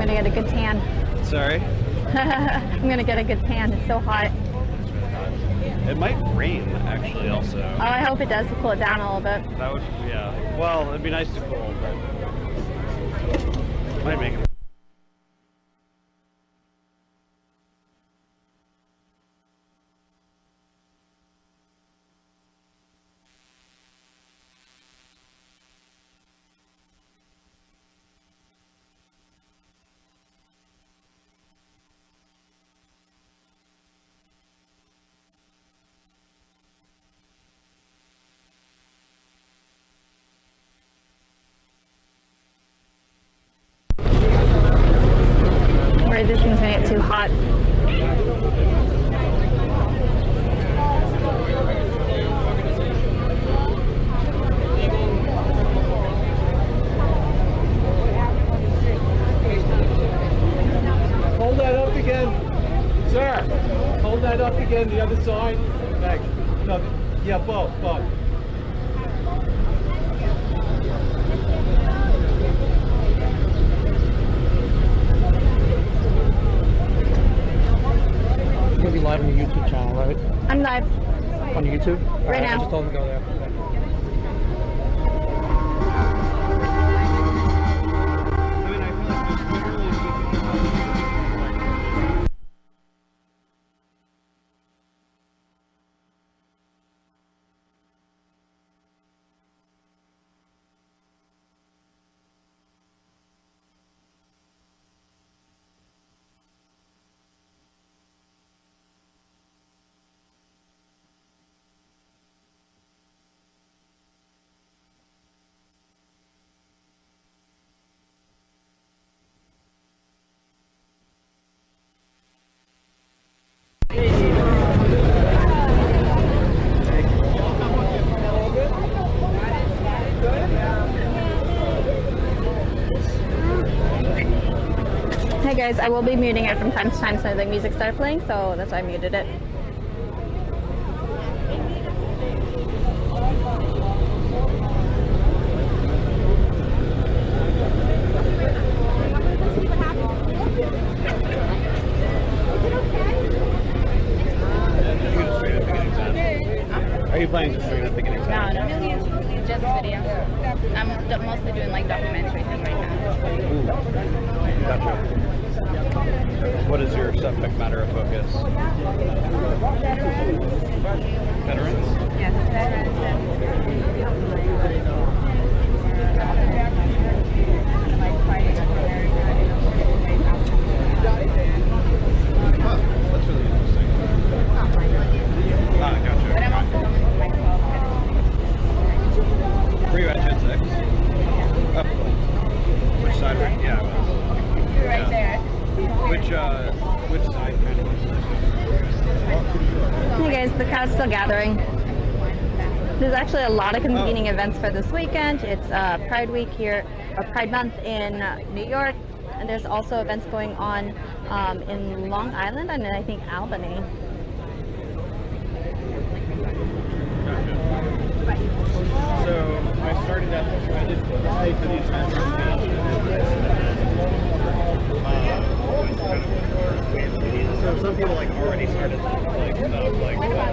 gonna get a good tan. Sorry? I'm gonna get a good tan. It's so hot. It might rain, actually, also. Oh, I hope it does to cool it down a little bit. That would, yeah. Well, it'd be nice to cool, but might make it. This thing's gonna get too hot. Hold that up again. Sir, hold that up again, the other side. Thanks. No, yeah, both. You're gonna be live on your YouTube channel, right? I'm live. On YouTube? Right now. I just told him to go there. Hey guys, I will be muting it from time to time so the music started playing, so that's why I muted it. Are you planning to stream at the beginning? No, just video. I'm mostly doing like documentary thing right now. Ooh. Gotcha. What is your subject matter of focus? Veterans? Yes, veterans and like fighting America. Huh, that's really interesting. Ah, gotcha. But I'm also myself. Were you at Gen 6? Oh. Which side? Yeah. You're right there. Which side? Hey guys, the crowd's still gathering. There's actually a lot of convening events for this weekend. It's Pride Week here, or Pride Month in New York, and there's also events going on in Long Island and I think Albany. So I started I did stay for the entire so some people like already started like stuff like yeah.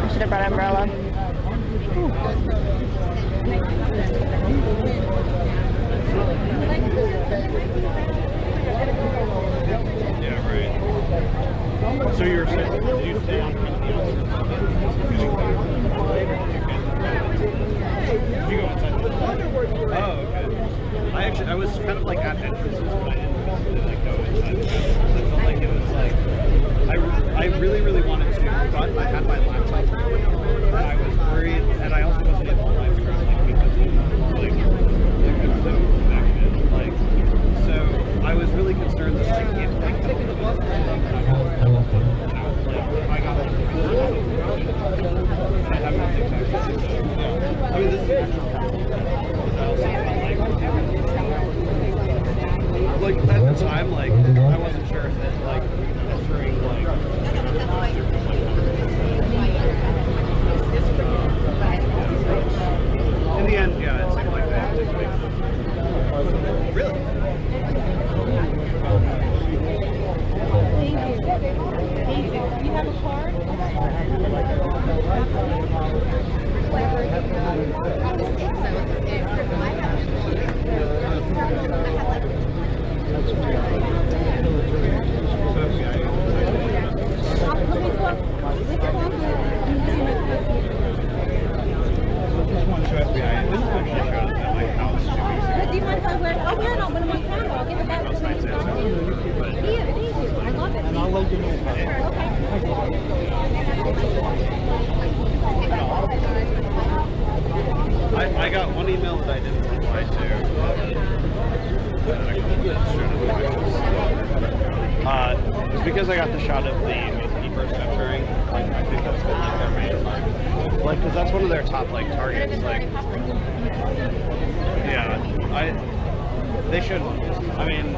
I should have brought an umbrella. Yeah, right. So you're saying, did you stay on campus? Did you go inside? Oh, okay. I was kind of like at entrances, but I didn't really like go inside the campus. Like it was like I really wanted to, but I had my laptop. I was email that I didn't reply to. It's because I got the shot of the keepers entering. Like, I think that's been like their main, like, because that's one of their top like targets. Like, yeah, they should. I mean,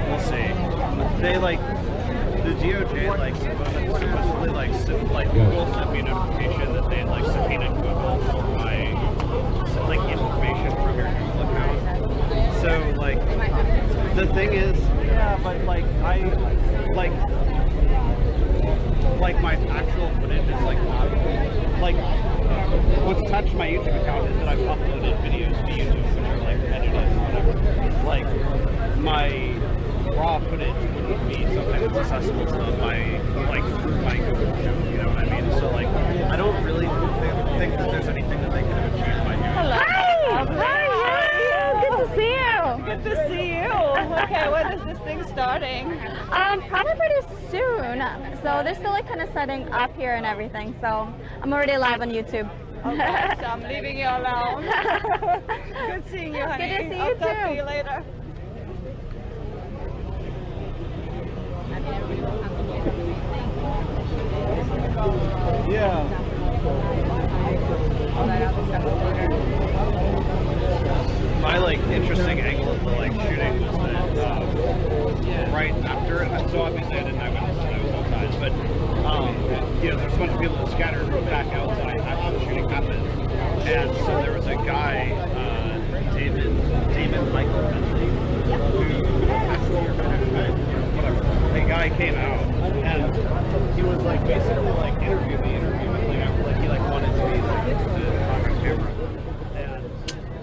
we'll see. They like the DOJ like supposedly like Google sent me a notification that they like subpoenaed Google for my like information from your Google account. So like the thing is, yeah, but like I like my actual footage is like not like what's attached to my YouTube account is that I've uploaded videos to YouTube which are like edited or whatever. Like my raw footage wouldn't be something that's accessible to my Google account, you know what I mean? So like I don't really think that there's anything that they could have achieved by doing. Hello. Hi. Good to see you. Good to see you. Okay, when is this thing starting? Probably pretty soon. So they're still like kind of setting up here and everything. So I'm already live on YouTube. Okay, so I'm leaving you alone. Good seeing you, honey. Good to see you I'll talk too. to you later. Yeah. My like interesting angle of the like shooting was that right after it. So obviously I didn't eyewitness it. I was outside, but you know, there's a bunch of people that scattered back outside after the shooting happened, and so there was a guy, Damon Michael Bentley, whatever. A guy came out and he was like basically like interviewing me, like he like wanted to be like to talk on camera. And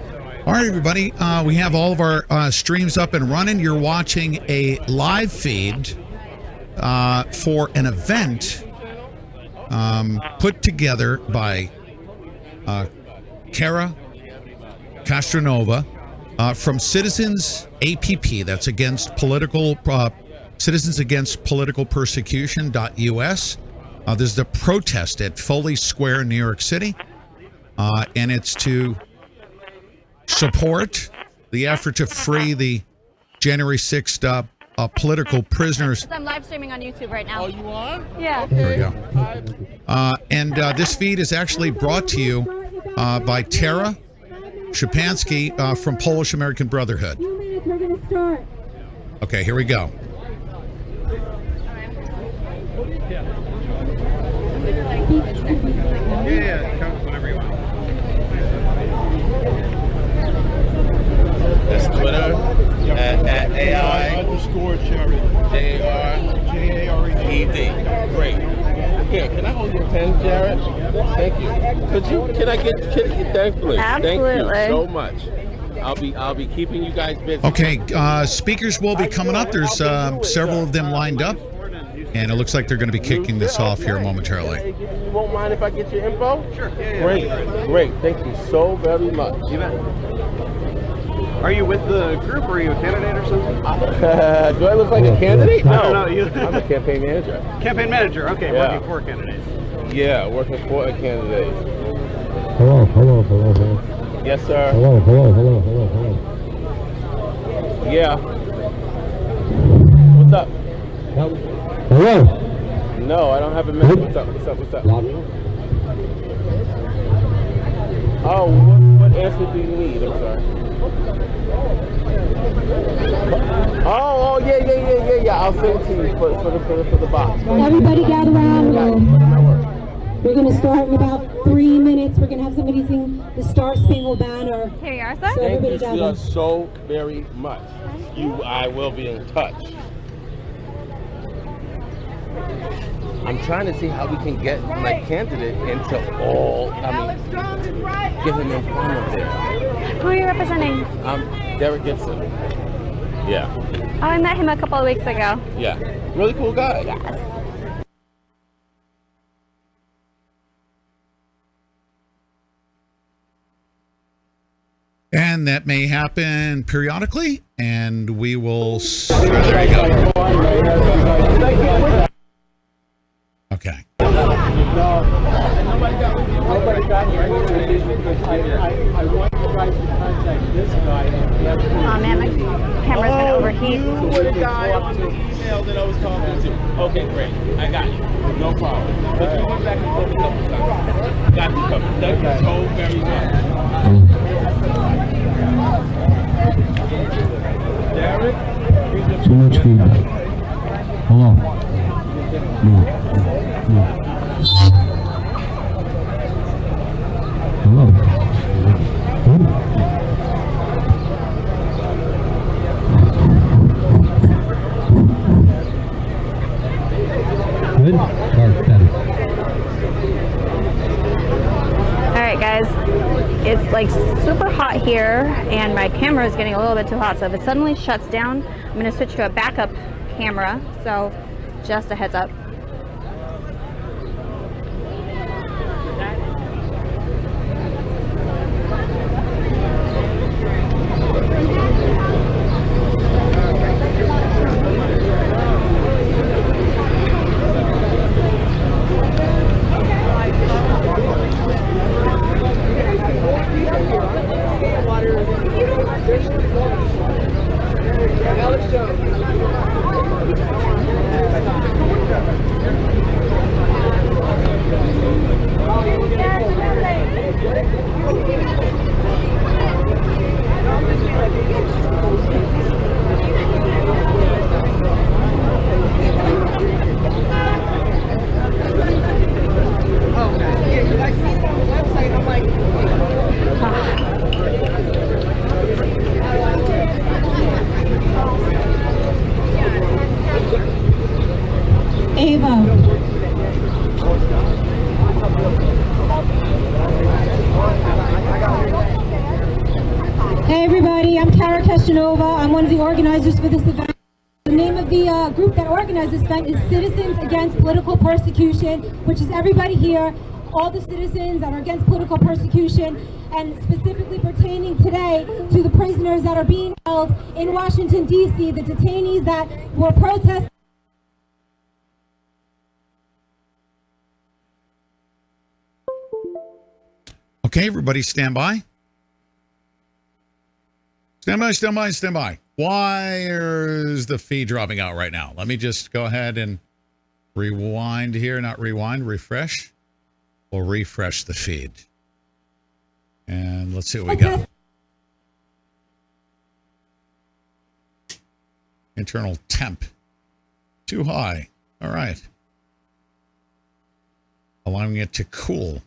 so All right, everybody. We have all of our streams up and running. You're watching a live feed for an event put together by Cara Castronuova from Citizens APP. That's against political Citizens Against Political Persecution.us. There's a protest at Foley Square in New York City, and it's to support the effort to free the January 6th political prisoners. I'm live streaming on YouTube right now. Oh, you are? Yeah. There we go. And this feed is actually brought to you by Tara Shapansky from Polish American Brotherhood. We're going to start. Okay, here we go. yeah, come whenever you want. That's Twitter at AI _Charity. JARED. Great. Here, can I hold your pen, Jared? Thank you. Can I get thankfully? Absolutely. Thank you so much. I'll be keeping you guys busy. Okay, speakers will be coming up. There's several of them lined up, and it looks like they're going to be kicking this off here momentarily. You won't mind if I get your info? Sure. Great. Thank you so very much. You bet. Are you with the group or are you a candidate or something? Do I look like a candidate? I don't know. I'm a campaign manager. Campaign manager. Okay, Yeah. working for candidates. Yeah, working for a candidate. Hello. Yes, sir. Hello. Yeah. What's up? Hello. No, I don't have a minute. What's up? Oh, what answer do you need? I'm sorry. Oh, yeah. I'll send it to you for the box. Everybody gather around. We're going to start in about 3 minutes. We're going to have somebody sing the Star Spangled Banner. Here you are, sir. So Thank everybody you gather. so very much. I will be in touch. I'm trying to see how we can get my candidate into all. Get him in front of there. Who are you representing? Derek Gibson. Yeah. Oh, I met him a couple of weeks ago. Yeah. Really cool guy. Yes. And that may happen periodically, and we will. There you go. Okay. Nobody got here. I back and forth a couple times. Got you covered. Thank you so very much. Derek? Too much feedback. Hello. Hello. Good? That's better. All right, guys, it's like super hot here, and my camera is getting a little bit too hot. So if it suddenly shuts down, I'm going to switch to a backup camera. So just a heads up. Hey everybody, I'm Cara Castronuova. I'm one of the organizers for this event. The name of the group that organized this event is Citizens Against Political Persecution, which is everybody here, all the citizens that are against political persecution, and specifically pertaining today to the prisoners that are being held in Washington, D.C., the detainees that were protesting. Okay, everybody stand by. Stand by, stand by, stand by. Why is the feed dropping out right now? Let me just go ahead and rewind here. Not rewind, refresh. We'll refresh the feed. And let's see what we got. Internal temp. Too high. All right. Allowing it to cool.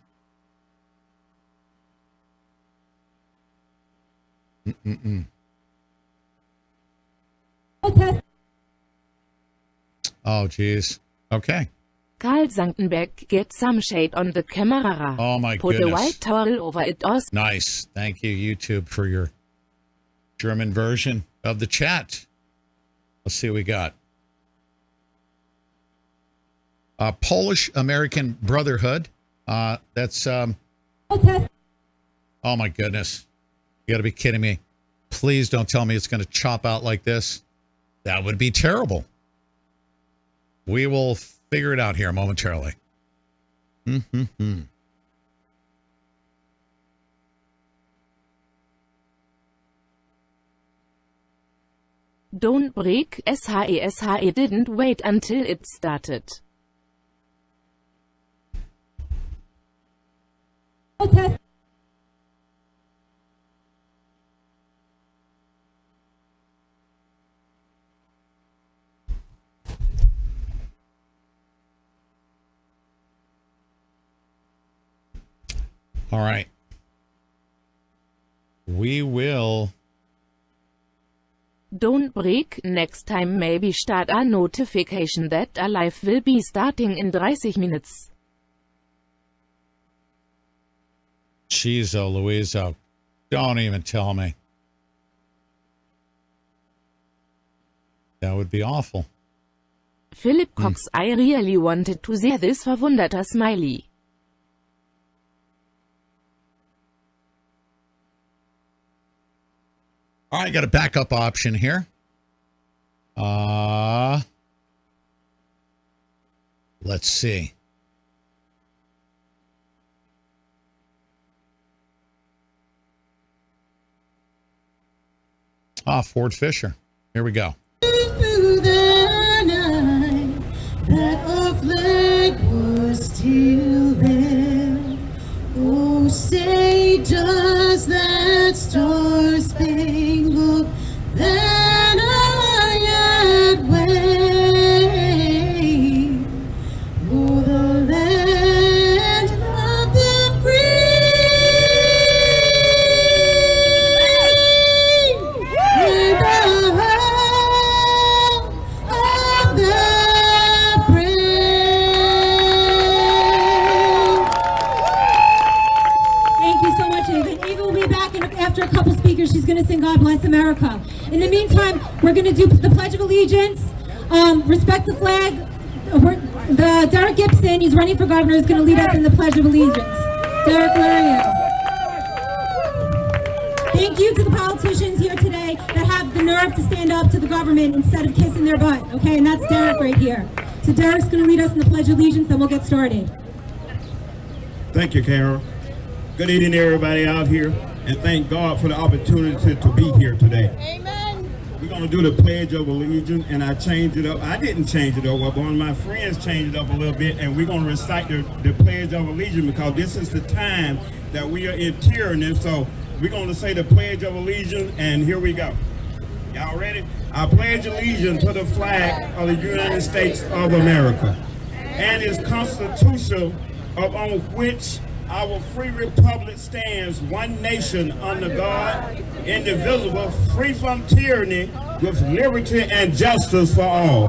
Oh, geez. Okay. Carl Sankenbeck, get some shade on the camera. Oh, my Put goodness. a white towel over it. Nice. Thank you, YouTube, for your German version of the chat. Let's see what we got. Polish American Brotherhood. That's, oh, my goodness. You got to be kidding me. Please don't tell me it's going to chop out like this. That would be terrible. We will figure it out here momentarily. Don't break. SHE didn't wait until it started. All right. We will. Don't break. Next time maybe start a notification that a live will be starting in 30 minutes. Jeez, oh, Louisa. Don't even tell me. That would be awful. Philip Cox, I really wanted to see this verwunderter smiley. All right, got a backup option here. Let's see. Ford Fisher. Here we go. Through the night, that a flag was still she's going to sing God Bless America. In the meantime, we're going to do the Pledge of Allegiance, respect the flag. Derek Gibson, he's running for governor, is going to lead us in the Pledge of Allegiance. Derek, where are you? Thank you to the politicians here today that have the nerve to stand up to the government instead of kissing their butt, okay? And that's Derek right here. So Derek's going to lead us in the Pledge of Allegiance, then we'll get started. Thank you, Cara. Good evening, everybody out here, and thank God for the opportunity to be here today. Amen. We're going to do the Pledge of Allegiance, and I changed it up. I didn't change it up, but one of my friends changed it up a little bit, and we're going to recite the Pledge of Allegiance because this is the time that we are in tyranny. So we're going to say the Pledge of Allegiance, and here we go. Y'all ready? I pledge allegiance to the flag of the United States of America and its Constitution, upon which our free republic stands, one nation under God, indivisible, free from tyranny, with liberty and justice for all. You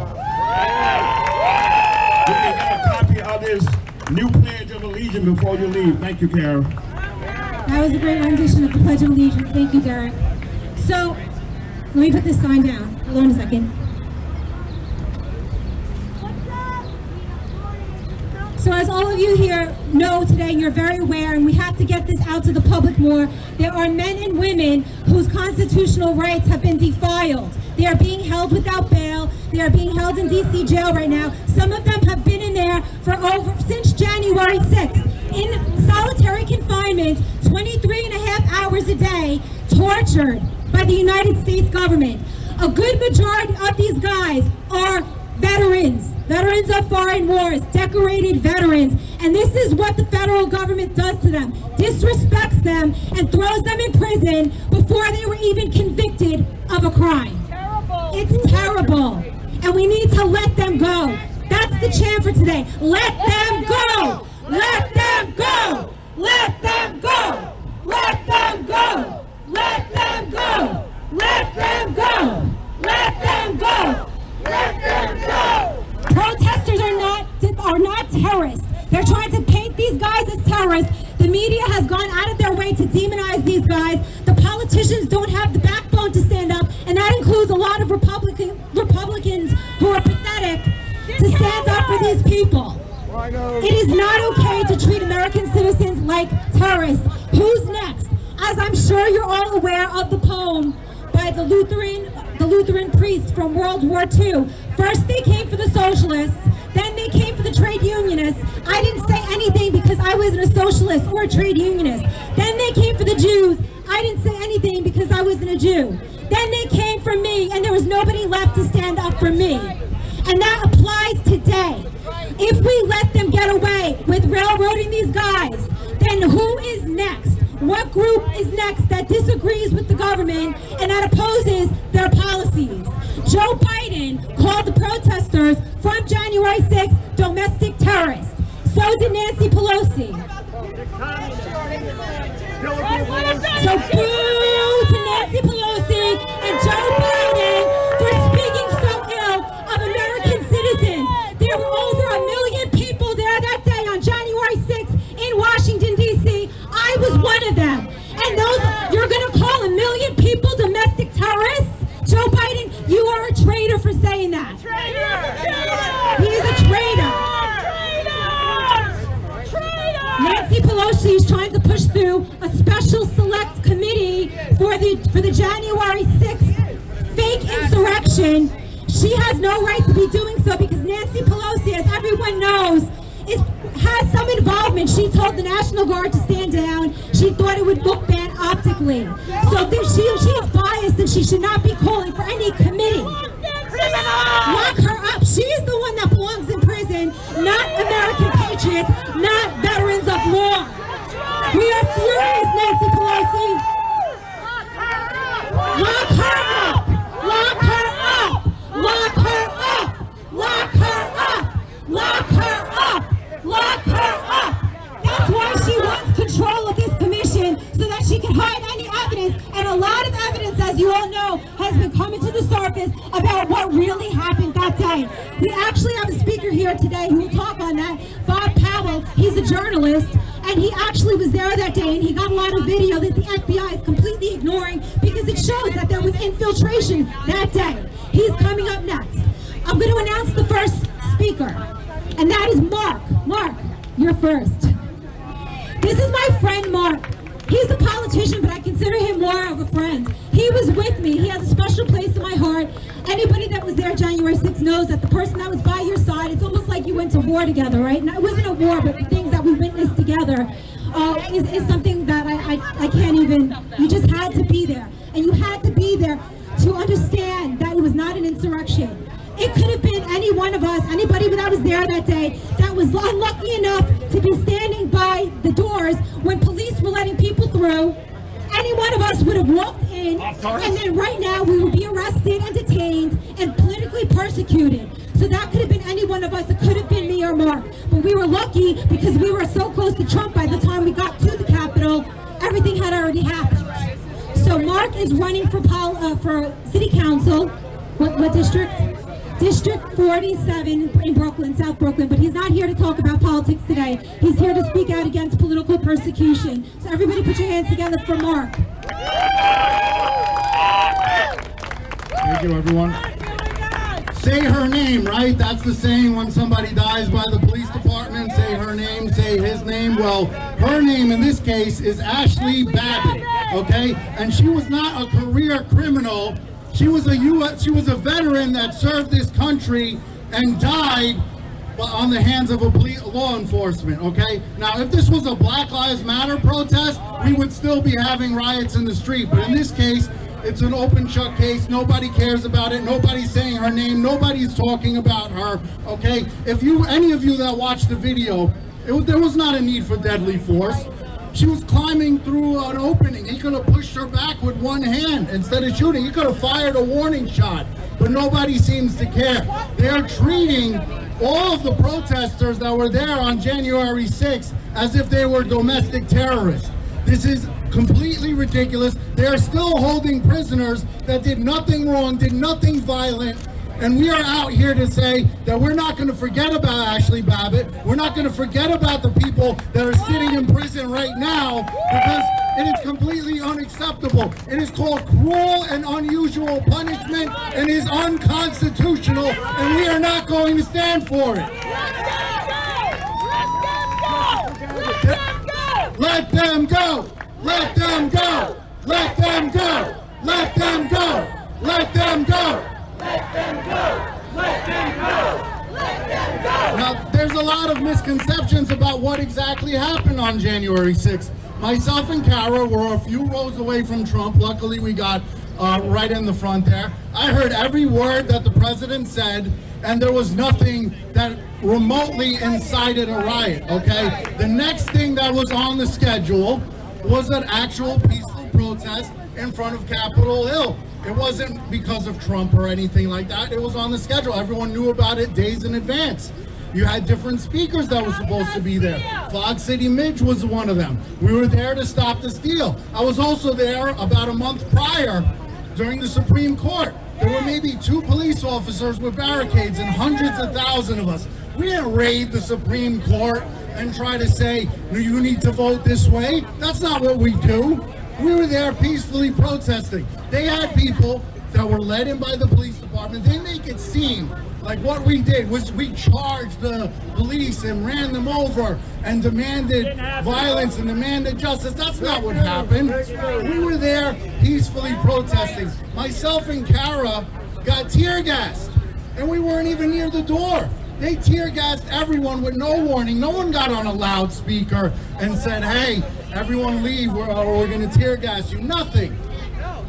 can get a copy of this new Pledge of Allegiance before you leave. Thank you, Cara. That was a great rendition of the Pledge of Allegiance. Thank you, Derek. So, let me put this sign down. Hold on a second. So as all of you here know today, you're very aware, and we have to get this out to the public more, there are men and women whose constitutional rights have been defiled. They are being held without bail. They are being held in DC jail right now. Some of them have been in there since January 6th, in solitary confinement, 23 and a half hours a day, tortured by the United States government. A good majority of these guys are veterans of foreign wars, decorated veterans, and this is what the federal government does to them, disrespects them and throws them in prison before they were even convicted of a crime. Terrible. It's terrible, and we need to let them go. That's the chant for today. Let them go! Let them go! Let them go! Let them go! Let them go! Let them go! Let them go! Let them go! Protesters are not terrorists. They're trying to paint these guys as terrorists. The media has gone out of their way to demonize these guys. The politicians don't have the backbone to stand up, and that includes a lot of Republicans who are pathetic to stand up for these people. It is not okay to treat American citizens like terrorists. Who's next? As I'm sure you're all aware of the poem by the Lutheran priest from World War II. First they came for the socialists, then they came for the trade unionists. I didn't say anything because I wasn't a socialist or a trade unionist. Then they came for the Jews. I didn't say anything because I wasn't a Jew. Then they came for me, and there was nobody left to stand up for me. And that applies today. If we let them get away with railroading these guys, then who is next? What group is next that disagrees with the government and that opposes their policies? Joe Biden called the protesters from January 6th domestic terrorists. So did Nancy Pelosi. So boo to Nancy Pelosi and Joe Biden for speaking so ill of American citizens. There were over 1 million people there that day on January 6th in Washington, D.C. I was one of them. And you're going to call 1 million people domestic terrorists? Joe Biden, you are a traitor for saying that. He is a traitor. Nancy Pelosi is trying to push through a special select committee for the January 6th fake insurrection. She has no right to be doing so because Nancy Pelosi, as everyone knows, has some involvement. She told the National Guard to stand down. She thought it would look bad optically. So she is biased and she should not be calling for any committee. Lock her up. She is the one that belongs in prison, not American patriots, not veterans of war. We are furious, Nancy Pelosi. Lock her up. Lock her up. Lock her up. Lock her up. Lock her up. Lock her up. That's why she wants control of this commission, so that she can hide any evidence. And a lot of evidence, as you all know, has been coming to the surface about what really happened that day. We actually have a speaker here today who will talk on that. Bob Powell, he's a journalist. And he actually was there that day, and he got a lot of video that the FBI is completely ignoring because it shows that there was infiltration that day. He's coming up next. I'm going to announce the first speaker, and that is Mark. Mark, you're first. This is my friend Mark. He's a politician, but I consider him more of a friend. He was with me. He has a special place in my heart. Anybody that was there January 6th knows that the person that was by your side, it's almost like you went to war together, right? Now, it wasn't a war, but the things that we witnessed together is something that I can't even, you just had to be there. And you had to be there to understand that it was not an insurrection. It could have been any one of us, anybody that was there that day, that was unlucky enough to be standing by the doors when police were letting people through. Any one of us would have walked in, and then right now we would be arrested and detained and politically persecuted. So that could have been any one of us. It could have been me or Mark. But we were lucky because we were so close to Trump by the time we got to the Capitol, everything had already happened. So Mark is running for City Council. What district? District 47 in Brooklyn, South Brooklyn, but he's not here to talk about politics today. He's here to speak out against political persecution. So everybody put your hands together for Mark. Thank you, everyone. Say her name, right? That's the saying when somebody dies by the police department. Say her name, say his name. Well, her name in this case is Ashley Babbitt, okay? And she was not a career criminal. She was a veteran that served this country and died on the hands of law enforcement, okay? Now, if this was a Black Lives Matter protest, we would still be having riots in the street. But in this case, it's an open shut case. Nobody cares about it. Nobody's saying her name. Nobody's talking about her, okay? If any of you that watched the video, there was not a need for deadly force. She was climbing through an opening. He could have pushed her back with one hand instead of shooting. He could have fired a warning shot, but nobody seems to care. They're treating all of the protesters that were there on January 6th as if they were domestic terrorists. This is completely ridiculous. They're still holding prisoners that did nothing wrong, did nothing violent. And we are out here to say that we're not going to forget about Ashley Babbitt. We're not going to forget about the people that are sitting in prison right now because it is completely unacceptable. It is called cruel and unusual punishment and is unconstitutional, and we are not going to stand for it. Let them go! Let them go! Let them go! Let them go! Let them go! Let them go! Let them go! Let them go! Now, there's a lot of misconceptions about what exactly happened on January 6th. Myself and Cara were a few rows away from Trump. Luckily, we got right in the front there. I heard every word that the president said, and there was nothing that remotely incited a riot, okay? The next thing that was on the schedule was an actual peaceful protest in front of Capitol Hill. It wasn't because of Trump or anything like that. It was on the schedule. Everyone knew about it days in advance. You had different speakers that were supposed to be there. Fog City Midge was one of them. We were there to stop the steal. I was also there about a month prior during the Supreme Court. There were maybe 2 police officers with barricades and hundreds of thousands of us. We didn't raid the Supreme Court and try to say, you need to vote this way. That's not what we do. We were there peacefully protesting. They had people that were led in by the police department. They make it seem like what we did was we charged the police and ran them over and demanded violence and demanded justice. That's not what happened. We were there peacefully protesting. Myself and Cara got tear gassed, and we weren't even near the door. They tear gassed everyone with no warning. No one got on a loudspeaker and said, hey, everyone leave or we're going to tear gas you. Nothing.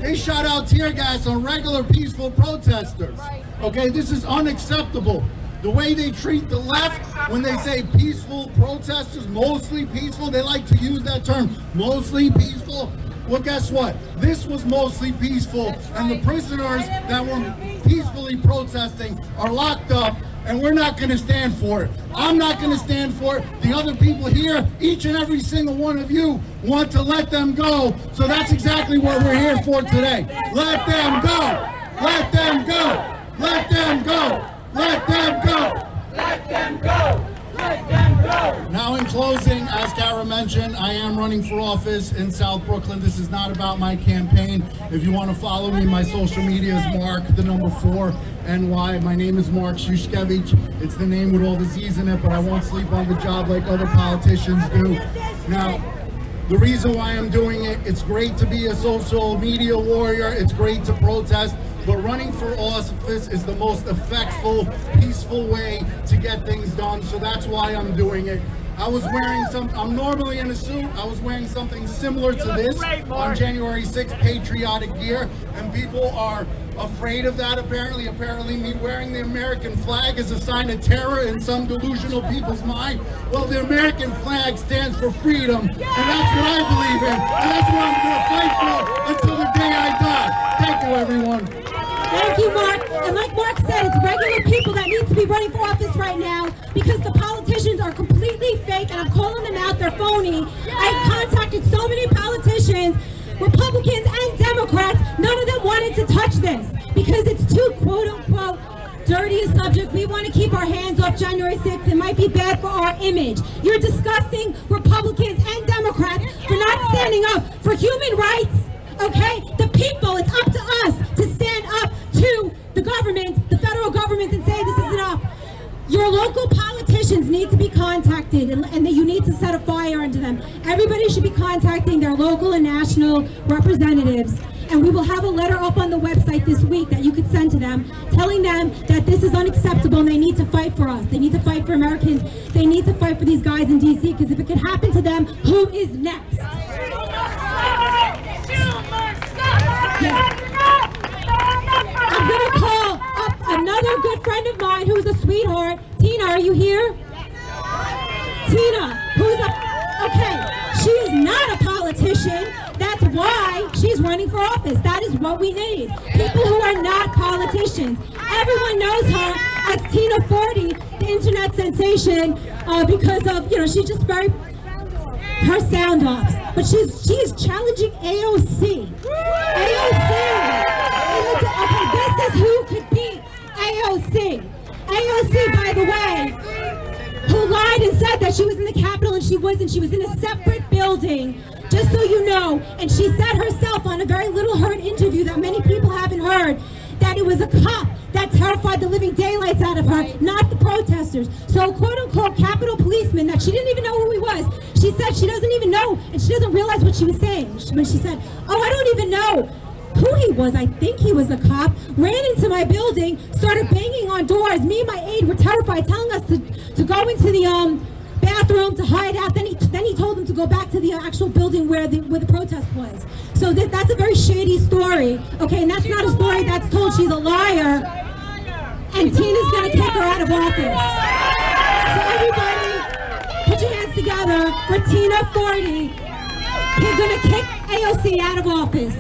They shot out tear gas on regular peaceful protesters. Okay, this is unacceptable. The way they treat the left when they say peaceful protesters, mostly peaceful, they like to use that term, mostly peaceful. Well, guess what? This was mostly peaceful, and the prisoners that were peacefully protesting are locked up, and we're not going to stand for it. I'm not going to stand for it. The other people here, each and every single one of you, want to let them go. So that's exactly what we're here for today. Let them go. Let them go. Let them go. Let them go. Let them go. Let them go. Now in closing, as Cara mentioned, I am running for office in South Brooklyn. This is not about my campaign. If you want to follow me, my social media is Mark, the number 4, NY. My name is Mark Shushkevich. It's the name with all the Z's in it, but I won't sleep on the job like other politicians do. Now, the reason why I'm doing it, it's great to be a social media warrior. It's great to protest. But running for office is the most effective, peaceful way to get things done. So that's why I'm doing it. I was wearing I'm normally in a suit. I was wearing something similar to this on January 6th, patriotic gear. And people are afraid of that, apparently. Apparently me wearing the American flag is a sign of terror in some delusional people's mind. Well, the American flag stands for freedom. And that's what I believe in. And that's what I'm going to fight for until the day I die. Thank you, everyone. Thank you, Mark. And like Mark said, it's regular people that need to be running for office right now because the politicians are completely fake, and I'm calling them out. They're phony. I've contacted so many politicians, Republicans and Democrats. None of them wanted to touch this because it's too, quote-unquote, dirty a subject. We want to keep our hands off January 6th. It might be bad for our image. You're disgusting, Republicans and Democrats, for not standing up for human rights. Okay, the people, it's up to us to stand up to the government, the federal government, and say this is enough. Your local politicians need to be contacted, and that you need to set a fire into them. Everybody should be contacting their local and national representatives, and we will have a letter up on the website this week that you could send to them, telling them that this is unacceptable and they need to fight for us. They need to fight for Americans. They need to fight for these guys in D.C., because if it could happen to them, who is next? I'm going to call up another good friend of mine who's a sweetheart. Tina, are you here? Tina, okay, she is not a politician. That's why she's running for office. That is what we need. People who are not politicians. Everyone knows her as Tina 40, the internet sensation, because of, she's just her sound offs. But she is challenging AOC. Okay, this is who could beat AOC. AOC, by the way, who lied and said that she was in the Capitol and she wasn't. She was in a separate building, just so you know. And she said herself on a very little heard interview that many people haven't heard, that it was a cop that terrified the living daylights out of her, not the protesters. So quote-unquote Capitol policeman that she didn't even know who he was, she said she doesn't even know, and she doesn't realize what she was saying. When she said, oh, I don't even know who he was, I think he was a cop, ran into my building, started banging on doors. Me and my aide were terrified, telling us to go into the bathroom to hide out. Then he told them to go back to the actual building where the protest was. So that's a very shady story, okay? And that's not a story that's told. She's a liar, and Tina's gonna kick her out of office. So everybody, put your hands together for Tina 40. You're gonna kick AOC out of office.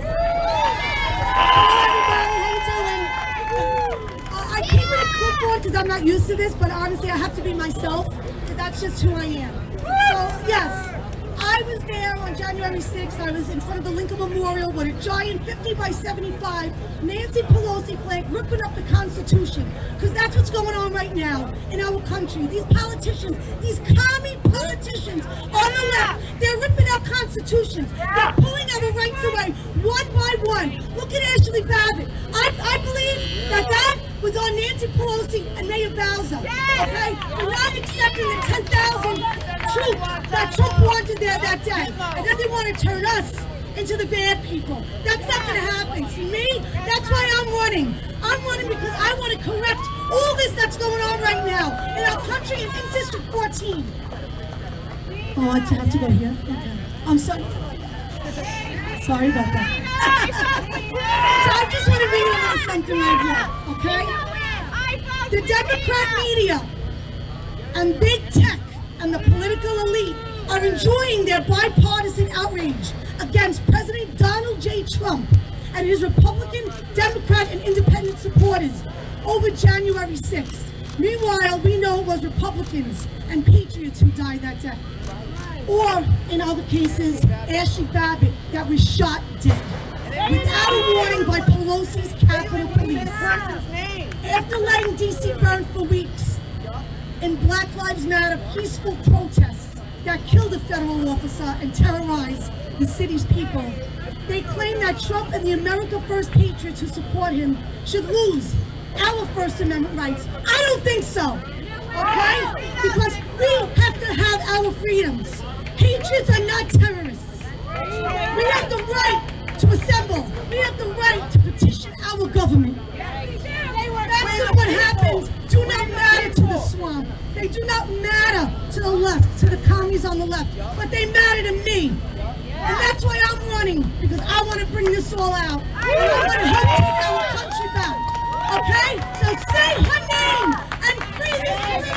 I came with a clipboard because I'm not used to this, but honestly, I have to be myself, because that's just who I am. So, yes, I was there on January 6th. I was in front of the Lincoln Memorial with a giant 50 by 75 Nancy Pelosi flag ripping up the Constitution, because that's what's going on right now in our country. These politicians, these commie politicians on the left, they're ripping out constitutions. They're pulling our rights away one by one. Look at Ashley Babbitt. I believe that was on Nancy Pelosi and Mayor Bowser, okay? For not accepting the 10,000 troops that Trump wanted there that day. And then they want to turn us into the bad people. That's not going to happen. See me? That's why I'm running. I'm running because I want to correct all this that's going on right now in our country and in District 14. Oh, I have to go here? Okay. I'm sorry. Sorry about that. So I just want to read a little something right here, okay? The Democrat media and big tech and the political elite are enjoying their bipartisan outrage against President Donald J. Trump and his Republican, Democrat, and independent supporters over January 6th. Meanwhile, we know it was Republicans and patriots who died that day. Or, in other cases, Ashley Babbitt that was shot dead without a warning by Pelosi's Capitol Police. After letting D.C. burn for weeks, in Black Lives Matter peaceful protests that killed a federal officer and terrorized the city's people. They claim that Trump and the America First patriots who support him should lose our First Amendment rights. I don't think so, okay? Because we have to have our freedoms. Patriots are not terrorists. We have the right to assemble. We have the right to petition our government. Facts of what happens do not matter to the swamp. They do not matter to the left, to the commies on the left, but they matter to me. And that's why I'm running, because I want to bring this all out. And I want to help take our country back. Okay? So say her name and free these people.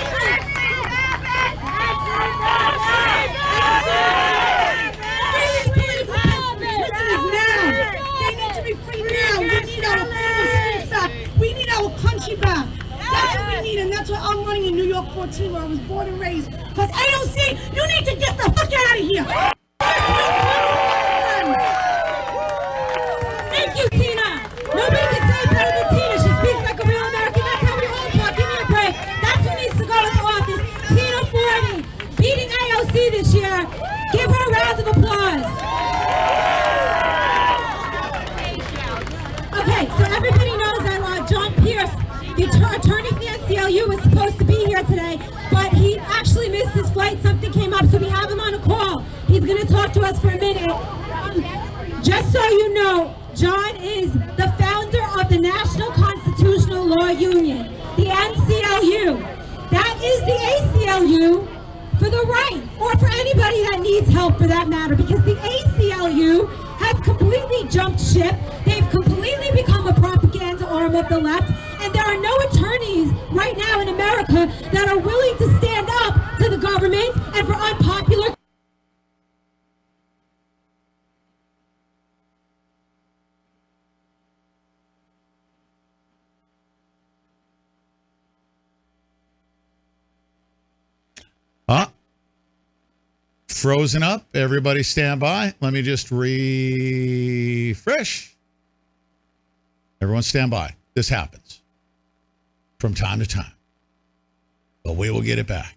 Free these political prisoners now. They need to be free now. We need our freedom of speech back. We need our country back. That's what we need, and that's why I'm running in New York 14, where I was born and raised. Because AOC, you need to get the fuck out of here. Thank you, Tina. Nobody can say it better than Tina. She speaks like a real American. That's how we all talk. Give me a break. That's who needs to go into office. Tina 40, beating AOC this year. Give her a round of applause. Okay, so everybody knows that John Pierce, the attorney for the NCLU, was supposed to be here today, but he actually missed his flight. Something came up, so we have him on a call. He's going to talk to us for a minute. Just so you know, John is the founder of the National Constitutional Law Union, the NCLU. That is the ACLU for the right, or for anybody that needs help for that matter, because the ACLU has completely jumped ship. They've completely become a propaganda arm of the left, and there are no attorneys right now in America that are willing to stand up to the government and for unpopular. Frozen up. Everybody stand by. Let me just refresh. Everyone stand by. This happens from time to time, but we will get it back.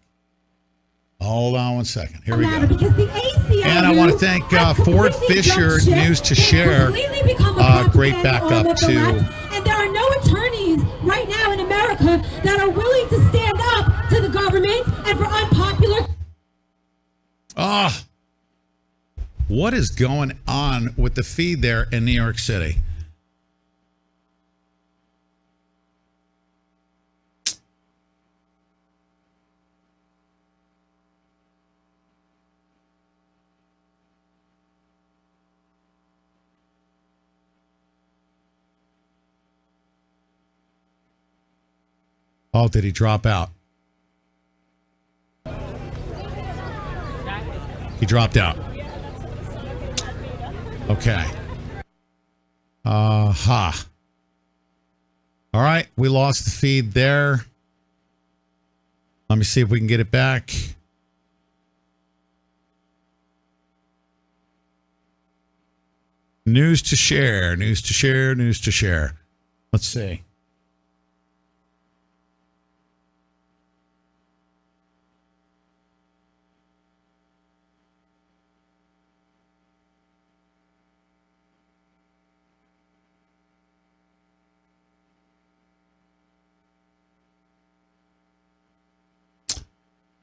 Hold on one second. Here we go. Because the ACLU and I want to thank Ford Fisher News to Share. Great backup to. And there are no attorneys right now in America that are willing to stand up to the government and for unpopular. What is going on with the feed there in New York City? Oh, did he drop out? He dropped out. Okay. All right, we lost the feed there. Let me see if we can get it back. News to share, news to share, news to share. Let's see.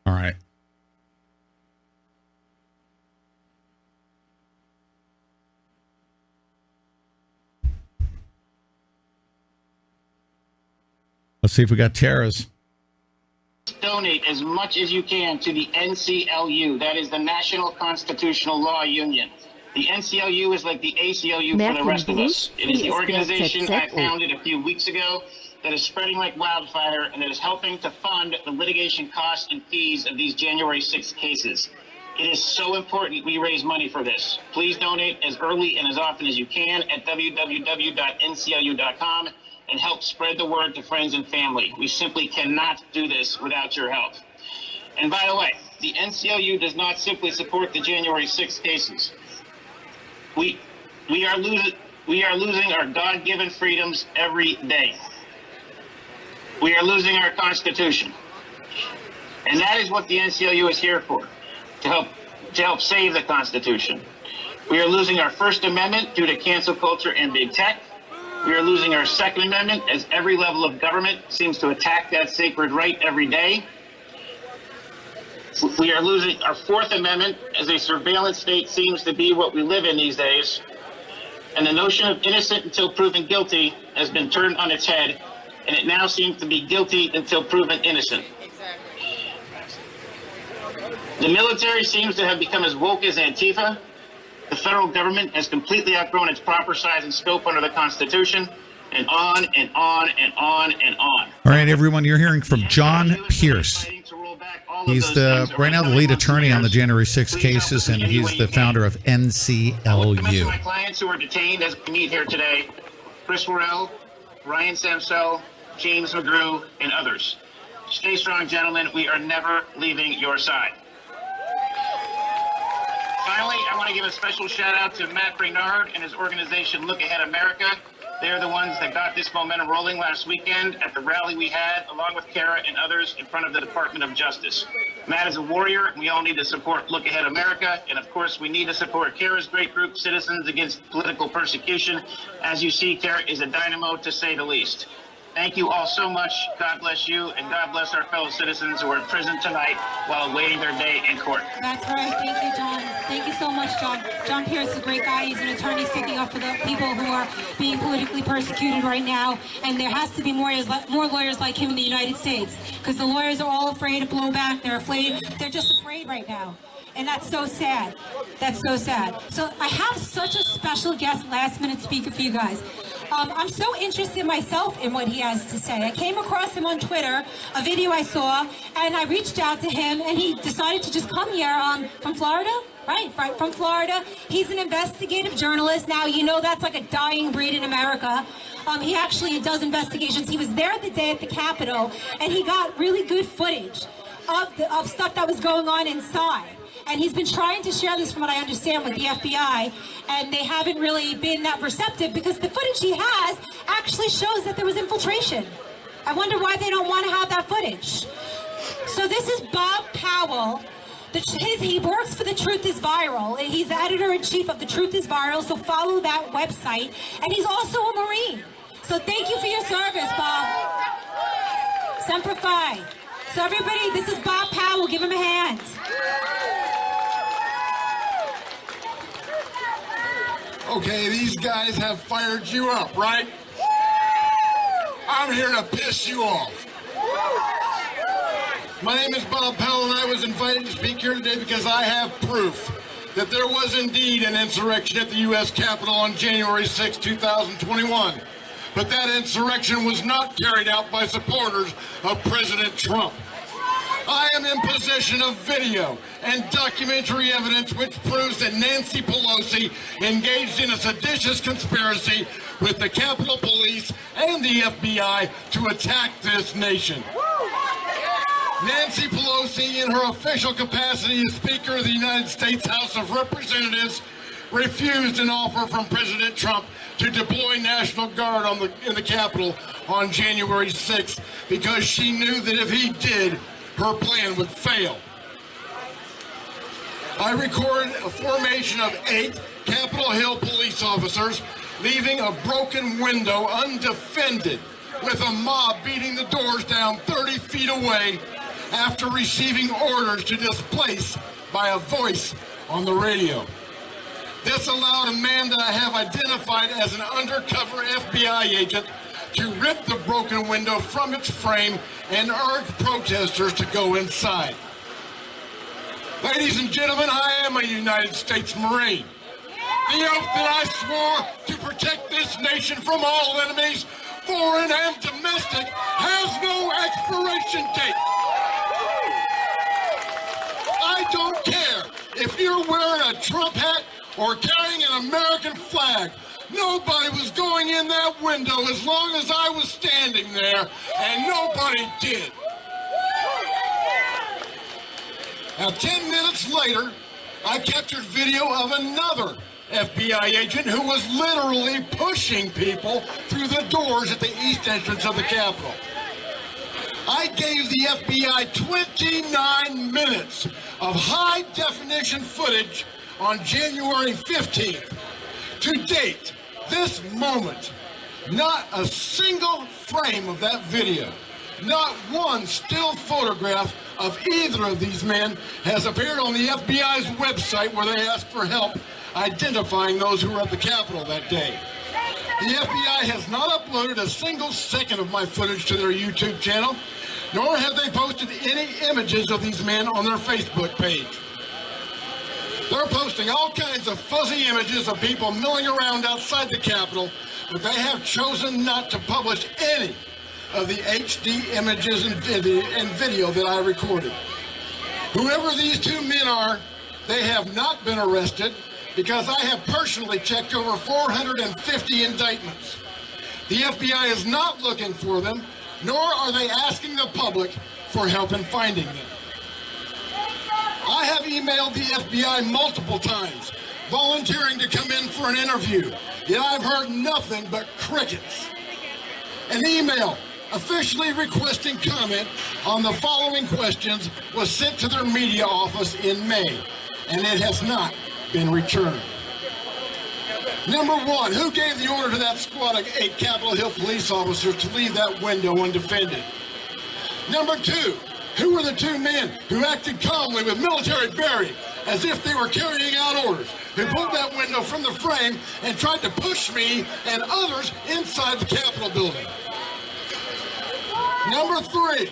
All right. Let's see if we got Tara's. Donate as much as you can to the NCLU. That is the National Constitutional Law Union. The NCLU is like the ACLU for the rest of us. It is the organization I founded a few weeks ago that is spreading like wildfire and that is helping to fund the litigation costs and fees of these January 6th cases. It is so important we raise money for this. Please donate as early and as often as you can at www.nclu.com and help spread the word to friends and family. We simply cannot do this without your help. And by the way, the NCLU does not simply support the January 6th cases. We are losing our God-given freedoms every day. We are losing our Constitution. And that is what the NCLU is here for, to help save the Constitution. We are losing our First Amendment due to cancel culture and big tech. We are losing our Second Amendment as every level of government seems to attack that sacred right every day. We are losing our Fourth Amendment as a surveillance state seems to be what we live in these days. And the notion of innocent until proven guilty has been turned on its head, and it now seems to be guilty until proven innocent. The military seems to have become as woke as Antifa. The federal government has completely outgrown its proper size and scope under the Constitution, and on and on and on and on. All right, everyone, you're hearing from John Pierce. He's right now the lead attorney on the January 6 cases, and he's the founder of NCLU. My clients who are detained as we meet here today, Chris Worrell, Ryan Samsel, James McGrew, and others. Stay strong, gentlemen. We are never leaving your side. Finally, I want to give a special shout out to Matt Brainard and his organization Look Ahead America. They're the ones that got this momentum rolling last weekend at the rally we had, along with Cara and others, in front of the Department of Justice. Matt is a warrior, and we all need to support Look Ahead America. And of course, we need to support Cara's great group, Citizens Against Political Persecution. As you see, Cara is a dynamo, to say the least. Thank you all so much. God bless you, and God bless our fellow citizens who are in prison tonight while awaiting their day in court. That's right. Thank you, John. Thank you so much, John. John Pierce is a great guy. He's an attorney sticking up for the people who are being politically persecuted right now. And there has to be more lawyers like him in the United States, because the lawyers are all afraid of blowback. They're afraid. They're just afraid right now. And that's so sad. That's so sad. So I have such a special guest last minute speaker for you guys. I'm so interested myself in what he has to say. I came across him on Twitter, a video I saw, and I reached out to him, and he decided to just come here from Florida, right, from Florida. He's an investigative journalist. Now, you know that's like a dying breed in America. He actually does investigations. He was there the day at the Capitol, and he got really good footage of stuff that was going on inside. And he's been trying to share this, from what I understand, with the FBI, and they haven't really been that receptive, because the footage he has actually shows that there was infiltration. I wonder why they don't want to have that footage. So this is Bob Powell. He works for The Truth is Viral. He's the editor-in-chief of The Truth is Viral, so follow that website. And he's also a Marine. So thank you for your service, Bob. Semper Fi. So everybody, this is Bob Powell. Give him a hand. Okay, these guys have fired you up, right? I'm here to piss you off. My name is Bob Powell, and I was invited to speak here today because I have proof that there was indeed an insurrection at the U.S. Capitol on January 6, 2021. But that insurrection was not carried out by supporters of President Trump. I am in possession of video and documentary evidence which proves that Nancy Pelosi engaged in a seditious conspiracy with the Capitol Police and the FBI to attack this nation. Nancy Pelosi, in her official capacity as Speaker of the United States House of Representatives, refused an offer from President Trump to deploy National Guard in the Capitol on January 6th because she knew that if he did, her plan would fail. I recorded a formation of 8 Capitol Hill police officers leaving a broken window undefended, with a mob beating the doors down 30 feet away after receiving orders to displace by a voice on the radio. This allowed a man that I have identified as an undercover FBI agent to rip the broken window from its frame and urge protesters to go inside. Ladies and gentlemen, I am a United States Marine. The oath that I swore to protect this nation from all enemies, foreign and domestic, has no expiration date. I don't care if you're wearing a Trump hat or carrying an American flag. Nobody was going in that window as long as I was standing there, and nobody did. Now, 10 minutes later, I captured video of another FBI agent who was literally pushing people through the doors at the east entrance of the Capitol. I gave the FBI 29 minutes of high-definition footage on January 15th. To date, this moment, not a single frame of that video, not one still photograph of either of these men has appeared on the FBI's website where they ask for help identifying those who were at the Capitol that day. The FBI has not uploaded a single second of my footage to their YouTube channel, nor have they posted any images of these men on their Facebook page. They're posting all kinds of fuzzy images of people milling around outside the Capitol, but they have chosen not to publish any of the HD images and video that I recorded. Whoever these two men are, they have not been arrested because I have personally checked over 450 indictments. The FBI is not looking for them, nor are they asking the public for help in finding them. I have emailed the FBI multiple times, volunteering to come in for an interview, yet I've heard nothing but crickets. An email officially requesting comment on the following questions was sent to their media office in May, and it has not been returned. Number one, who gave the order to that squad of 8 Capitol Hill police officers to leave that window undefended? Number two, who were the two men who acted calmly with military bearing as if they were carrying out orders, who pulled that window from the frame and tried to push me and others inside the Capitol building? Number three,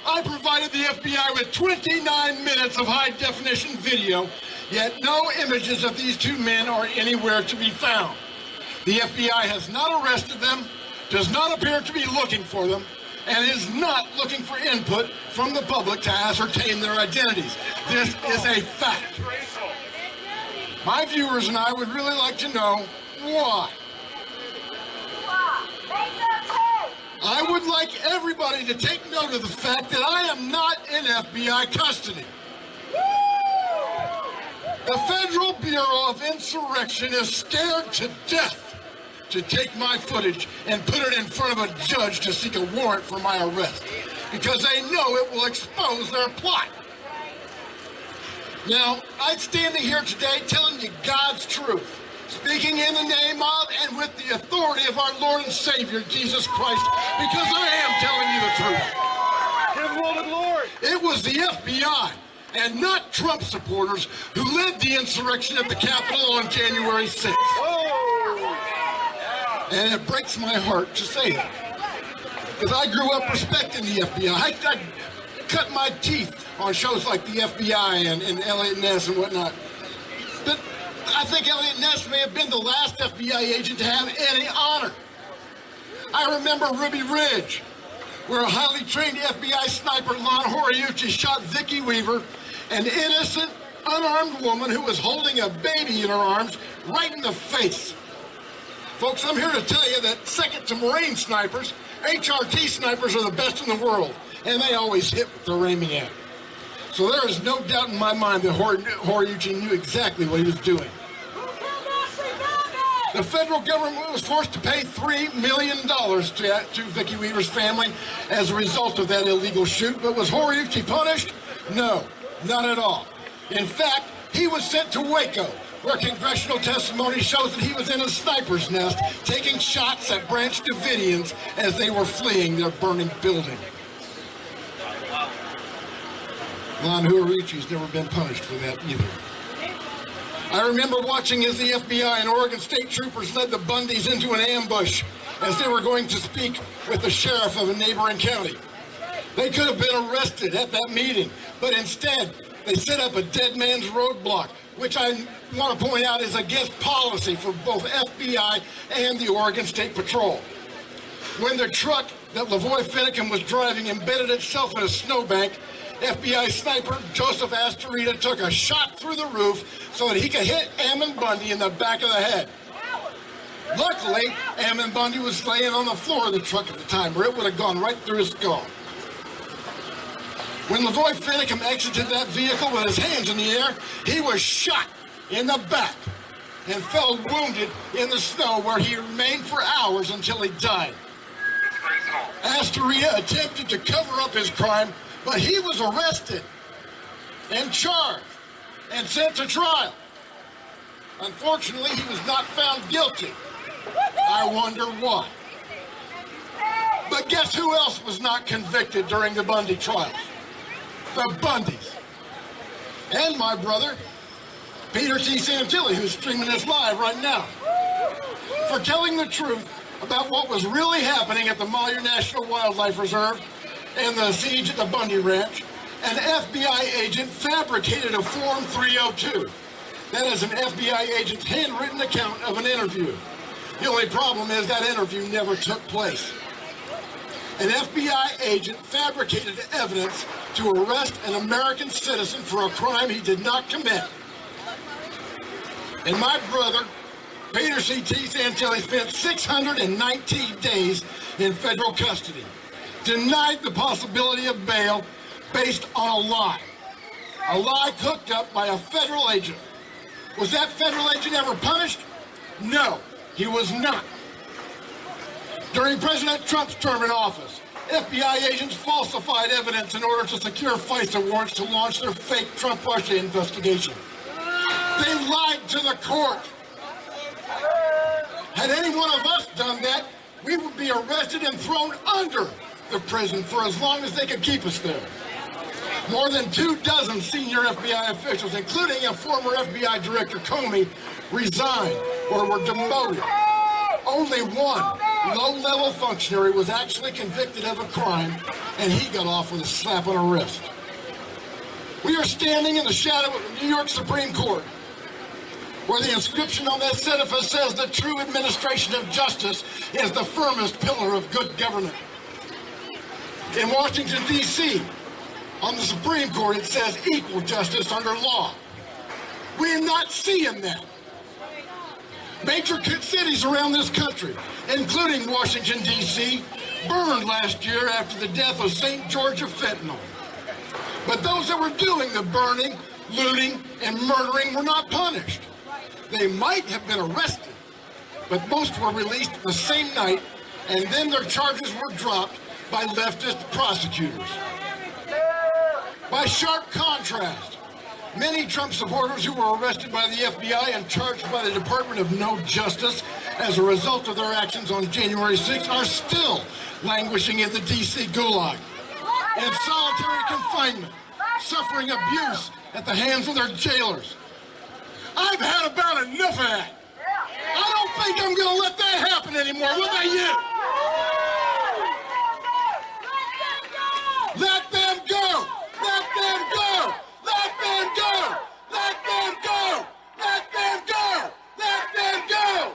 I provided the FBI with 29 minutes of high-definition video, yet no images of these two men are anywhere to be found. The FBI has not arrested them, does not appear to be looking for them, and is not looking for input from the public to ascertain their identities. This is a fact. My viewers and I would really like to know why. I would like everybody to take note of the fact that I am not in FBI custody. The Federal Bureau of Insurrection is scared to death to take my footage and put it in front of a judge to seek a warrant for my arrest, because they know it will expose their plot. Now, I'm standing here today telling you God's truth, speaking in the name of and with the authority of our Lord and Savior, Jesus Christ, because I am telling you the truth. Give Lord and Lord. It was the FBI and not Trump supporters who led the insurrection at the Capitol on January 6th. And it breaks my heart to say that, because I grew up respecting the FBI. I cut my teeth on shows like the FBI and Elliot Ness and whatnot. But I think Elliot Ness may have been the last FBI agent to have any honor. I remember Ruby Ridge, where a highly trained FBI sniper, Lon Horiuchi, shot Vicki Weaver, an innocent, unarmed woman who was holding a baby in her arms, right in the face. Folks, I'm here to tell you that second to Marine snipers, HRT snipers are the best in the world, and they always hit what they're aiming at. So there is no doubt in my mind that Horiuchi knew exactly what he was doing. The federal government was forced to pay $3 million to Vicki Weaver's family as a result of that illegal shoot, but was Horiuchi punished? No, not at all. In fact, he was sent to Waco, where congressional testimony shows that he was in a sniper's nest taking shots at Branch Davidians as they were fleeing their burning building. Lon Horiuchi's never been punished for that either. I remember watching as the FBI and Oregon State troopers led the Bundys into an ambush as they were going to speak with the sheriff of a neighboring county. They could have been arrested at that meeting, but instead they set up a dead man's roadblock, which I want to point out is against policy for both FBI and the Oregon State Patrol. When the truck that Lavoy Finicum was driving embedded itself in a snowbank, FBI sniper Joseph Astorita took a shot through the roof so that he could hit Ammon Bundy in the back of the head. Luckily, Ammon Bundy was laying on the floor of the truck at the time, or it would have gone right through his skull. When Lavoy Finicum exited that vehicle with his hands in the air, he was shot in the back and fell wounded in the snow, where he remained for hours until he died. Astoria attempted to cover up his crime, but he was arrested and charged and sent to trial. Unfortunately, he was not found guilty. I wonder why. But guess who else was not convicted during the Bundy trials? The Bundys. And my brother, Peter T. Santilli, who's streaming this live right now, for telling the truth about what was really happening at the Malheur National Wildlife Reserve and the siege at the Bundy Ranch. An FBI agent fabricated a Form 302. That is an FBI agent's handwritten account of an interview. The only problem is that interview never took place. An FBI agent fabricated evidence to arrest an American citizen for a crime he did not commit. And my brother, Peter C.T. Santilli, spent 619 days in federal custody, denied the possibility of bail based on a lie cooked up by a federal agent. Was that federal agent ever punished? No, he was not. During President Trump's term in office, FBI agents falsified evidence in order to secure FISA warrants to launch their fake Trump-Russia investigation. They lied to the court. Had any one of us done that, we would be arrested and thrown under the prison for as long as they could keep us there. More than 24 senior FBI officials, including a former FBI Director Comey, resigned or were demoted. Only one low-level functionary was actually convicted of a crime, and he got off with a slap on the wrist. We are standing in the shadow of the New York Supreme Court, where the inscription on that edifice says the true administration of justice is the firmest pillar of good government. In Washington, D.C., on the Supreme Court, it says equal justice under law. We are not seeing that. Major cities around this country, including Washington, D.C., burned last year after the death of St. George of Fentanyl. But those that were doing the burning, looting, and murdering were not punished. They might have been arrested, but most were released the same night, and then their charges were dropped by leftist prosecutors. By sharp contrast, many Trump supporters who were arrested by the FBI and charged by the Department of No Justice as a result of their actions on January 6th are still languishing in the D.C. gulag, in solitary confinement, suffering abuse at the hands of their jailers. I've had about enough of that. I don't think I'm going to let that happen anymore. What about you? Let them go! Let them go! Let them go! Let them go! Let them go! Let them go!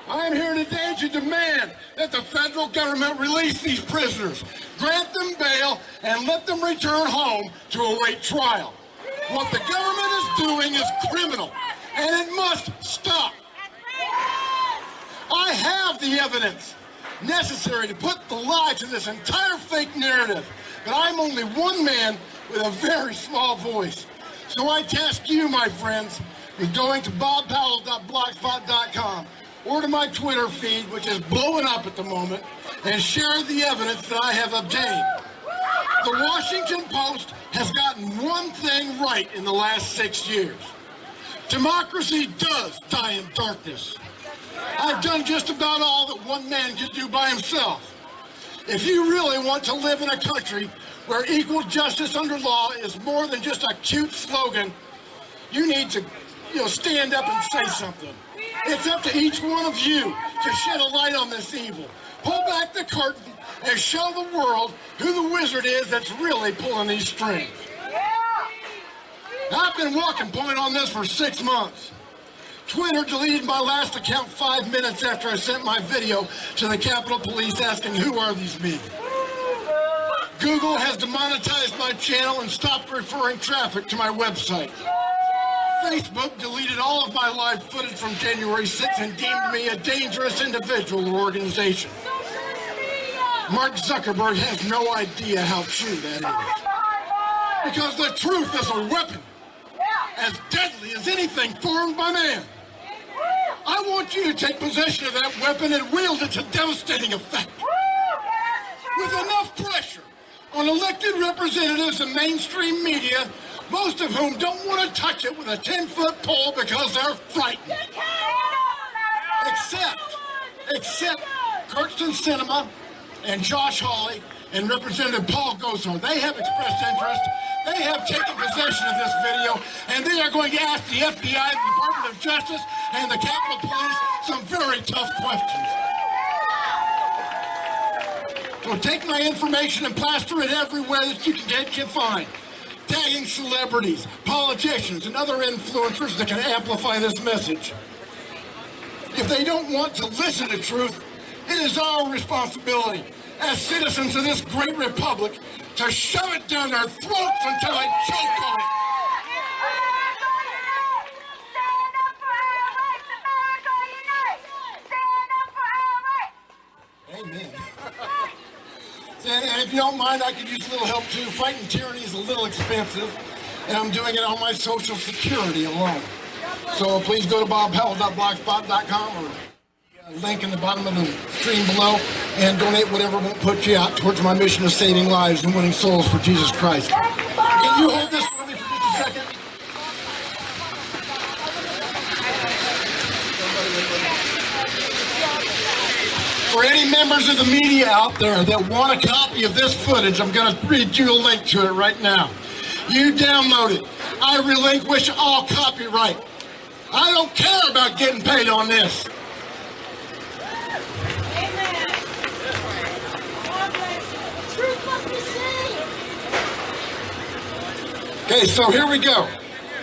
I'm here today to demand that the federal government release these prisoners, grant them bail, and let them return home to await trial. What the government is doing is criminal, and it must stop. I have the evidence necessary to put the lie to this entire fake narrative, but I'm only one man with a very small voice. So I task you, my friends, with going to bobpowell.blogspot.com or to my Twitter feed, which is blowing up at the moment, and share the evidence that I have obtained. The Washington Post has gotten one thing right in the last 6 years. Democracy does die in darkness. I've done just about all that one man could do by himself. If you really want to live in a country where equal justice under law is more than just a cute slogan, you need to stand up and say something. It's up to each one of you to shed a light on this evil. Pull back the curtain and show the world who the wizard is that's really pulling these strings. I've been walking point on this for 6 months. Twitter deleted my last account 5 minutes after I sent my video to the Capitol Police asking who are these men. Google has demonetized my channel and stopped referring traffic to my website. Facebook deleted all of my live footage from January 6th and deemed me a dangerous individual or organization. Mark Zuckerberg has no idea how true that is. Because the truth is a weapon, as deadly as anything formed by man. I want you to take possession of that weapon and wield it to devastating effect. With enough pressure on elected representatives and mainstream media, most of whom don't want to touch it with a 10-foot pole because they're frightened. Except Kirsten Sinema and Josh Hawley and Representative Paul Gosar. They have expressed interest. They have taken possession of this video, and they are going to ask the FBI, the Department of Justice, and the Capitol Police some very tough questions. So take my information and plaster it everywhere that you can find. Tagging celebrities, politicians, and other influencers that can amplify this message. If they don't want to listen to truth, it is our responsibility as citizens of this great republic to shove it down their throats until they choke on it. Amen. And if you don't mind, I could use a little help too. Fighting tyranny is a little expensive, and I'm doing it on my Social Security alone. So please go to bobpowell.blogspot.com or link in the bottom of the stream below and donate whatever won't put you out towards my mission of saving lives and winning souls for Jesus Christ. Can you hold this for me for just a second? For any members of the media out there that want a copy of this footage, I'm going to read you a link to it right now. You download it. I relinquish all copyright. I don't care about getting paid on this. Okay, so here we go.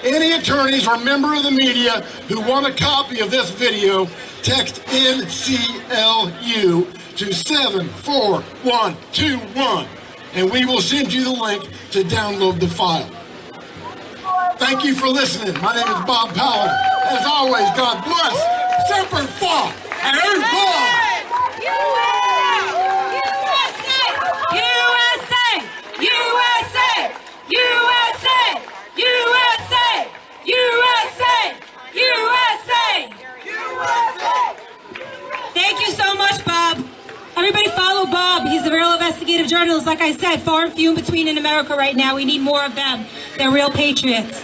Any attorneys or member of the media who want a copy of this video, text NCLU to 74121, and we will send you the link to download the file. Thank you for listening. My name is Bob Powell. As always, God bless. Semper Fi. And Thank you so much, Bob. Everybody follow Bob. He's a real investigative journalist. Like I said, far and few in between in America right now. We need more of them. They're real patriots.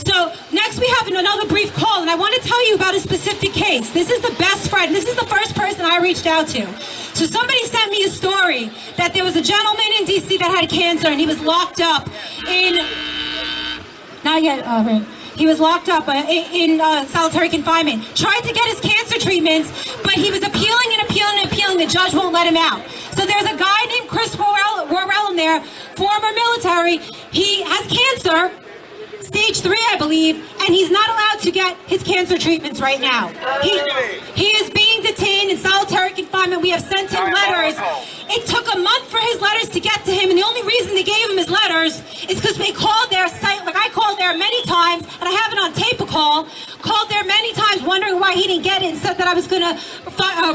So next we have another brief call, and I want to tell you about a specific case. This is the best friend. This is the first person I reached out to. So somebody sent me a story that there was a gentleman in D.C. that had cancer, and he was locked up in... Not yet, right. He was locked up in solitary confinement. Tried to get his cancer treatments, but he was appealing and appealing and appealing. The judge won't let him out. So there's a guy named Chris Worrell in there, former military. He has cancer, stage 3, I believe, and he's not allowed to get his cancer treatments right now. He is being detained in solitary confinement. We have sent him letters. It took a month for his letters to get to him, and the only reason they gave him his letters is because they called their site, like I called there many times, and I have it on tape a called there many times wondering why he didn't get it, and said that I was going to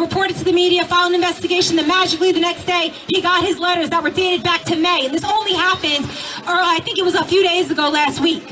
report it to the media, file an investigation, then magically the next day he got his letters that were dated back to May, and this only happened, or I think it was a few days ago last week.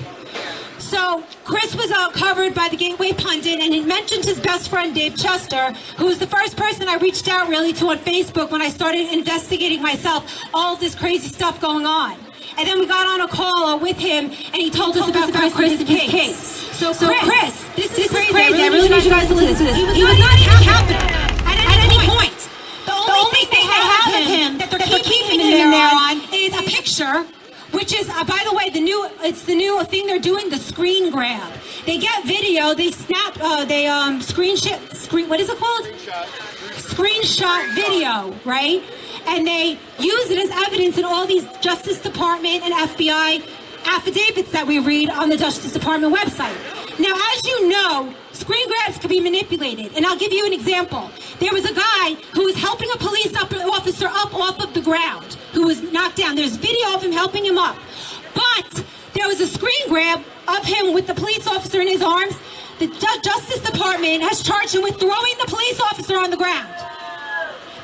So Chris was covered by the Gateway Pundit, and he mentioned his best friend Dave Chester, who was the first person I reached out really to on Facebook when I started investigating myself, all this crazy stuff going on. And then we got on a call with him, and he told us about Chris and his case. So Chris, this is crazy. I really need you guys to listen to this. He was not in Capitol at any point. The only thing they have of him that they're keeping him there on is a picture. Which is, by the way, it's the new thing they're doing, the screen grab. They get video, they snap, what is it called? Screenshot video, right? And they use it as evidence in all these Justice Department and FBI affidavits that we read on the Justice Department website. Now, as you know, screen grabs can be manipulated, and I'll give you an example. There was a guy who was helping a police officer up off of the ground, who was knocked down. There's video of him helping him up. But there was a screen grab of him with the police officer in his arms. The Justice Department has charged him with throwing the police officer on the ground.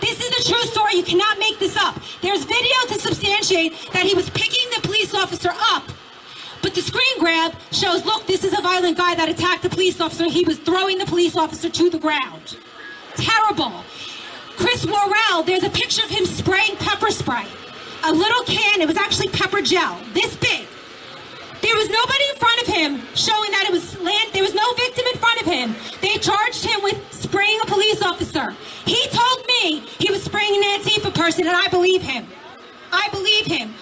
This is a true story. You cannot make this up. There's video to substantiate that he was picking the police officer up. But the screen grab shows, look, this is a violent guy that attacked a police officer. He was throwing the police officer to the ground. Terrible. Chris Worrell, there's a picture of him spraying pepper spray. A little can, it was actually pepper gel, this big. There was nobody in front of him showing that it was there was no victim in front of him. They charged him with spraying a police officer. He told me he was spraying an Antifa person, and I believe him. I believe him.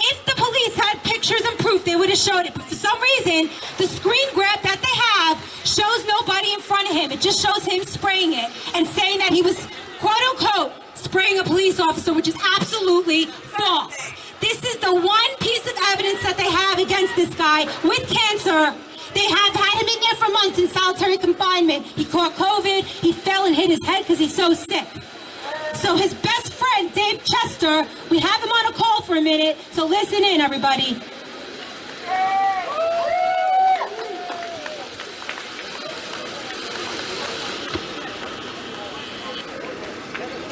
If the police had pictures and proof, they would have showed it. But for some reason, the screen grab that they have shows nobody in front of him. It just shows him spraying it and saying that he was, quote unquote, spraying a police officer, which is absolutely false. This is the one piece of evidence that they have against this guy with cancer. They have had him in there for months in solitary confinement. He caught COVID. He fell and hit his head because he's so sick. So his best friend, Dave Chester, we have him on a call for a minute, so listen in, everybody.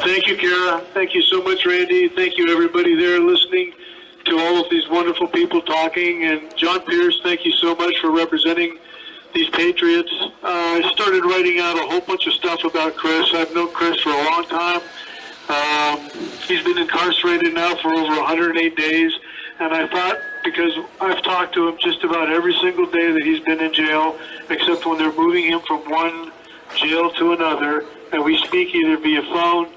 Thank you, Cara. Thank you so much, Randy. Thank you, everybody there listening to all of these wonderful people talking. And John Pierce, thank you so much for representing these patriots. I started writing out a whole bunch of stuff about Chris. I've known Chris for a long time. He's been incarcerated now for over 108 days. And I thought, because I've talked to him just about every single day that he's been in jail, except when they're moving him from one jail to another, and we speak either via phone,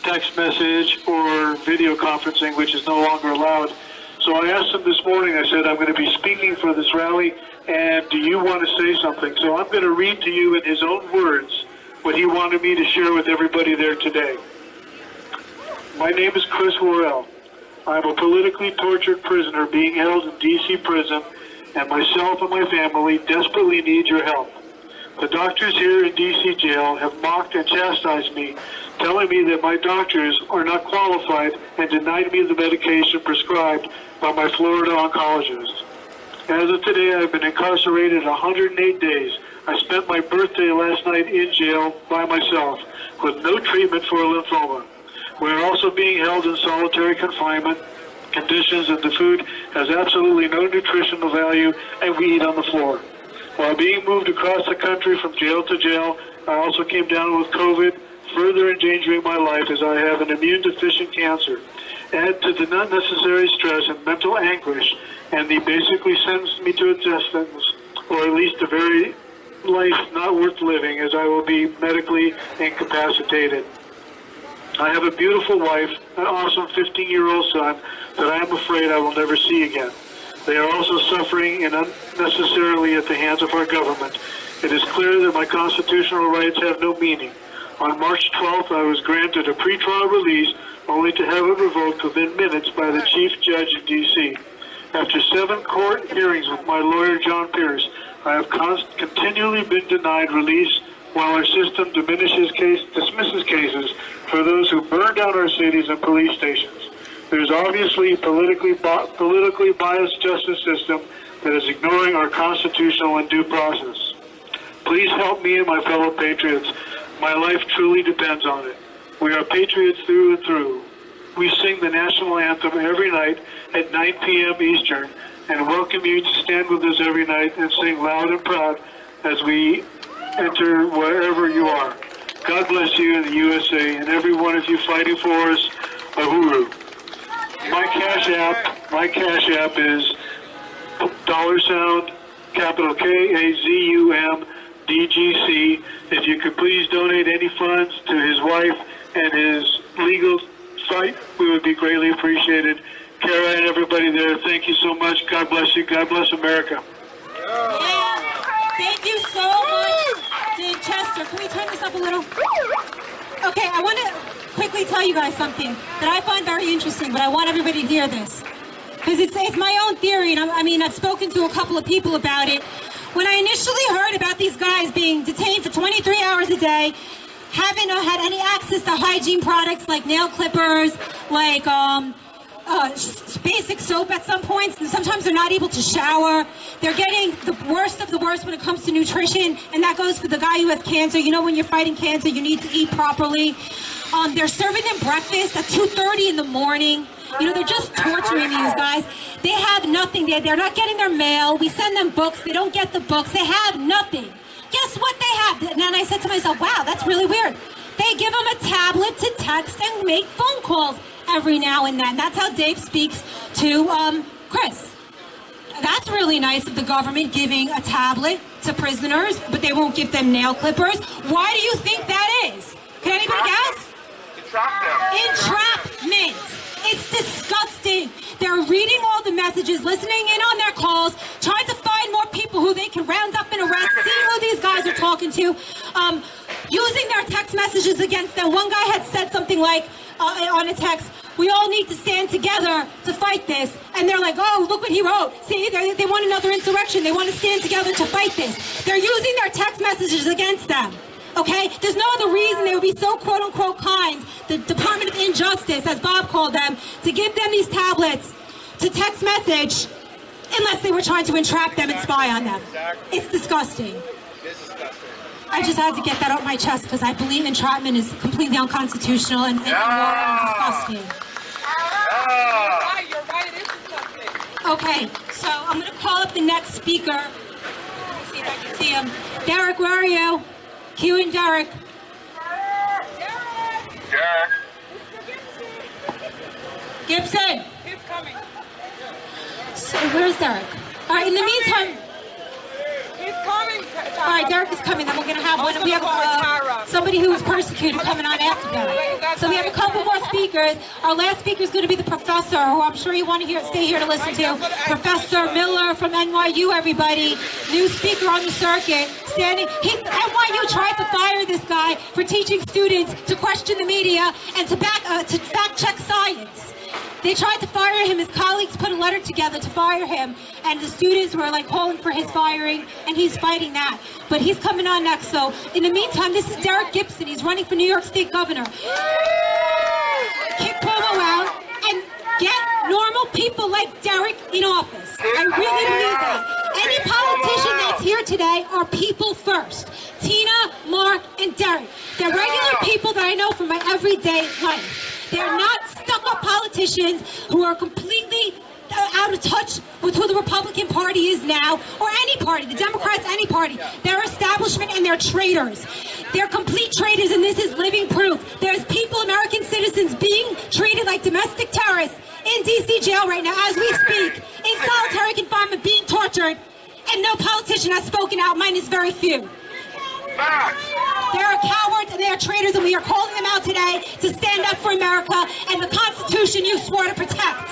text message, or video conferencing, which is no longer allowed. So I asked him this morning, I said, I'm going to be speaking for this rally, and do you want to say something? So I'm going to read to you in his own words what he wanted me to share with everybody there today. My name is Chris Worrell. I'm a politically tortured prisoner being held in D.C. prison, and myself and my family desperately need your help. The doctors here in D.C. jail have mocked and chastised me, telling me that my doctors are not qualified and denied me the medication prescribed by my Florida oncologist. As of today, I've been incarcerated 108 days. I spent my birthday last night in jail by myself with no treatment for lymphoma. We're also being held in solitary confinement conditions, and the food has absolutely no nutritional value, and we eat on the floor. While being moved across the country from jail to jail, I also came down with COVID, further endangering my life as I have an immune-deficient cancer. Add to the unnecessary stress and mental anguish, and they basically sentenced me to a death sentence, or at least a very life not worth living, as I will be medically incapacitated. I have a beautiful wife, an awesome 15-year-old son that I am afraid I will never see again. They are also suffering and unnecessarily at the hands of our government. It is clear that my constitutional rights have no meaning. On March 12th, I was granted a pretrial release, only to have it revoked within minutes by the chief judge of D.C. After 7 court hearings with my lawyer, John Pierce, I have continually been denied release, while our system dismisses cases for those who burn down our cities and police stations. There's obviously a politically biased justice system that is ignoring our constitutional and due process. Please help me and my fellow patriots. My life truly depends on it. We are patriots through and through. We sing the national anthem every night at 9 p.m. Eastern and welcome you to stand with us every night and sing loud and proud as we enter wherever you are. God bless you in the USA and every one of you fighting for us. Uhuru. My cash app is $, capital KAZUM DGC. If you could please donate any funds to his wife and his legal site, we would be greatly appreciated. Cara and everybody there, thank you so much. God bless you. God bless America. Yeah. Thank you so much, Dave Chester. Can we turn this up a little? Okay, I want to quickly tell you guys something that I find very interesting, but I want everybody to hear this. Because it's my own theory, and I've spoken to a couple of people about it. When I initially heard about these guys being detained for 23 hours a day, haven't had any access to hygiene products like nail clippers, like basic soap at some points, and sometimes they're not able to shower. They're getting the worst of the worst when it comes to nutrition, and that goes for the guy who has cancer. You know, when you're fighting cancer, you need to eat properly. They're serving them breakfast at 2:30 in the morning. You know, they're just torturing these guys. They have nothing. They're not getting their mail. We send them books. They don't get the books. They have nothing. Guess what they have? And then I said to myself, wow, that's really weird. They give them a tablet to text and make phone calls every now and then. That's how Dave speaks to Chris. That's really nice of the government giving a tablet to prisoners, but they won't give them nail clippers. Why do you think that is? Can anybody guess? Entrapment. It's disgusting. They're reading all the messages, listening in on their calls, trying to find more people who they can round up and arrest, see who these guys are talking to, using their text messages against them. One guy had said something like, on a text, we all need to stand together to fight this. And they're like, oh, look what he wrote. See, they want another insurrection. They want to stand together to fight this. They're using their text messages against them. Okay? There's no other reason they would be so quote-unquote kind, the Department of Injustice, as Bob called them, to give them these tablets to text message unless they were trying to entrap them and spy on them. It's disgusting. I just had to get that out of my chest because I believe entrapment is completely unconstitutional and immoral and disgusting. You're right, it is disgusting. Okay, so I'm going to call up the next speaker. Let me see if I can see him. Derek, where are you? Q and Derek. Gibson. He's coming. So where's Derek? All right, in the meantime. He's coming. All right, Derek is coming. Then we're going to have one. We have somebody who was persecuted coming on after that. So we have a couple more speakers. Our last speaker is going to be the professor, who I'm sure you want to stay here to listen to. Professor Miller from NYU, everybody. New speaker on the circuit. NYU tried to fire this guy for teaching students to question the media and to fact check science. They tried to fire him. His colleagues put a letter together to fire him, and the students were like calling for his firing, and he's fighting that. But he's coming on next. So in the meantime, this is Derek Gibson. He's running for New York State Governor. Kick Cuomo out and get normal people like Derek in office. I really believe that. Any politician that's here today are people first. Tina, Mark, and Derek. They're regular people that I know from my everyday life. They're not stuck-up politicians who are completely out of touch with who the Republican Party is now, or any party, the Democrats, any party. They're establishment and they're traitors. They're complete traitors, and this is living proof. There's people, American citizens, being treated like domestic terrorists in D.C. jail right now as we speak, in solitary confinement, being tortured, and no politician has spoken out, minus very few. They are cowards and they are traitors, and we are calling them out today to stand up for America and the Constitution you swore to protect.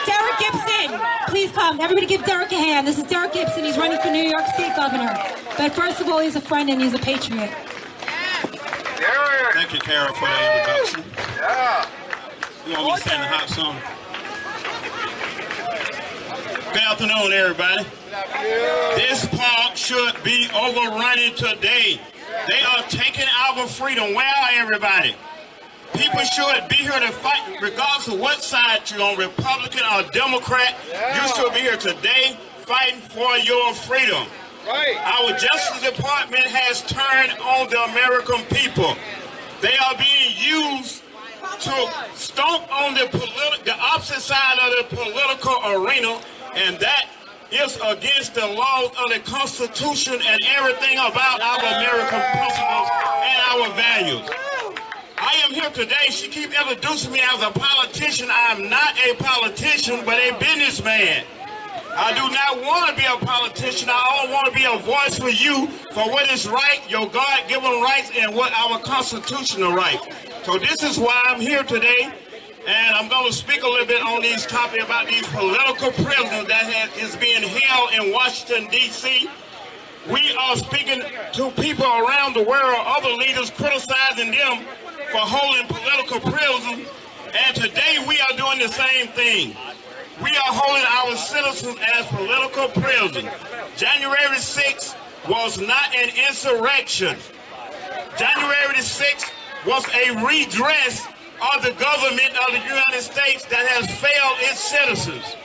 Derek Gibson, please come. Everybody give Derek a hand. This is Derek Gibson. He's running for New York State Governor. But first of all, he's a friend and he's a patriot. Thank you, Cara, for that introduction. You want me to sing the hot song? Good afternoon, everybody. This park should be overrunning today. They are taking our freedom. Where are everybody? People should be here to fight, regardless of what side you're on, Republican or Democrat. You should be here today fighting for your freedom. Right. Our Justice Department has turned on the American people. They are being used to stomp on the opposite side of the political arena, and that is against the laws of the Constitution and everything about our American principles and our values. I am here today. She keeps introducing me as a politician. I am not a politician, but a businessman. I do not want to be a politician. I only want to be a voice for you for what is right, your God-given rights, and what our constitutional rights. So this is why I'm here today. And I'm going to speak a little bit on these topics about these political prisoners that is being held in Washington, D.C. We are speaking to people around the world, other leaders criticizing them for holding political prisoners. And today we are doing the same thing. We are holding our citizens as political prisoners. January 6th was not an insurrection. January 6th was a redress of the government of the United States that has failed its citizens.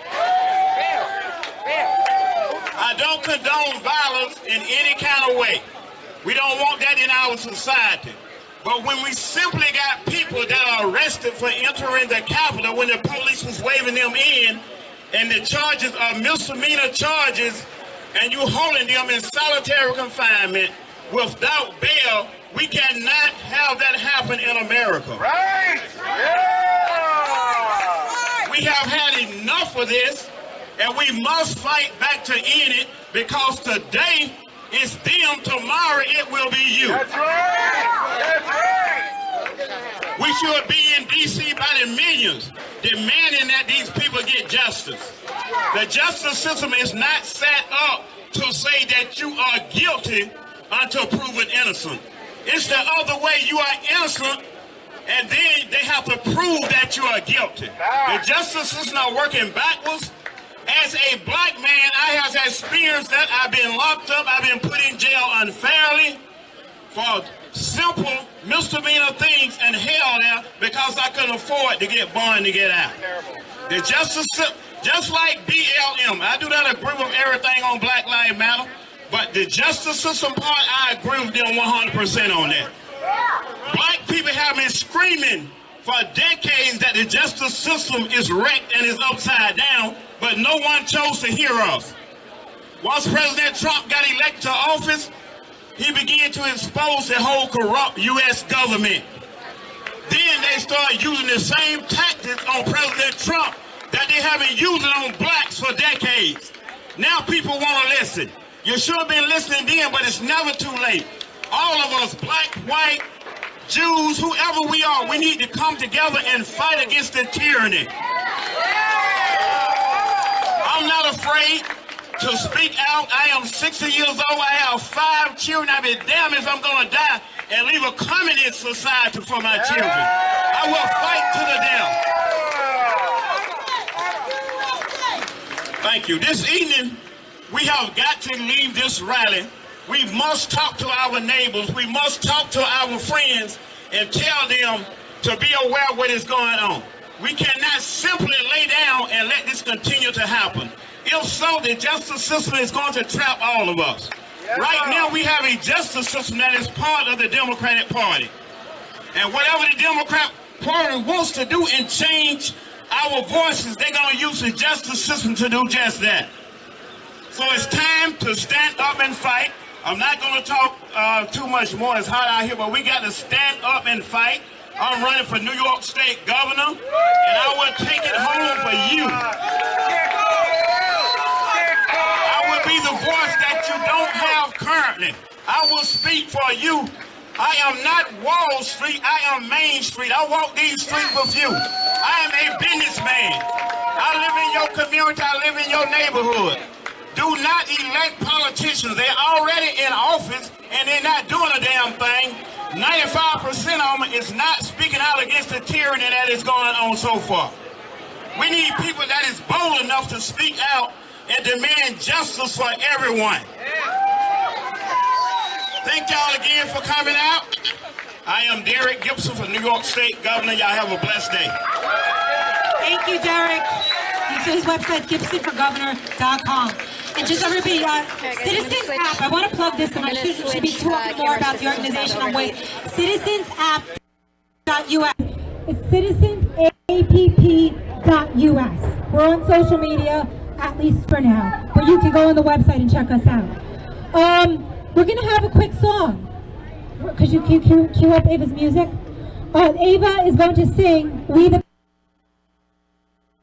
I don't condone violence in any kind of way. We don't want that in our society. But when we simply got people that are arrested for entering the Capitol when the police was waving them in, and the charges are misdemeanor charges, and you holding them in solitary confinement without bail, we cannot have that happen in America. Right! Yeah! We have had enough of this, and we must fight back to end it, because today is them, tomorrow it will be you. That's right! That's right! We should be in D.C. by the millions, demanding that these people get justice. The justice system is not set up to say that you are guilty until proven innocent. It's the other way. You are innocent, and then they have to prove that you are guilty. The justice system is working backwards. As a black man, I have experienced that. I've been locked up. I've been put in jail unfairly for simple misdemeanor things and held there because I couldn't afford to get bond to get out. The justice system, just like BLM, I do not agree with everything on Black Lives Matter, but the justice system part, I agree with them 100% on that. Black people have been screaming for decades that the justice system is wrecked and is upside down, but no one chose to hear us. Once President Trump got elected to office, he began to expose the whole corrupt U.S. government. Then they started using the same tactics on President Trump that they have been using on blacks for decades. Now people want to listen. You should have been listening then, but it's never too late. All of us, black, white, Jews, whoever we are, we need to come together and fight against the tyranny. I'm not afraid to speak out. I am 60 years old. I have 5 children. I'd be damned if I'm going to die and leave a communist society for my children. I will fight to the death. Thank you. This evening, we have got to leave this rally. We must talk to our neighbors. We must talk to our friends and tell them to be aware of what is going on. We cannot simply lay down and let this continue to happen. If so, the justice system is going to trap all of us. Right now, we have a justice system that is part of the Democratic Party. And whatever the Democrat Party wants to do and change our voices, they're going to use the justice system to do just that. So it's time to stand up and fight. I'm not going to talk too much more. It's hot out here, but we got to stand up and fight. I'm running for New York State Governor, and I will take it home for you. I will be the voice that you don't have currently. I will speak for you. I am not Wall Street. I am Main Street. I walk these streets with you. I am a businessman. I live in your community. I live in your neighborhood. Do not elect politicians. They're already in office and they're not doing a damn thing. 95% of them is not speaking out against the tyranny that is going on so far. We need people that is bold enough to speak out and demand justice for everyone. Thank y'all again for coming out. I am Derek Gibson for New York State Governor. Y'all have a blessed day. Thank you, Derek. His website, GibsonForGovernor.com. And just everybody, Citizens App, I want to plug this, and I should be talking more about the organization. I'm waiting. CitizensApp.us. It's CitizensApp.us. We're on social media, at least for now. But you can go on the website and check us out. We're going to have a quick song. Could you cue up Ava's music? Ava is going to sing We the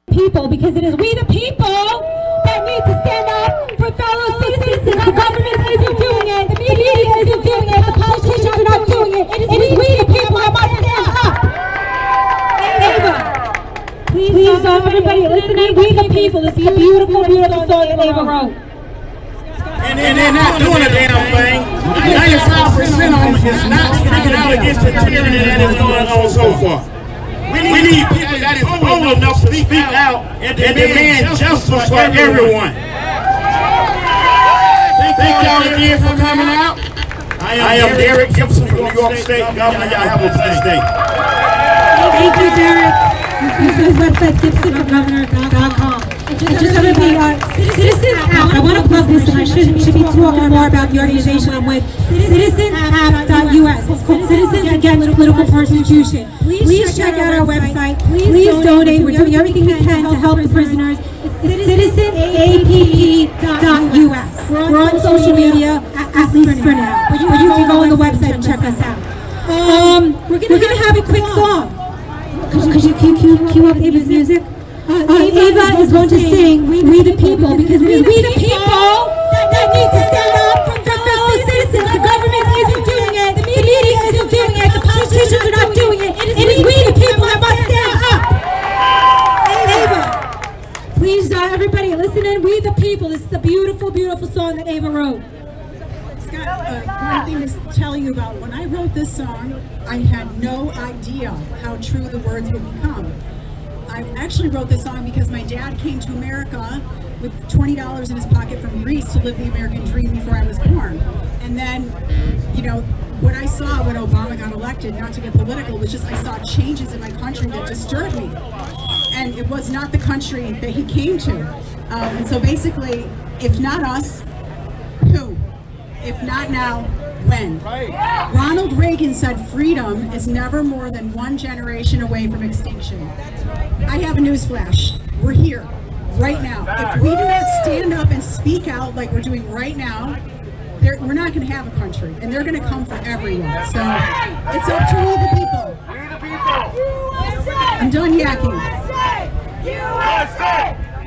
People, because it is we the people that need to stand up for fellow citizens. The government isn't doing it, the media isn't doing it, the politicians are not doing it. It is we the people that must stand up. Ava, please, everybody listening, we the people. This is a beautiful, beautiful song that Ava wrote. And they're not doing a damn thing. 95% of them is not speaking out against the tyranny that is going on so far. We need people that is bold enough to speak out and demand justice for everyone. Thank y'all again for coming out. I am Derek Gibson from New York State Governor. Y'all have a blessed day. Thank you, Derek. His website, GibsonForGovernor.com. And just everybody, Citizens App, I want to plug this. listen, I should be talking more about the organization I'm with. CitizensCAPP.us. It's called Citizens Against Political Persecution. Please check out our website. Please donate. We're doing everything we can to help the prisoners. CitizensAPP.us. We're on social media, at least for now. But you can go on the website and check us out. We're gonna have a quick song. Could you cue up Ava's music? Ava is going to sing We the People, because it is we the people that need to stand up for fellow citizens. The government isn't doing it, the media isn't doing it, the politicians are not doing it. It is we the people that must stand up. Ava, please, everybody listen in. We the People. This is the beautiful, beautiful song that Ava wrote. Scott, one thing to tell you about, when I wrote this song, I had no idea how true the words would become. I actually wrote this song because my dad came to America with $20 in his pocket from Greece to live the American dream before I was born. And then, you know, what I saw when Obama got elected, not to get political, was just I saw changes in my country that disturbed me. And it was not the country that he came to. And so basically, if not us, who? If not now, when? Ronald Reagan said freedom is never more than one generation away from extinction. I have a newsflash. We're here, right now. If we do not stand up and speak out like we're doing right now, we're not going to have a country, and they're going to come for everyone. So it's up to we the people. I'm done yakking. USA! USA! USA!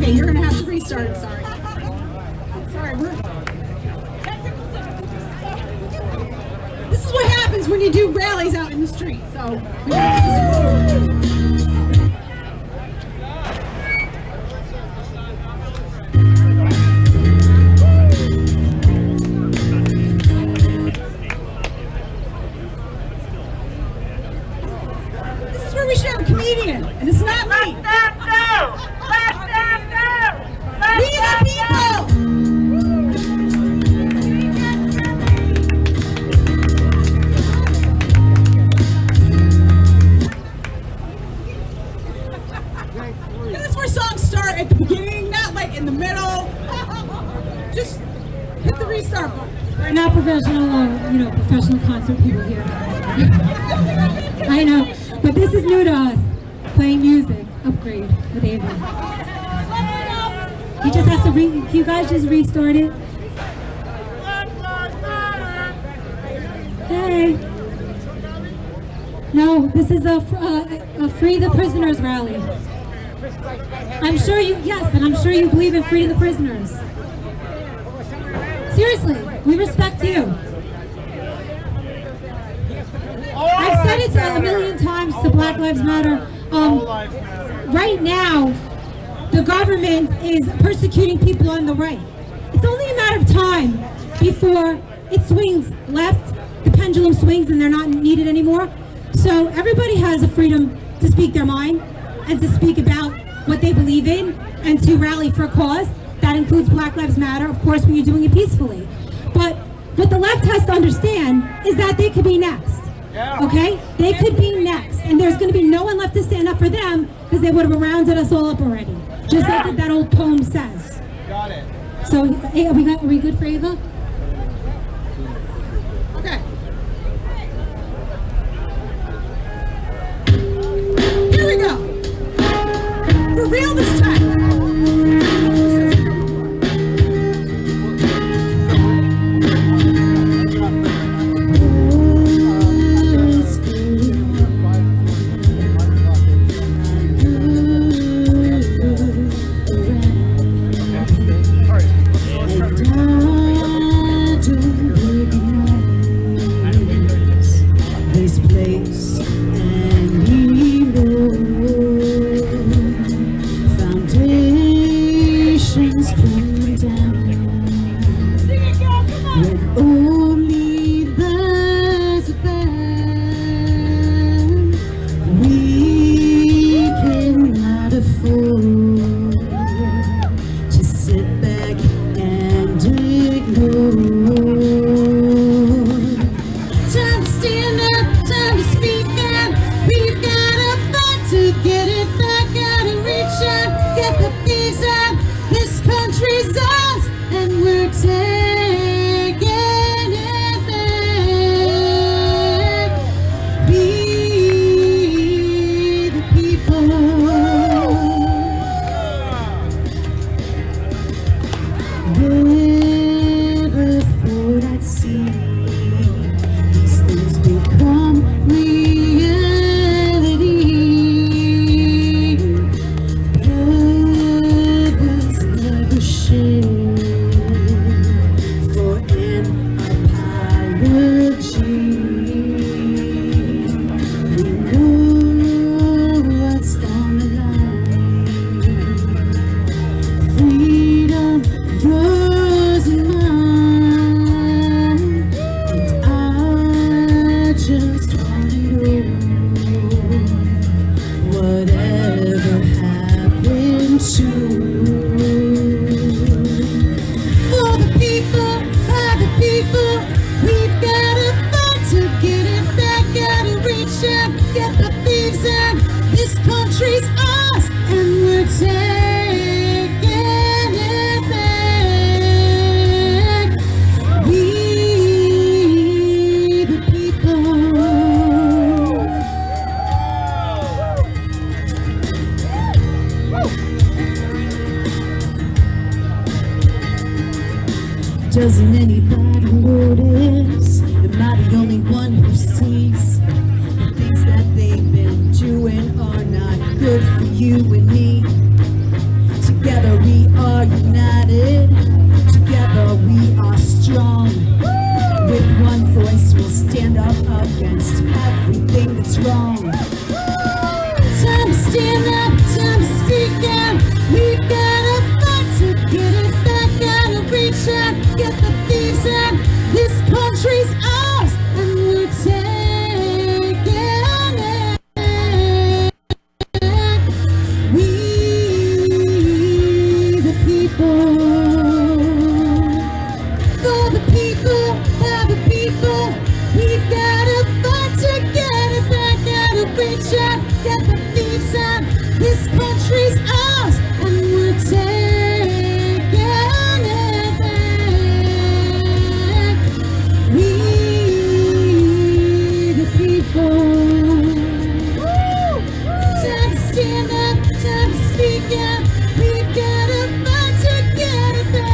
You're gonna have to restart it, sorry. This is what happens when you do rallies out in the street, so. This is where we should have a comedian, and it's not me. We the people! That's where songs start, at the beginning, not like in the middle. Just hit the restart button. We're not professional, professional concert people here. I know, but this is new to us. Playing music, upgrade with Ava. You just have to you guys just restart it. Hey. No, this is a Free the Prisoners rally. I'm sure you believe in freeing the prisoners. Seriously, we respect you. I've said it a million times to Black Lives Matter. Right now, the government is persecuting people on the right. It's only a matter of time before it swings left, the pendulum swings and they're not needed anymore. So everybody has a freedom to speak their mind and to speak about what they believe in and to rally for a cause. That includes Black Lives Matter, of course, when you're doing it peacefully. But what the left has to understand is that they could be next. Okay? They could be next. And there's going to be no one left to stand up for them because they would have rounded us all up already. Just like that old poem says. Got it. So, hey, are we good for Ava? Okay. Here we go. For real this time. Never thought I'd see these things become reality. Blood was never shed for an apology. We know what's on the line. Freedom grows in mine, and I just want to know whatever happened to. For the people, by the people, we've got to fight to get it back. Gotta reach out, get the thieves out. This country's ours, and we're taking it back. We the people. Doesn't anybody notice? Am I the only one who sees the things that they've been doing are not good for you and me? Together we are united, together we are strong. With one voice we'll stand up against everything that's wrong. Time to stand up, time to speak out. We've gotta fight to get it back. Gotta reach out, get the thieves out. This country's ours, and we're taking it. We the people. For the people, by the people. We've gotta fight to get it back. Gotta reach out, get the thieves out. This country's ours, and we're taking it back. We the people. Time to stand up, time to speak out. We've gotta fight to get it back.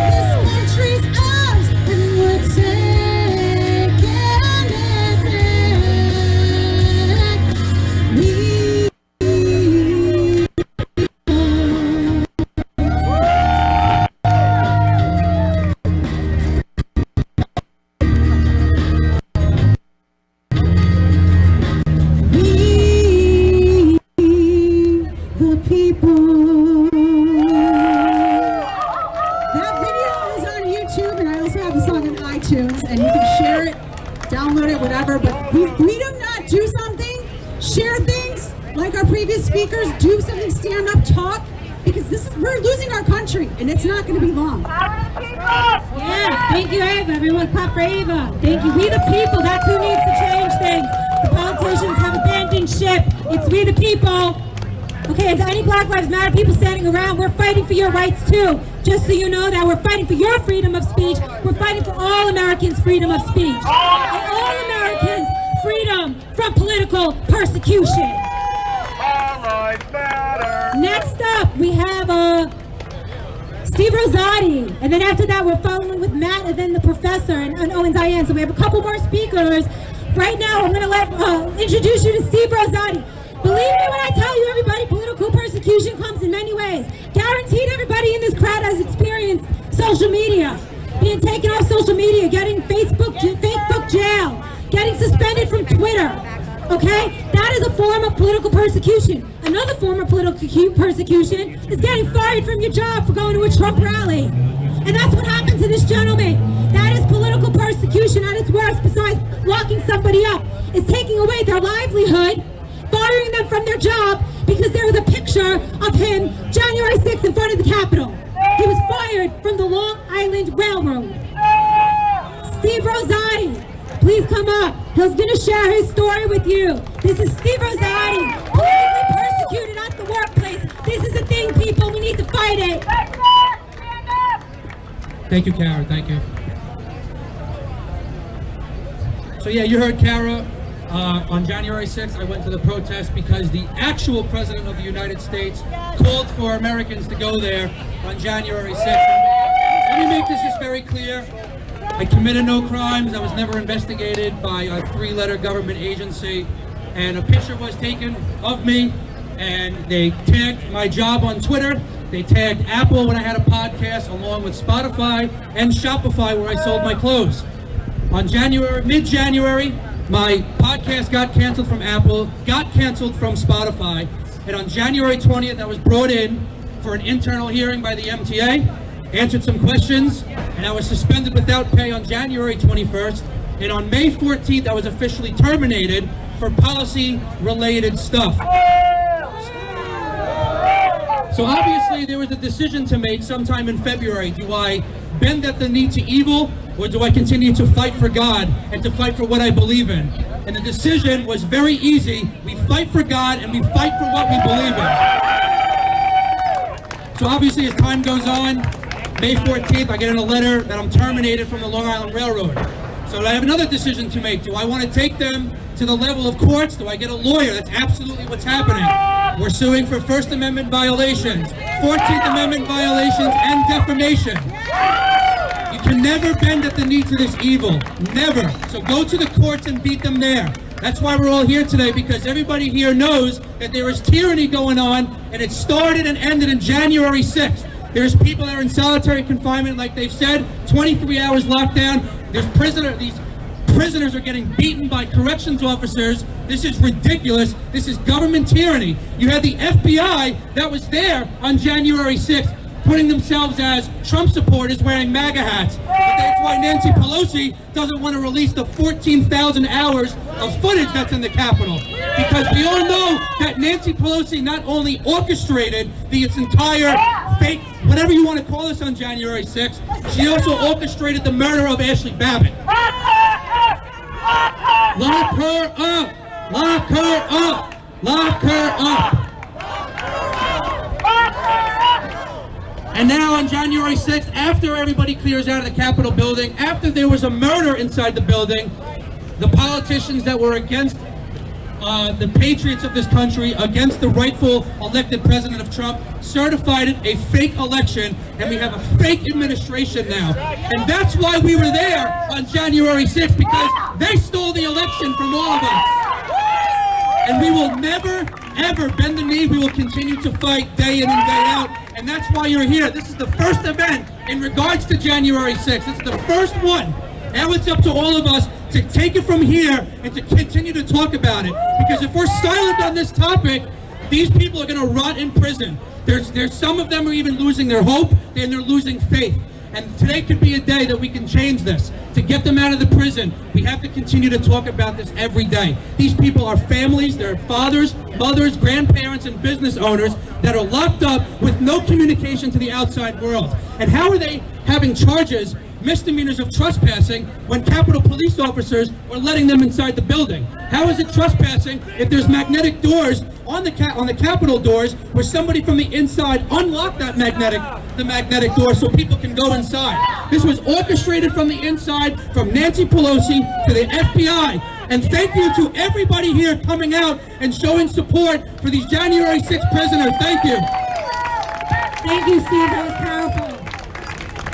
This country's ours, and we're taking it back. We the people. That video is on YouTube, and I also have the song on iTunes, and you can share it, download it, whatever. But we do not do something, share things like our previous speakers, do something, stand up, talk, because we're losing our country, and it's not going to be long. Yeah, thank you, Ava. Everyone clap for Ava. Thank you. We the people, that's who needs to change things. The politicians have abandoned ship. It's we the people. Okay, and to any Black Lives Matter people standing around, we're fighting for your rights too. Just so you know that we're fighting for your freedom of speech. We're fighting for all Americans' freedom of speech. And all Americans' freedom from political persecution. All lives matter. Next up, we have Steve Rosati. And then after that, we're following with Matt and then the professor and Diane. So we have a couple more speakers. Right now, I'm going to introduce you to Steve Rosati. Believe me when I tell you, everybody, political persecution comes in many ways. Guaranteed everybody in this crowd has experienced social media. Being taken off social media, getting Facebook jail, getting suspended from Twitter. Okay? That is a form of political persecution. Another form of political persecution is getting fired from your job for going to a Trump rally. And that's what happened to this gentleman. That is political persecution at its worst, besides locking somebody up, is taking away their livelihood, firing them from their job because there was a picture of him January 6th in front of the Capitol. He was fired from the Long Island Railroad. Steve Rosati, please come up. He's going to share his story with you. This is Steve Rosati, politically persecuted at the workplace. This is a thing, people. We need to fight it. Thank you, Cara. Thank you. So yeah, you heard Cara. On January 6th, I went to the protest because the actual President of the United States called for Americans to go there on January 6th. Let me make this just very clear. I committed no crimes. I was never investigated by a 3-letter government agency. And a picture was taken of me, and they tagged my job on Twitter. They tagged Apple when I had a podcast, along with Spotify and Shopify where I sold my clothes. On mid-January, my podcast got canceled from Apple, got canceled from Spotify, and on January 20th, I was brought in for an internal hearing by the MTA, answered some questions, and I was suspended without pay on January 21st, and on May 14th, I was officially terminated for policy-related stuff. So obviously there was a decision to make sometime in February. Do I bend at the knee to evil, or do I continue to fight for God and to fight for what I believe in? And the decision was very easy. We fight for God and we fight for what we believe in. So obviously as time goes on, May 14th, I get in a letter that I'm terminated from the Long Island Railroad. So I have another decision to make. Do I want to take them to the level of courts? Do I get a lawyer? That's absolutely what's happening. We're suing for First Amendment violations, 14th Amendment violations, and defamation. You can never bend at the knee to this evil. Never. So go to the courts and beat them there. That's why we're all here today, because everybody here knows that there is tyranny going on, and it started and ended in January 6th. There's people that are in solitary confinement, like they've said, 23 hours lockdown. These prisoners are getting beaten by corrections officers. This is ridiculous. This is government tyranny. You had the FBI that was there on January 6th, putting themselves as Trump supporters wearing MAGA hats. But that's why Nancy Pelosi doesn't want to release the 14,000 hours of footage that's in the Capitol. Because we all know that Nancy Pelosi not only orchestrated this entire fake, whatever you want to call this, on January 6th, she also orchestrated the murder of Ashley Babbitt. Lock her up! Lock her up! Lock her up! And now on January 6th, after everybody clears out of the Capitol building, after there was a murder inside the building, the politicians that were against the patriots of this country, against the rightful elected president of Trump, certified it a fake election, and we have a fake administration now. And that's why we were there on January 6th, because they stole the election from all of us. And we will never, ever bend the knee. We will continue to fight day in and day out. And that's why you're here. This is the first event in regards to January 6th. It's the first one. Now it's up to all of us to take it from here and to continue to talk about it. Because if we're silent on this topic, these people are going to rot in prison. There's some of them are even losing their hope, and they're losing faith. And today could be a day that we can change this. To get them out of the prison, we have to continue to talk about this every day. These people are families, they're fathers, mothers, grandparents, and business owners that are locked up with no communication to the outside world. And how are they having charges, misdemeanors of trespassing, when Capitol police officers are letting them inside the building? How is it trespassing if there's magnetic doors on the Capitol doors where somebody from the inside unlocked the magnetic door so people can go inside? This was orchestrated from the inside, from Nancy Pelosi to the FBI. And thank you to everybody here coming out and showing support for these January 6th prisoners. Thank you. Thank you, Steve. That was powerful.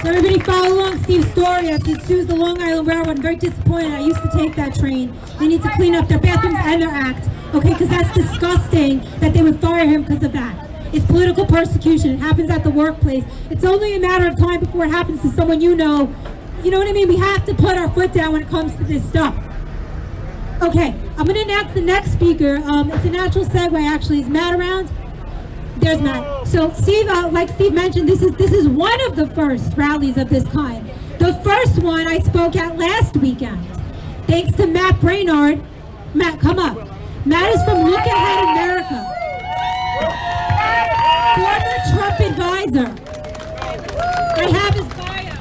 So everybody follow along Steve's story as he sues the Long Island Railroad. I'm very disappointed. I used to take that train. They need to clean up their bathrooms and their act. Okay, because that's disgusting that they would fire him because of that. It's political persecution. It happens at the workplace. It's only a matter of time before it happens to someone you know. You know what I mean? We have to put our foot down when it comes to this stuff. Okay, I'm going to announce the next speaker. It's a natural segue, actually. Is Matt around? There's Matt. So Steve, like Steve mentioned, this is one of the first rallies of this kind. The first one I spoke at last weekend. Thanks to Matt Brainard. Matt, come up. Matt is from Look Ahead America. Former Trump advisor. I have his bio.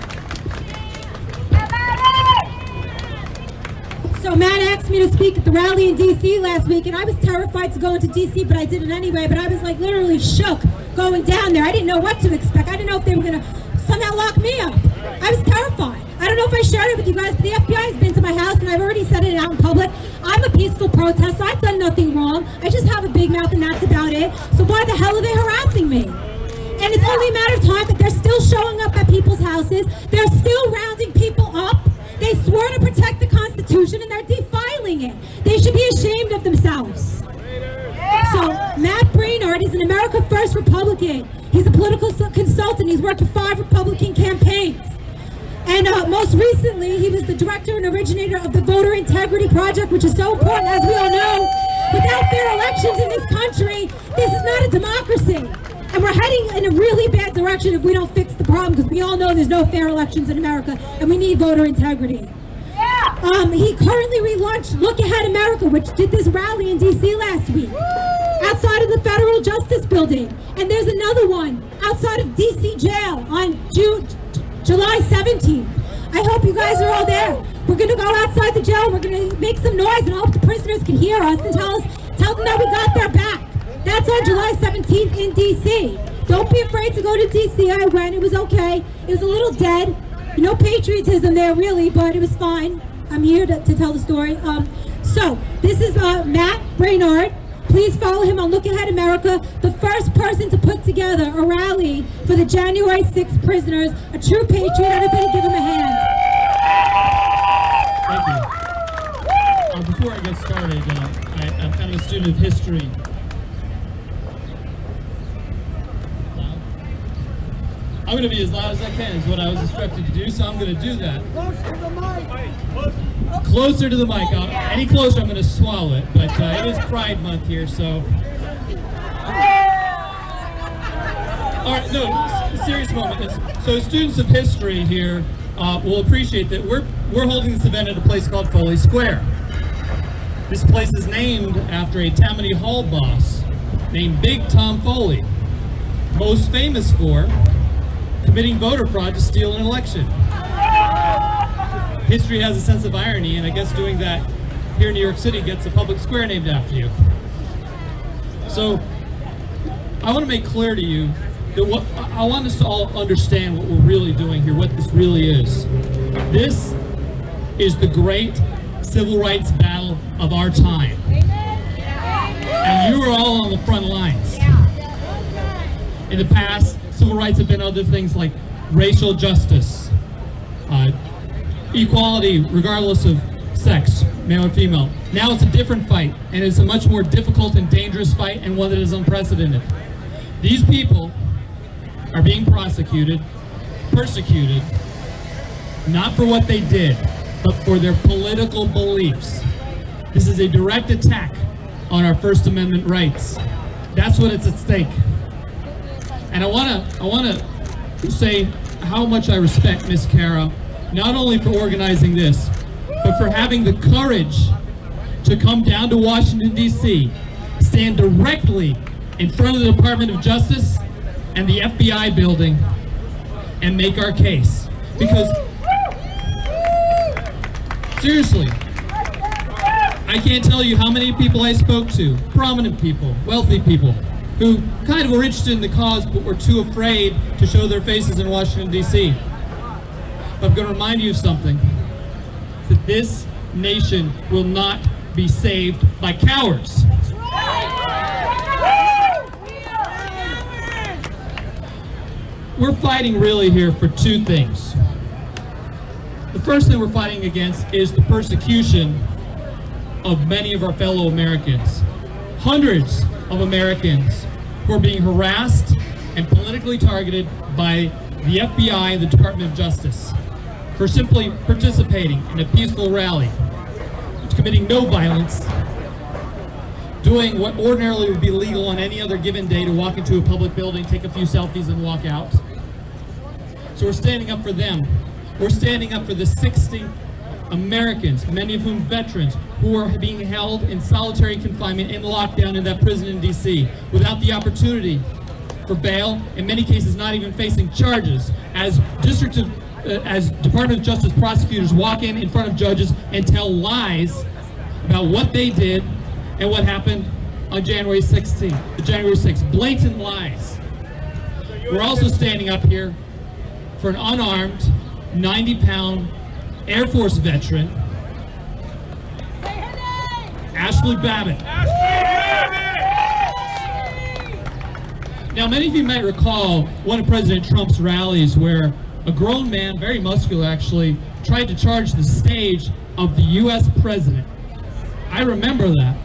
So Matt asked me to speak at the rally in D.C. last week, and I was terrified to go into D.C., but I did it anyway. But I was like literally shook going down there. I didn't know what to expect. I didn't know if they were going to somehow lock me up. I was terrified. I don't know if I shared it with you guys, but the FBI has been to my house, and I've already said it out in public. I'm a peaceful protester. I've done nothing wrong. I just have a big mouth, and that's about it. So why the hell are they harassing me? And it's only a matter of time that they're still showing up at people's houses. They're still rounding people up. They swore to protect the Constitution, and they're defiling it. They should be ashamed of themselves. So Matt Brainard is an America First Republican. He's a political consultant. He's worked for 5 Republican campaigns. And most recently, he was the director and originator of the Voter Integrity Project, which is so important, as we all know. Without fair elections in this country, this is not a democracy. And we're heading in a really bad direction if we don't fix the problem, because we all know there's no fair elections in America, and we need voter integrity. He currently relaunched Look Ahead America, which did this rally in D.C. last week, outside of the Federal Justice Building. And there's another one outside of D.C. jail on July 17th. I hope you guys are all there. We're going to go outside the jail, we're going to make some noise, and I hope the prisoners can hear us and tell them that we got their back. That's on July 17th in D.C. Don't be afraid to go to D.C. I went. It was okay. It was a little dead. No patriotism there, really, but it was fine. I'm here to tell the story. So, this is Matt Brainard. Please follow him on Look Ahead America, the first person to put together a rally for the January 6th prisoners. A true patriot. Everybody give him a hand. Thank you. Before I get started, I'm kind of a student of history. I'm going to be as loud as I can, is what I was instructed to do, so I'm going to do that. Closer to the mic! Closer to the mic. Any closer, I'm going to swallow it, but it is Pride Month here, so... All right, no, serious moment. So students of history here will appreciate that we're holding this event at a place called Foley Square. This place is named after a Tammany Hall boss named Big Tom Foley, most famous for committing voter fraud to steal an election. History has a sense of irony, and I guess doing that here in New York City gets a public square named after you. So I want to make clear to you that I want us to all understand what we're really doing here, what this really is. This is the great civil rights battle of our time. And you are all on the front lines. In the past, civil rights have been other things like racial justice, equality regardless of sex, male or female. Now it's a different fight, and it's a much more difficult and dangerous fight, and one that is unprecedented. These people are being prosecuted, persecuted, not for what they did, but for their political beliefs. This is a direct attack on our First Amendment rights. That's what it's at stake. And I want to say how much I respect Miss Cara, not only for organizing this, but for having the courage to come down to Washington, D.C., stand directly in front of the Department of Justice and the FBI building and make our case. Because, seriously, I can't tell you how many people I spoke to, prominent people, wealthy people, who kind of were interested in the cause but were too afraid to show their faces in Washington, D.C. But I'm going to remind you of something, that this nation will not be saved by cowards. We're fighting really here for two things. The first thing we're fighting against is the persecution of many of our fellow Americans. Hundreds of Americans who are being harassed and politically targeted by the FBI and the Department of Justice for simply participating in a peaceful rally, committing no violence, doing what ordinarily would be legal on any other given day, to walk into a public building, take a few selfies, and walk out. So we're standing up for them. We're standing up for the 60 Americans, many of whom veterans, who are being held in solitary confinement in lockdown in that prison in D.C. without the opportunity for bail, in many cases not even facing charges, as Department of Justice prosecutors walk in front of judges and tell lies about what they did and what happened on January 16th, the January 6th, blatant lies. We're also standing up here for an unarmed, 90-pound Air Force veteran, Ashley Babbitt. Now, many of you might recall one of President Trump's rallies where a grown man, very muscular actually, tried to charge the stage of the U.S. president. I remember that.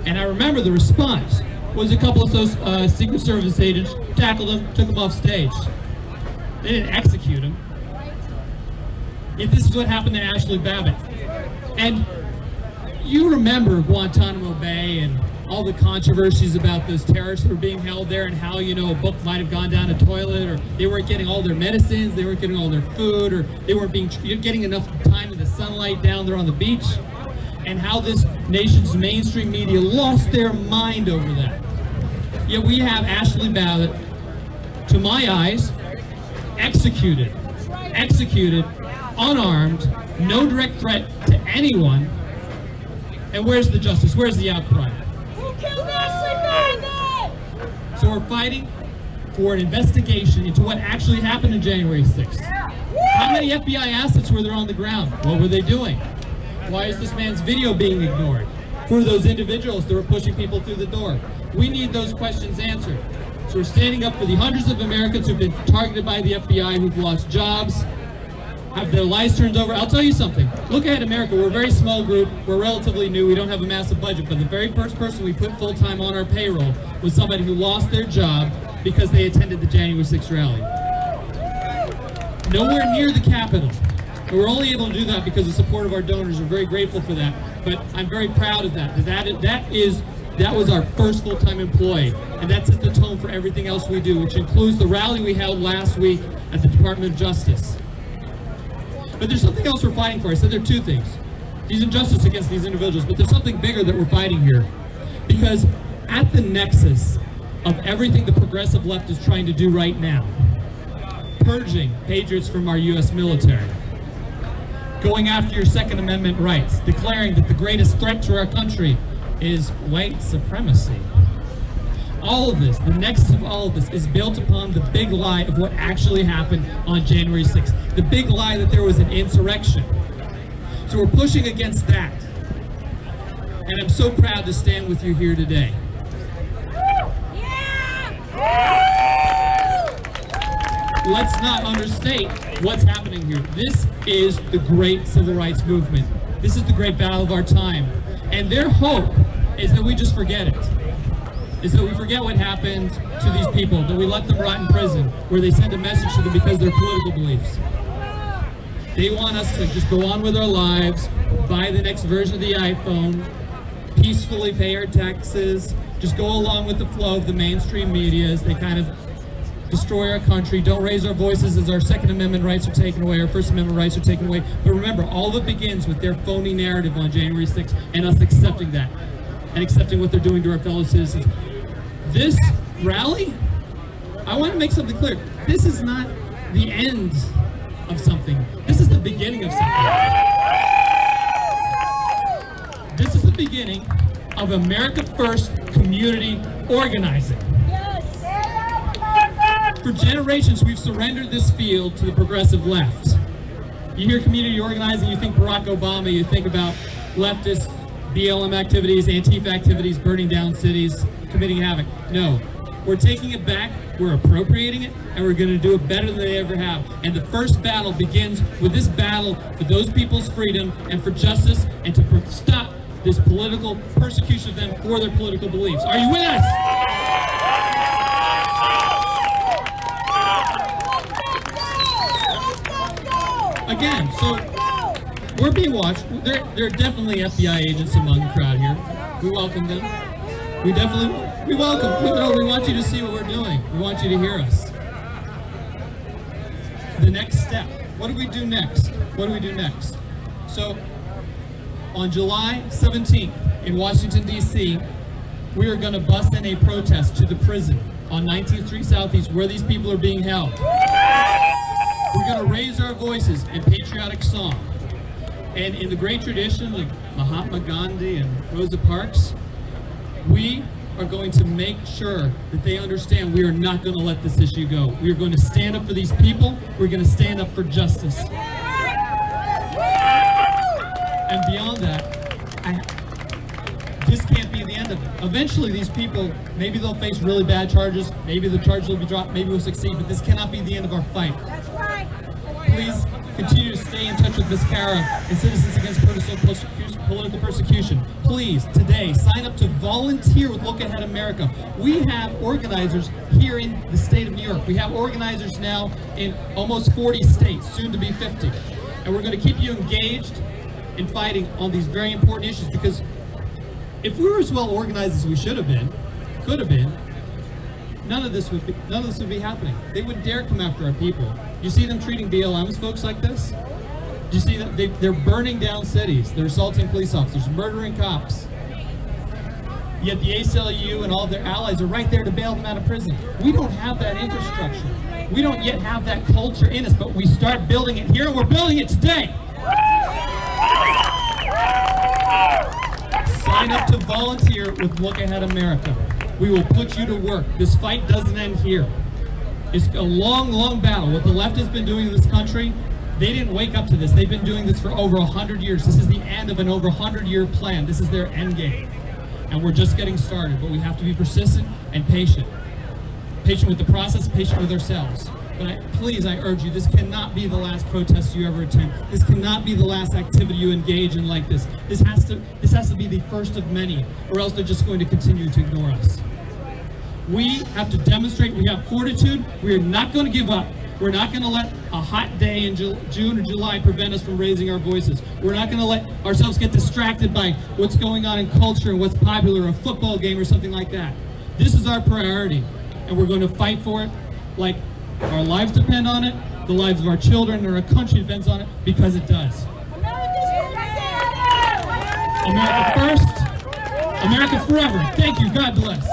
And I remember the response was a couple of those Secret Service agents tackled him, took him off stage. They didn't execute him. Yet this is what happened to Ashley Babbitt. And you remember Guantanamo Bay and all the controversies about those terrorists that were being held there and how, you know, a book might have gone down a toilet, or they weren't getting all their medicines, they weren't getting all their food, or they weren't getting enough time in the sunlight down there on the beach, and how this nation's mainstream media lost their mind over that. Yet we have Ashley Babbitt, to my eyes, executed, unarmed, no direct threat to anyone. And where's the justice? Where's the outcry? So we're fighting for an investigation into what actually happened on January 6th. How many FBI assets were there on the ground? What were they doing? Why is this man's video being ignored? Who are those individuals that were pushing people through the door? We need those questions answered. So we're standing up for the hundreds of Americans who've been targeted by the FBI, who've lost jobs, have their lives turned over. I'll tell you something. Look at America. We're a very small group. We're relatively new. We don't have a massive budget. But the very first person we put full-time on our payroll was somebody who lost their job because they attended the January 6th rally. Nowhere near the Capitol. And we're only able to do that because of the support of our donors. We're very grateful for that. But I'm very proud of that. That was our first full-time employee. And that set the tone for everything else we do, which includes the rally we held last week at the Department of Justice. But there's something else we're fighting for. I said there are two things. These injustices against these individuals, but there's something bigger that we're fighting here. Because at the nexus of everything the progressive left is trying to do right now, purging patriots from our U.S. military, going after your Second Amendment rights, declaring that the greatest threat to our country is white supremacy. All of this, the nexus of all of this, is built upon the big lie of what actually happened on January 6th. The big lie that there was an insurrection. So we're pushing against that. And I'm so proud to stand with you here today. Let's not understate what's happening here. This is the great civil rights movement. This is the great battle of our time. And their hope is that we just forget it. Is that we forget what happened to these people, that we let them rot in prison, where they send a message to them because of their political beliefs. They want us to just go on with our lives, buy the next version of the iPhone, peacefully pay our taxes, just go along with the flow of the mainstream media as they kind of destroy our country, don't raise our voices as our Second Amendment rights are taken away, our First Amendment rights are taken away. But remember, all of it begins with their phony narrative on January 6th and us accepting that and accepting what they're doing to our fellow citizens. This rally, I want to make something clear. This is not the end of something. This is the beginning of something. This is the beginning of America First community organizing. For generations, we've surrendered this field to the progressive left. You hear community organizing, you think Barack Obama, you think about leftist BLM activities, Antifa activities, burning down cities, committing havoc. No, we're taking it back, we're appropriating it, and we're going to do it better than they ever have. And the first battle begins with this battle for those people's freedom and for justice and to stop this political persecution of them for their political beliefs. Are you with us? Again, so we're being watched. There are definitely FBI agents among the crowd here. We welcome them. We welcome. We want you to see what we're doing. We want you to hear us. The next step. What do we do next? What do we do next? So, on July 17th in Washington, D.C., we are going to bust in a protest to the prison on 19th Street Southeast where these people are being held. We're going to raise our voices in patriotic song. And in the great tradition of Mahatma Gandhi and Rosa Parks, we are going to make sure that they understand we are not going to let this issue go. We are going to stand up for these people. We're going to stand up for justice. And beyond that, this can't be the end of it. Eventually, these people, maybe they'll face really bad charges, maybe the charges will be dropped, maybe we'll succeed, but this cannot be the end of our fight. Please continue to stay in touch with Ms. Cara and Citizens Against Political Persecution. Please, today, sign up to volunteer with Look Ahead America. We have organizers here in the state of New York. We have organizers now in almost 40 states, soon to be 50. And we're going to keep you engaged in fighting on these very important issues, because if we were as well organized as we should have been, could have been, none of this would be happening. They wouldn't dare come after our people. You see them treating BLMs folks like this? Do you see that they're burning down cities? They're assaulting police officers, murdering cops. Yet the ACLU and all of their allies are right there to bail them out of prison. We don't have that infrastructure. We don't yet have that culture in us, but we start building it here, and we're building it today. Sign up to volunteer with Look Ahead America. We will put you to work. This fight doesn't end here. It's a long, long battle. What the left has been doing in this country, they didn't wake up to this. They've been doing this for over 100 years. This is the end of an over 100-year plan. This is their end game. And we're just getting started, but we have to be persistent and patient. Patient with the process, patient with ourselves. But please, I urge you, this cannot be the last protest you ever attend. This cannot be the last activity you engage in like this. This has to be the first of many, or else they're just going to continue to ignore us. We have to demonstrate we have fortitude. We are not going to give up. We're not going to let a hot day in June or July prevent us from raising our voices. We're not going to let ourselves get distracted by what's going on in culture and what's popular, a football game or something like that. This is our priority, and we're going to fight for it like our lives depend on it, the lives of our children and our country depends on it, because it does. America first, America forever. Thank you. God bless.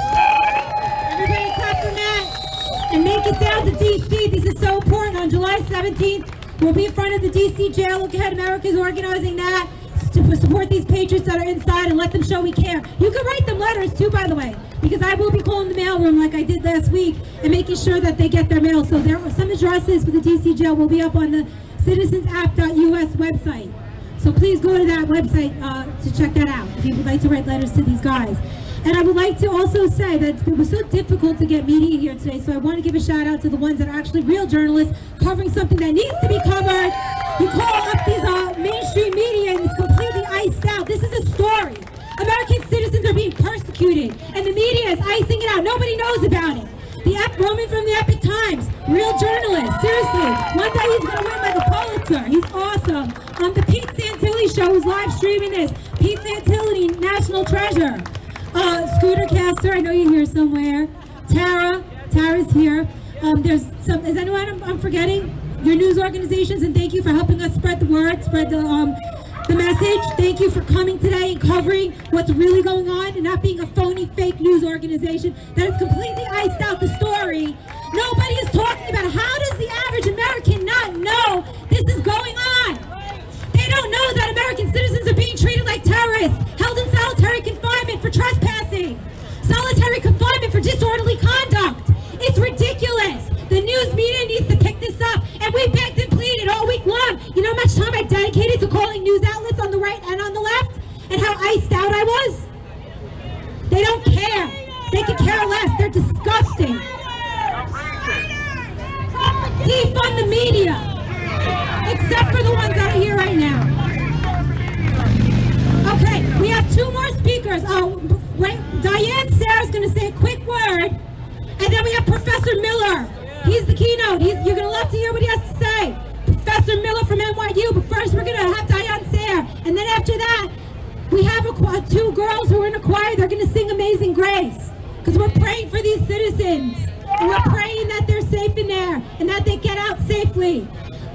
Everybody clap for Matt and make it down to D.C. This is so important. On July 17th, we'll be in front of the D.C. jail. Look Ahead America is organizing that to support these patriots that are inside and let them show we care. You can write them letters too, by the way, because I will be calling the mailroom like I did last week and making sure that they get their mail. So there are some addresses for the D.C. jail will be up on the citizensapp.us website. So please go to that website to check that out if you would like to write letters to these guys. And I would like to also say that it was so difficult to get media here today, so I want to give a shout out to the ones that are actually real journalists covering something that needs to be covered. You call up these mainstream media and it's completely iced out. This is a story. American citizens are being persecuted and the media is icing it out. Nobody knows about it. Roman from the Epic Times, real journalist, seriously. One day he's going to win like a Pulitzer. He's awesome. The Pete Santilli show is live streaming this. Pete Santilli, national treasure. Scooter Caster, I know you're here somewhere. Tara's here. There's some, is anyone I'm forgetting? Your news organizations, and thank you for helping us spread the word, spread the message. Thank you for coming today and covering what's really going on and not being a phony, fake news organization that has completely iced out the story. Nobody is talking about it. How does the average American not know this is going on? They don't know that American citizens are being treated like terrorists, held in solitary confinement for trespassing, solitary confinement for disorderly conduct. It's ridiculous. The news media needs to pick this up, and we begged and pleaded all week long. You know how much time I dedicated to calling news outlets on the right and on the left, and how iced out I was? They don't care. They could care less. They're disgusting. Defund the media, except for the ones that are here right now. Okay, we have two more speakers. Diane Sarah's going to say a quick word, and then we have Professor Miller. He's the keynote. You're going to love to hear what he has to say. Professor Miller from NYU, but first we're going to have Diane Sarah. And then after that, we have two girls who are in a choir. They're going to sing Amazing Grace, because we're praying for these citizens. And we're praying that they're safe in there and that they get out safely.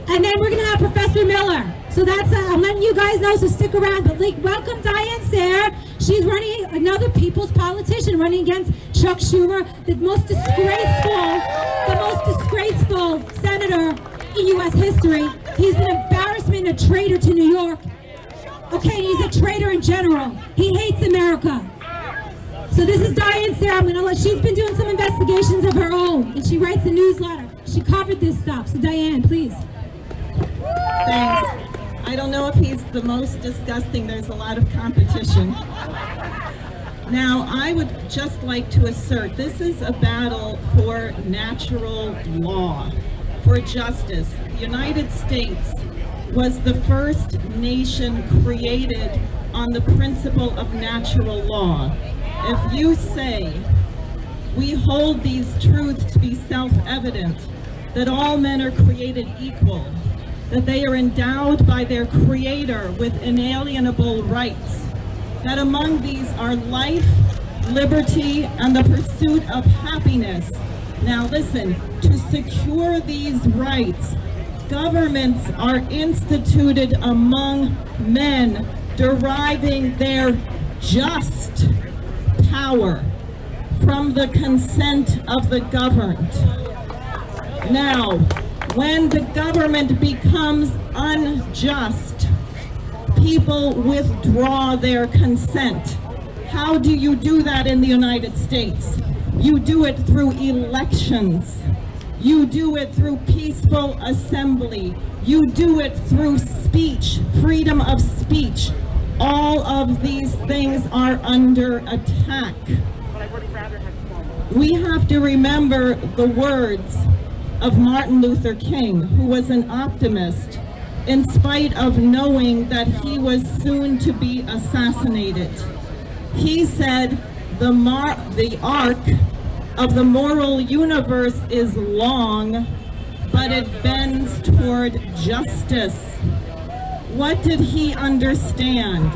And then we're going to have Professor Miller. So that's, I'm letting you guys know, so stick around. But welcome Diane Sayre. She's running, another people's politician, running against Chuck Schumer, the most disgraceful senator in U.S. history. He's an embarrassment, a traitor to New York. Okay, he's a traitor in general. He hates America. So this is Diane Sarah. She's been doing some investigations of her own, and she writes a newsletter. She covered this stuff. So Diane, please. Thanks. I don't know if he's the most disgusting. There's a lot of competition. Now, I would just like to assert this is a battle for natural law, for justice. The United States was the first nation created on the principle of natural law. If you say, we hold these truths to be self-evident, that all men are created equal, that they are endowed by their Creator with inalienable rights, that among these are life, liberty, and the pursuit of happiness. Now listen, to secure these rights, governments are instituted among men, deriving their just power from the consent of the governed. Now, when the government becomes unjust, people withdraw their consent. How do you do that in the United States? You do it through elections. You do it through peaceful assembly. You do it through speech, freedom of speech. All of these things are under attack. We have to remember the words of Martin Luther King, who was an optimist, in spite of knowing that he was soon to be assassinated. He said, the arc of the moral universe is long, but it bends toward justice. What did he understand?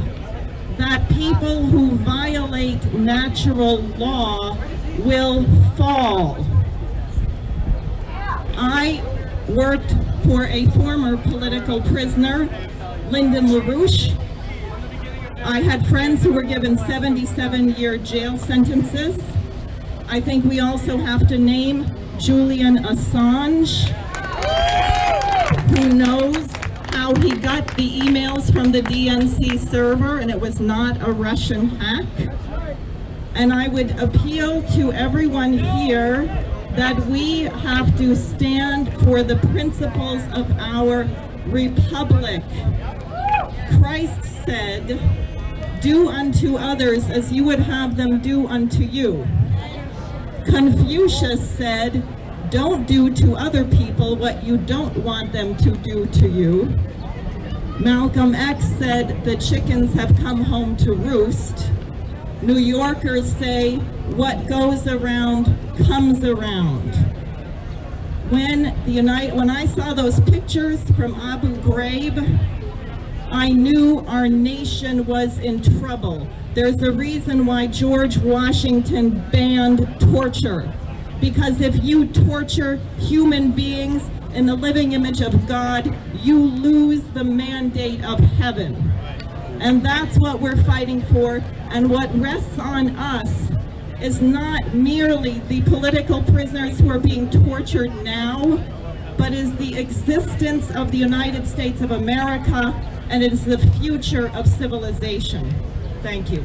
That people who violate natural law will fall. I worked for a former political prisoner, Lyndon LaRouche. I had friends who were given 77-year jail sentences. I think we also have to name Julian Assange, who knows how he got the emails from the DNC server, and it was not a Russian hack. And I would appeal to everyone here that we have to stand for the principles of our republic. Christ said, "Do unto others as you would have them do unto you." Confucius said, "Don't do to other people what you don't want them to do to you." Malcolm X said, "The chickens have come home to roost." New Yorkers say, "What goes around comes around." When I saw those pictures from Abu Ghraib, I knew our nation was in trouble. There's a reason why George Washington banned torture. Because if you torture human beings in the living image of God, you lose the mandate of heaven. And that's what we're fighting for. And what rests on us is not merely the political prisoners who are being tortured now, but is the existence of the United States of America, and it is the future of civilization. Thank you.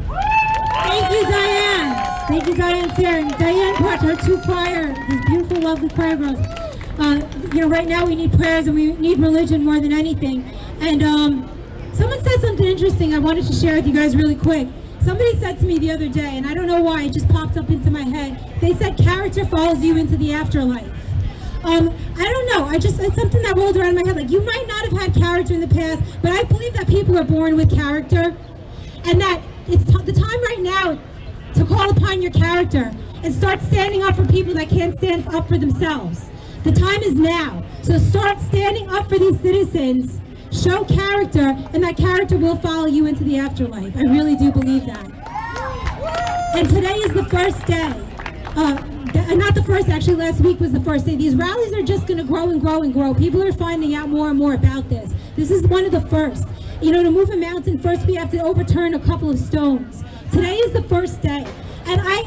Thank you, Diane. Thank you, Diane Sarah. And Diane brought her two choir, these beautiful, lovely choir girls. Right now we need prayers and we need religion more than anything. And someone said something interesting I wanted to share with you guys really quick. Somebody said to me the other day, and I don't know why, it just popped up into my head. They said character follows you into the afterlife. I don't know. It's something that rolled around in my head. Like, you might not have had character in the past, but I believe that people are born with character, and that it's the time right now to call upon your character and start standing up for people that can't stand up for themselves. The time is now. So start standing up for these citizens. Show character, and that character will follow you into the afterlife. I really do believe that. And today is the first day. Not the first, actually last week was the first day. These rallies are just going to grow and grow and grow. People are finding out more and more about this. This is one of the first. To move a mountain, first we have to overturn a couple of stones. Today is the first day. And I'm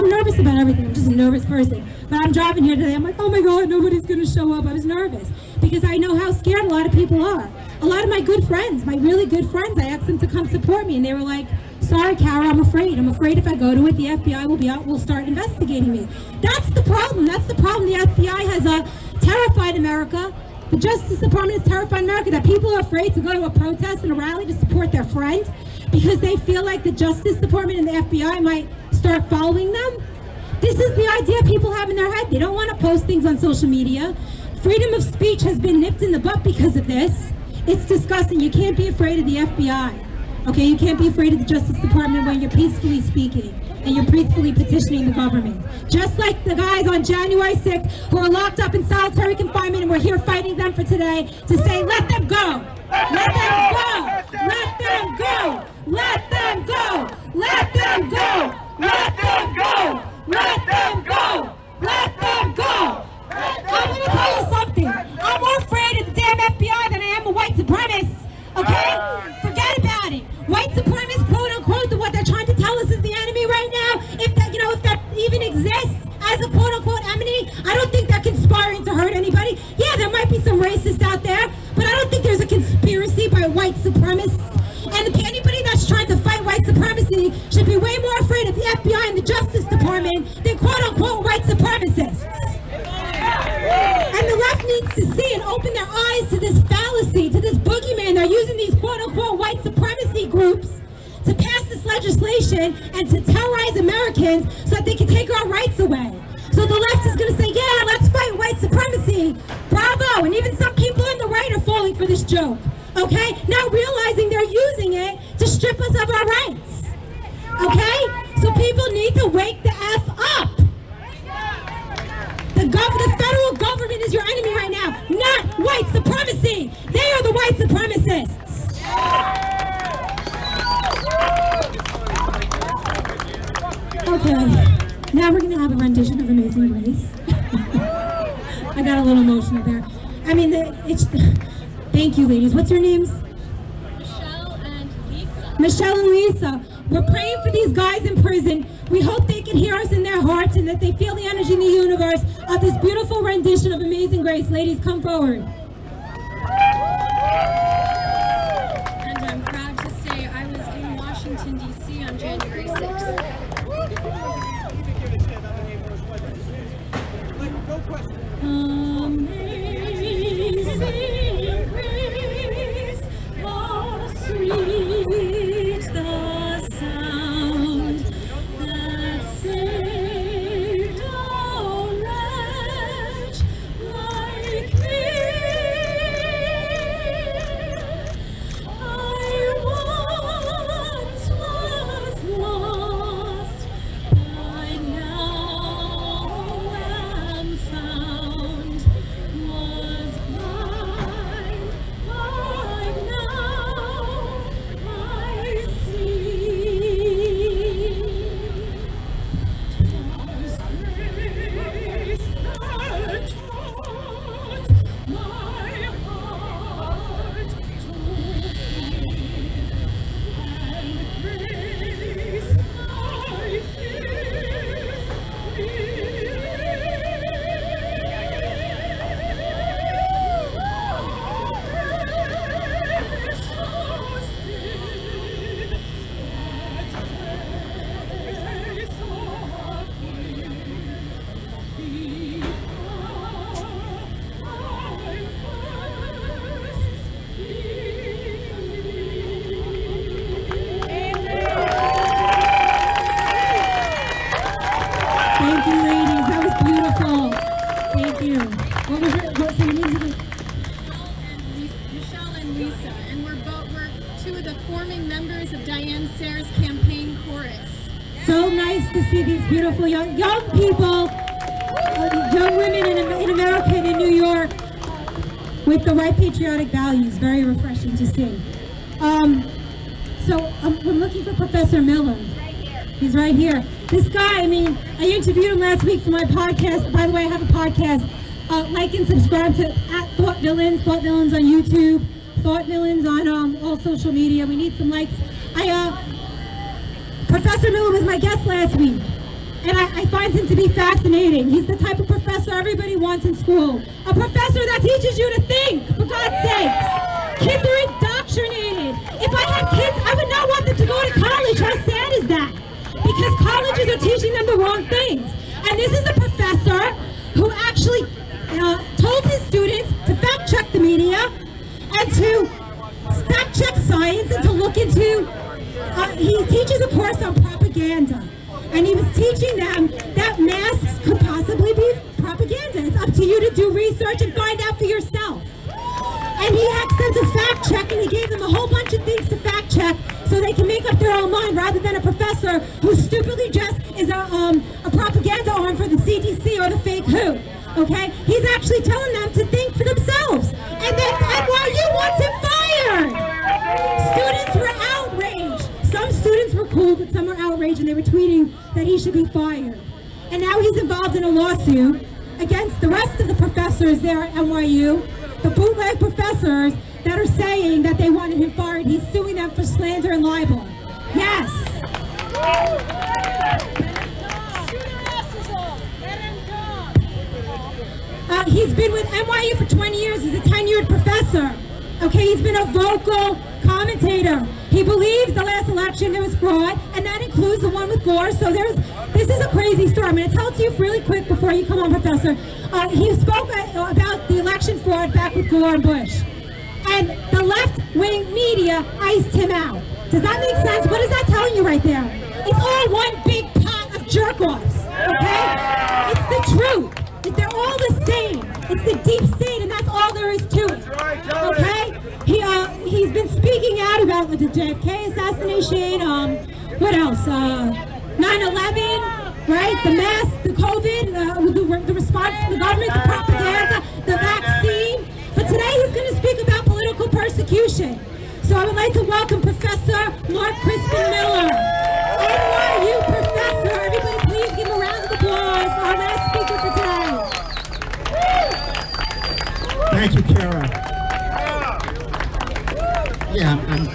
nervous about everything. I'm just a nervous person. But I'm driving here today. I'm like, oh my God, nobody's going to show up. I was nervous because I know how scared a lot of people are. A lot of my good friends, my really good friends, I asked them to come support me, and they were like, sorry, Cara, I'm afraid. I'm afraid if I go to it, the FBI will start investigating me. That's the problem. That's the problem. The FBI has terrified America. The Justice Department has terrified America, that people are afraid to go to a protest and a rally to support their friend because they feel like the Justice Department and the FBI might start following them. This is the idea people have in their head. They don't want to post things on social media. Freedom of speech has been nipped in the butt because of this. It's disgusting. You can't be afraid of the FBI. Okay, you can't be afraid of the Justice Department when you're peacefully speaking and you're peacefully petitioning the government. Just like the guys on January 6th who are locked up in solitary confinement, and we're here fighting them for today to say, let them go! Let them go! Let them go! Let them go! Let them go! Let them go! Let them go! Let them go! I'm going to tell you something. I'm more afraid of the damn FBI than I am of white supremacists. Okay? Forget about it. White supremacists, quote unquote, what they're trying to tell us is the enemy right now. If that, if that even exists as a quote unquote enemy, I don't think they're conspiring to hurt anybody. Yeah, there might be some racists out there, but I don't think there's a conspiracy by white supremacists. And anybody that's trying to fight white supremacy should be way more afraid of the FBI and the Justice Department than quote unquote white supremacists. And the left needs to see and open their eyes to this fallacy, to this boogeyman. They're using these quote-unquote white supremacy groups to pass this legislation and to terrorize Americans so that they can take our rights away. So the left is going to say, yeah, let's fight white supremacy. Bravo. And even some people on the right are falling for this joke. Okay? Now realizing they're using it to strip us of our rights. Okay? So people need to wake the F up. The federal government is your enemy right now, not white supremacy. They are the white supremacists. Okay, now we're going to have a rendition of Amazing Grace. I got a little emotional there. I mean, thank you, ladies. What's your names? Michelle and Lisa. Michelle and Lisa. We're praying for these guys in prison. We hope they can hear us in their hearts and that they feel the energy in the universe of this beautiful rendition of Amazing Grace. Ladies, come forward. And I'm proud to say I was in Washington, D.C. on January 6th. Amazing Grace, how sweet the sound that saved a wretch like me. I once was lost, but now am found. Was blind, but now I see. 'Twas grace that taught my heart to fear, and grace my fears Thank you, ladies. That was beautiful. Thank you. What was the names of it? Michelle and Lisa, and we're two of the forming members of Diane Sayre's campaign chorus. So nice to see these beautiful young people, young women in America and in New York with the right patriotic values. Very refreshing to see. We're looking for Professor Miller. He's right here. This guy, I interviewed him last week for my podcast. By the way, I have a podcast. Like and subscribe to @ThoughtVillains. ThoughtVillains on YouTube. ThoughtVillains on all social media. We need some likes. Professor Miller was my guest last week, and I find him to be fascinating. He's the type of professor everybody wants in school. A professor that teaches you to think, for God's sakes. Kids are indoctrinated. If I had kids, I would not want them to go to college. How this is a professor who actually told his students to fact check the media and to fact check science and to look into, he teaches a course on propaganda. And he was teaching them that masks could possibly be propaganda. It's up to you to do research and find out for yourself. And he had them to fact check, and he gave them a whole bunch of things to fact check so they can make up their own mind, rather than a professor who stupidly just is a propaganda arm for the CDC or the fake WHO. Okay? He's actually telling them to think for themselves. And then NYU wants him fired! Students were outraged. Some students were cool, but some were outraged, and they were tweeting that he should be fired. And now he's involved in a lawsuit against the rest of the professors there at NYU, the bootleg professors that are saying that they wanted him fired. He's suing them for slander and libel. Yes. He's been with NYU for 20 years. He's a tenured professor. Okay, he's been a vocal commentator. He believes the last election there was fraud, and that includes the one with Gore. So this is a crazy story. I'm going to tell it to you really quick before you come on, Professor. He spoke about the election fraud back with Gore and Bush, and the left-wing media iced him out. Does that make sense? What is that telling you right there? It's all one big pot of jerk-offs, okay? It's the truth. They're all the same. It's the deep state, and that's all there is to it, okay? He's been speaking out about the JFK assassination, what else? 9/11, right? The mask, the COVID, the response to the government, the propaganda, the vaccine. But today he's going to speak about political persecution. So I would like to welcome Professor Mark Crispin Miller, NYU professor. Everybody please give him a round of applause, our last speaker for today. Thank you, Cara.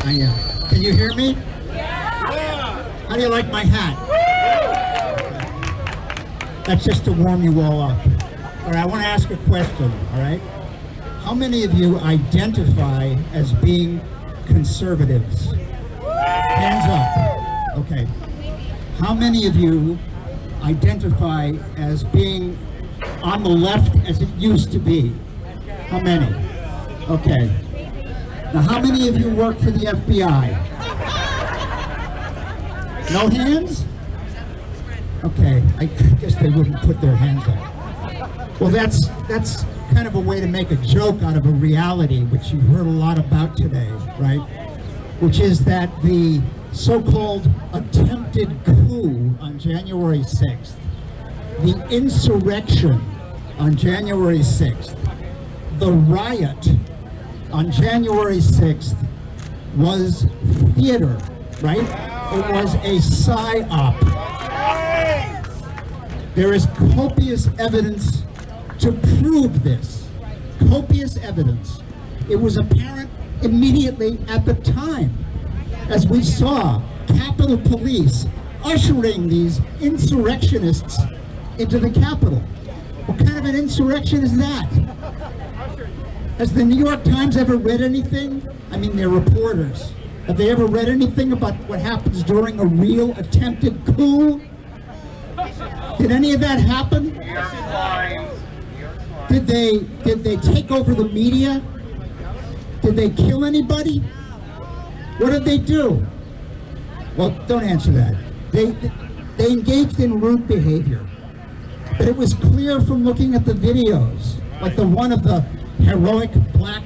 Yeah, can you hear me? How do you like my hat? That's just to warm you all up. All right, I want to ask a question, all right? How many of you identify as being conservatives? Hands up. Okay. How many of you identify as being on the left as it used to be? How many? Okay. Now, how many of you work for the FBI? No hands? Okay, I guess they wouldn't put their hands up. Well, that's kind of a way to make a joke out of a reality, which you've heard a lot about today, right? Which is that the so-called attempted coup on January 6th, the insurrection on January 6th, the riot on January 6th was theater, right? It was a psyop. There is copious evidence to prove this. Copious evidence. It was apparent immediately at the time, as we saw Capitol Police ushering these insurrectionists into the Capitol. What kind of an insurrection is that? Has the New York Times ever read anything? I mean, they're reporters. Have they ever read anything about what happens during a real attempted coup? Did any of that happen? Did they take over the media? Did they kill anybody? What did they do? Well, don't answer that. They engaged in rude behavior. But it was clear from looking at the videos, like the one of the heroic black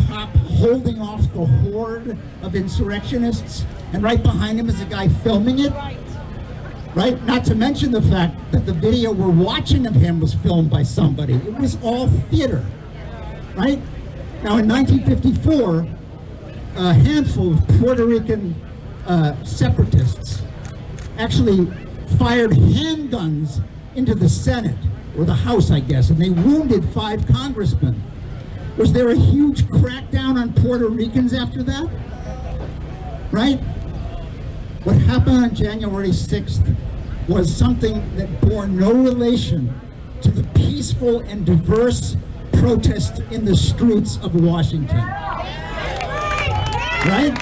cop holding off the horde of insurrectionists, and right behind him is a guy filming it, right? Not to mention the fact that the video we're watching of him was filmed by somebody. It was all theater, right? Now in 1954, a handful of Puerto Rican separatists actually fired handguns into the Senate, or the House, I guess, and they wounded 5 congressmen. Was there a huge crackdown on Puerto Ricans after that? Right? What happened on January 6th was something that bore no relation to the peaceful and diverse protests in the streets of Washington. Right?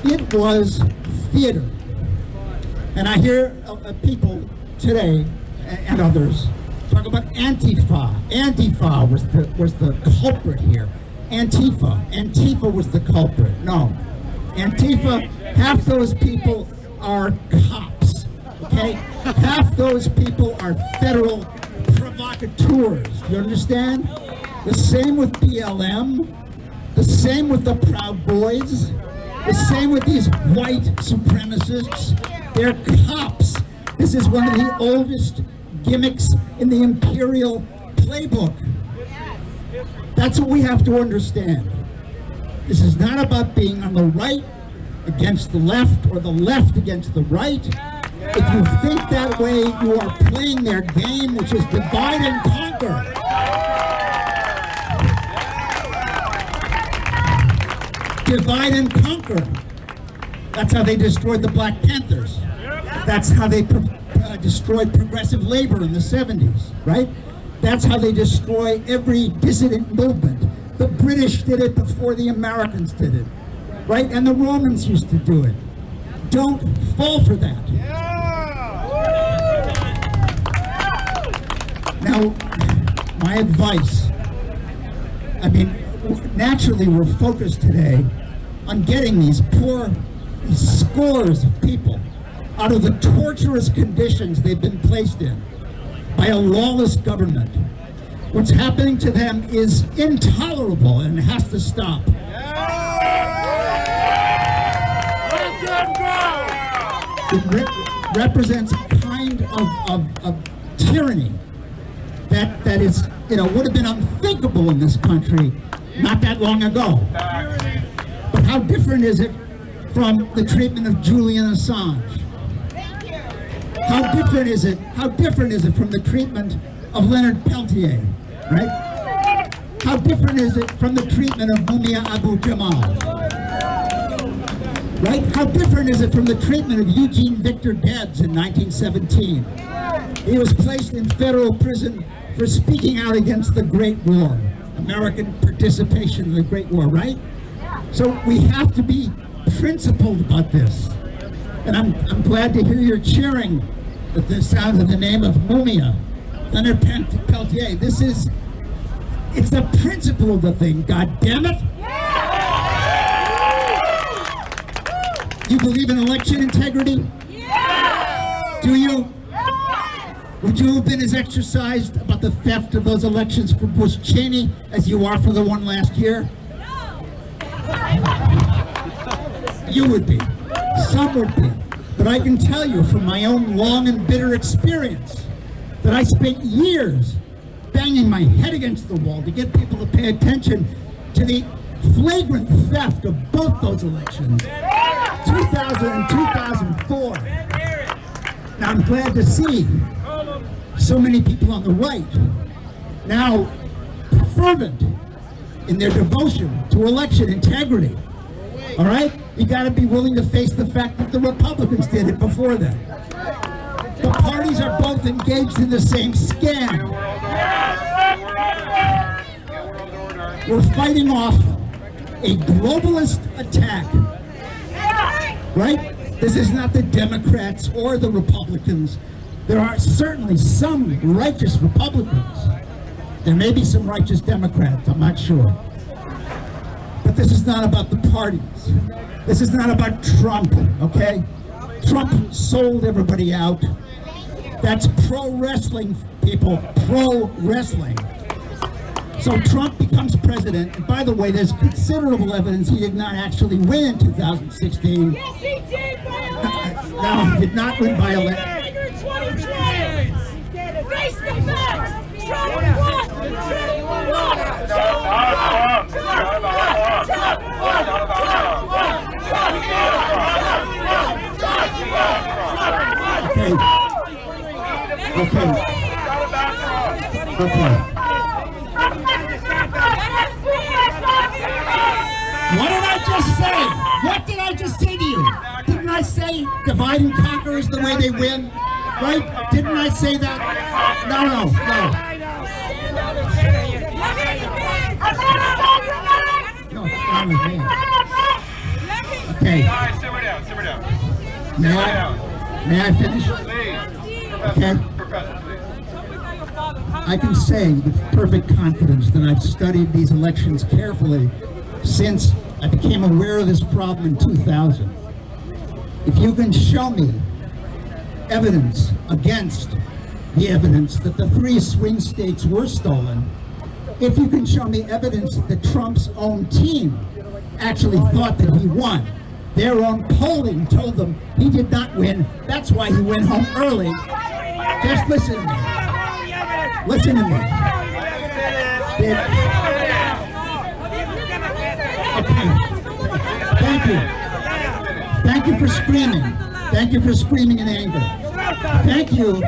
It was theater. And I hear people today, and others, talk about Antifa. Antifa was the culprit here. Antifa was the culprit. No. Antifa, half those people are cops, okay? Half those people are federal provocateurs. You understand? The same with BLM, the same with the Proud Boys, the same with these white supremacists. They're cops. This is one of the oldest gimmicks in the imperial playbook. That's what we have to understand. This is not about being on the right against the left or the left against the right. If you think that way, you are playing their game, which is divide and conquer. Divide and conquer. That's how they destroyed the Black Panthers. That's how they destroyed progressive labor in the 70s, right? That's how they destroy every dissident movement. The British did it before the Americans did it, right? And the Romans used to do it. Don't fall for that. Now, my advice, I mean, naturally we're focused today on getting these scores of people out of the torturous conditions they've been placed in by a lawless government. What's happening to them is intolerable and has to stop. It represents a kind of tyranny that is, would have been unthinkable in this country not that long ago. But how different is it from the treatment of Julian Assange? How different is it from the treatment of Leonard Peltier, right? How different is it from the treatment of Mumia Abu-Jamal? Right? How different is it from the treatment of Eugene Victor Debs in 1917? He was placed in federal prison for speaking out against the Great War, American participation in the Great War, right? So we have to be principled about this. And I'm glad to hear you're cheering at the sound of the name of Mumia, Leonard Peltier. It's the principle of the thing, God damn it! You believe in election integrity? Do you? Would you have been as exercised about the theft of those elections for Bush Cheney as you are for the one last year? You would be. Some would be. But I can tell you from my own long and bitter experience that I spent years banging my head against the wall to get people to pay attention to the flagrant theft of both those elections, 2000 and 2004. Now I'm glad to see so many people on the right now fervent in their devotion to election integrity. All right? You got to be willing to face the fact that the Republicans did it before that. The parties are both engaged in the same scam. We're fighting off a globalist attack, right? This is not the Democrats or the Republicans. There are certainly some righteous Republicans. There may be some righteous Democrats, I'm not sure. But this is not about the parties. This is not about Trump, okay? Trump sold everybody out. That's pro wrestling, people, pro wrestling. So Trump becomes president, and by the way, there's considerable evidence he did not actually win in 2016. Yes, he did by election. No, he did not win by election. Face the facts. Trump won. Okay. What did I just say? What did I just say to you? Didn't I say divide and conquer is the way they win? Right? Didn't I say that? No. No, it's fine with me. Okay. Simmer down. May I finish? Okay? I can say with perfect confidence that I've studied these elections carefully since I became aware of this problem in 2000. If you can show me evidence against the evidence that the 3 swing states were stolen, if you can show me evidence that Trump's own team actually thought that he won, their own polling told them he did not win, that's why he went home early. Just listen to me. Listen to me. Okay. Thank you. Thank you for screaming. Thank you for screaming in anger. Thank you.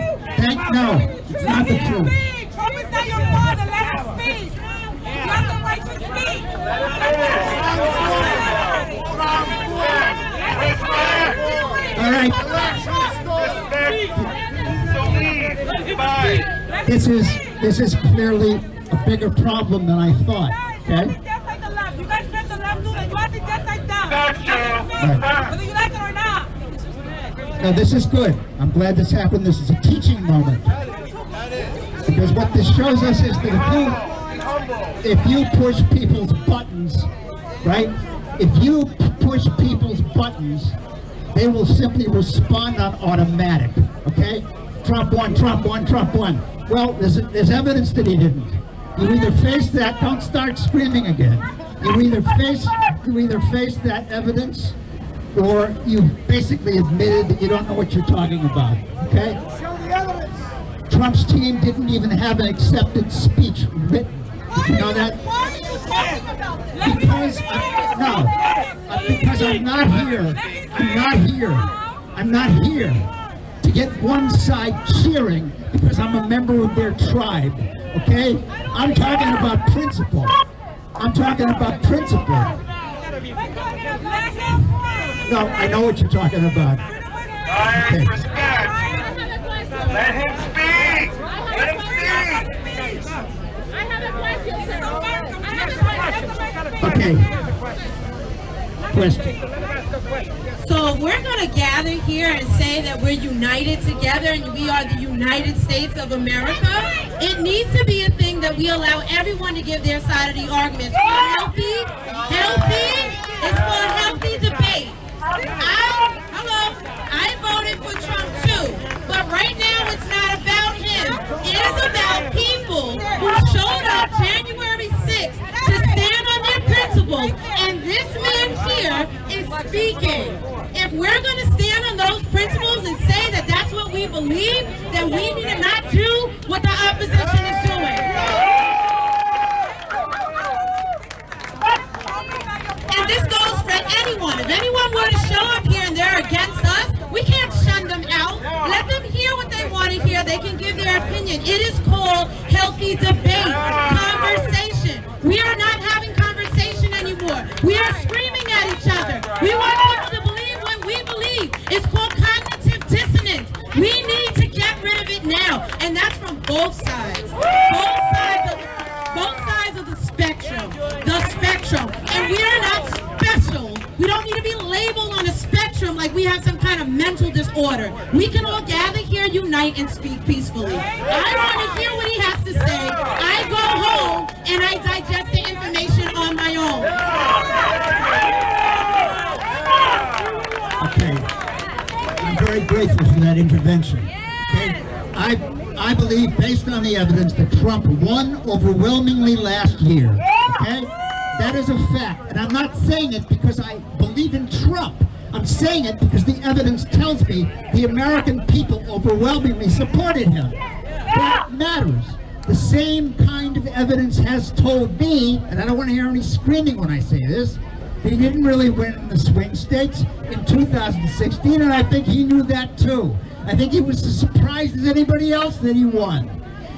No, it's not the truth. Trump is not your father. Let him speak. You have the right to speak. All right. This is clearly a bigger problem than I thought. Okay. You guys make the left do that. You have to just like that. Right. Whether you like it or not. Now this is good. I'm glad this happened. This is a teaching moment. Because what this shows us is that if you push people's buttons, right? If you push people's buttons, they will simply respond on automatic. Okay? Trump won, Trump won, Trump won. Well, there's evidence that he didn't. You either face that, don't start screaming again. You either face that evidence, or you basically admitted that you don't know what you're talking about. Okay? Trump's team didn't even have an accepted speech written. Did you know that? Because I'm not here to get one side cheering because I'm a member of their tribe. Okay? I'm talking about principle. No, I know what you're talking about. Okay. Let him speak. Let him speak. I have a question, sir. Okay. Question. So we're going to gather here and say that we're united together and we are the United States of America. It needs to be a thing that we allow everyone to give their side of the argument. It's for healthy debate. I voted for Trump too, but right now it's not about him. It is about people who showed up January 6th to stand on their principles, and this man here is speaking. If we're going to stand on those principles and say that that's what we believe, then we need to not do what the opposition is doing. And this goes for anyone. If anyone were to show up here and they're against us, we can't shun them out. Let them hear what they want to hear. They can give their opinion. It is called healthy debate, conversation. We are not having conversation anymore. We are screaming at each other. We want people to believe what we believe. It's called cognitive dissonance. We need to get rid of it now. And that's from both sides. Both sides of the spectrum. And we are not special. We don't need to be labeled on a spectrum like we have some kind of mental disorder. We can all gather here, unite, and speak peacefully. I want to hear what he has to say. I go home and I digest the information on my own. Okay. I'm very grateful for that intervention. Okay. I believe, based on the evidence, that Trump won overwhelmingly last year. Okay? That is a fact. And I'm not saying it because I believe in Trump. I'm saying it because the evidence tells me the American people overwhelmingly supported him. That matters. The same kind of evidence has told me, and I don't want to hear any screaming when I say this, that he didn't really win in the swing states in 2016, and I think he knew that too. I think he was as surprised as anybody else that he won.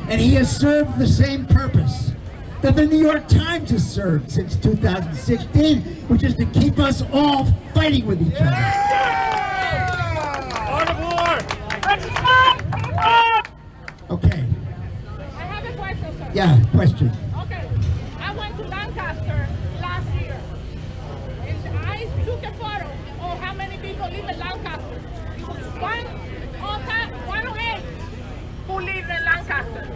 And he has served the same purpose that the New York Times has served since 2016, which is to keep us all fighting with each other. Okay. I have a question, sir. Yeah, question. Okay. I went to Lancaster last year, and I took a photo of how many people live in Lancaster. It was 108. who live in Lancaster.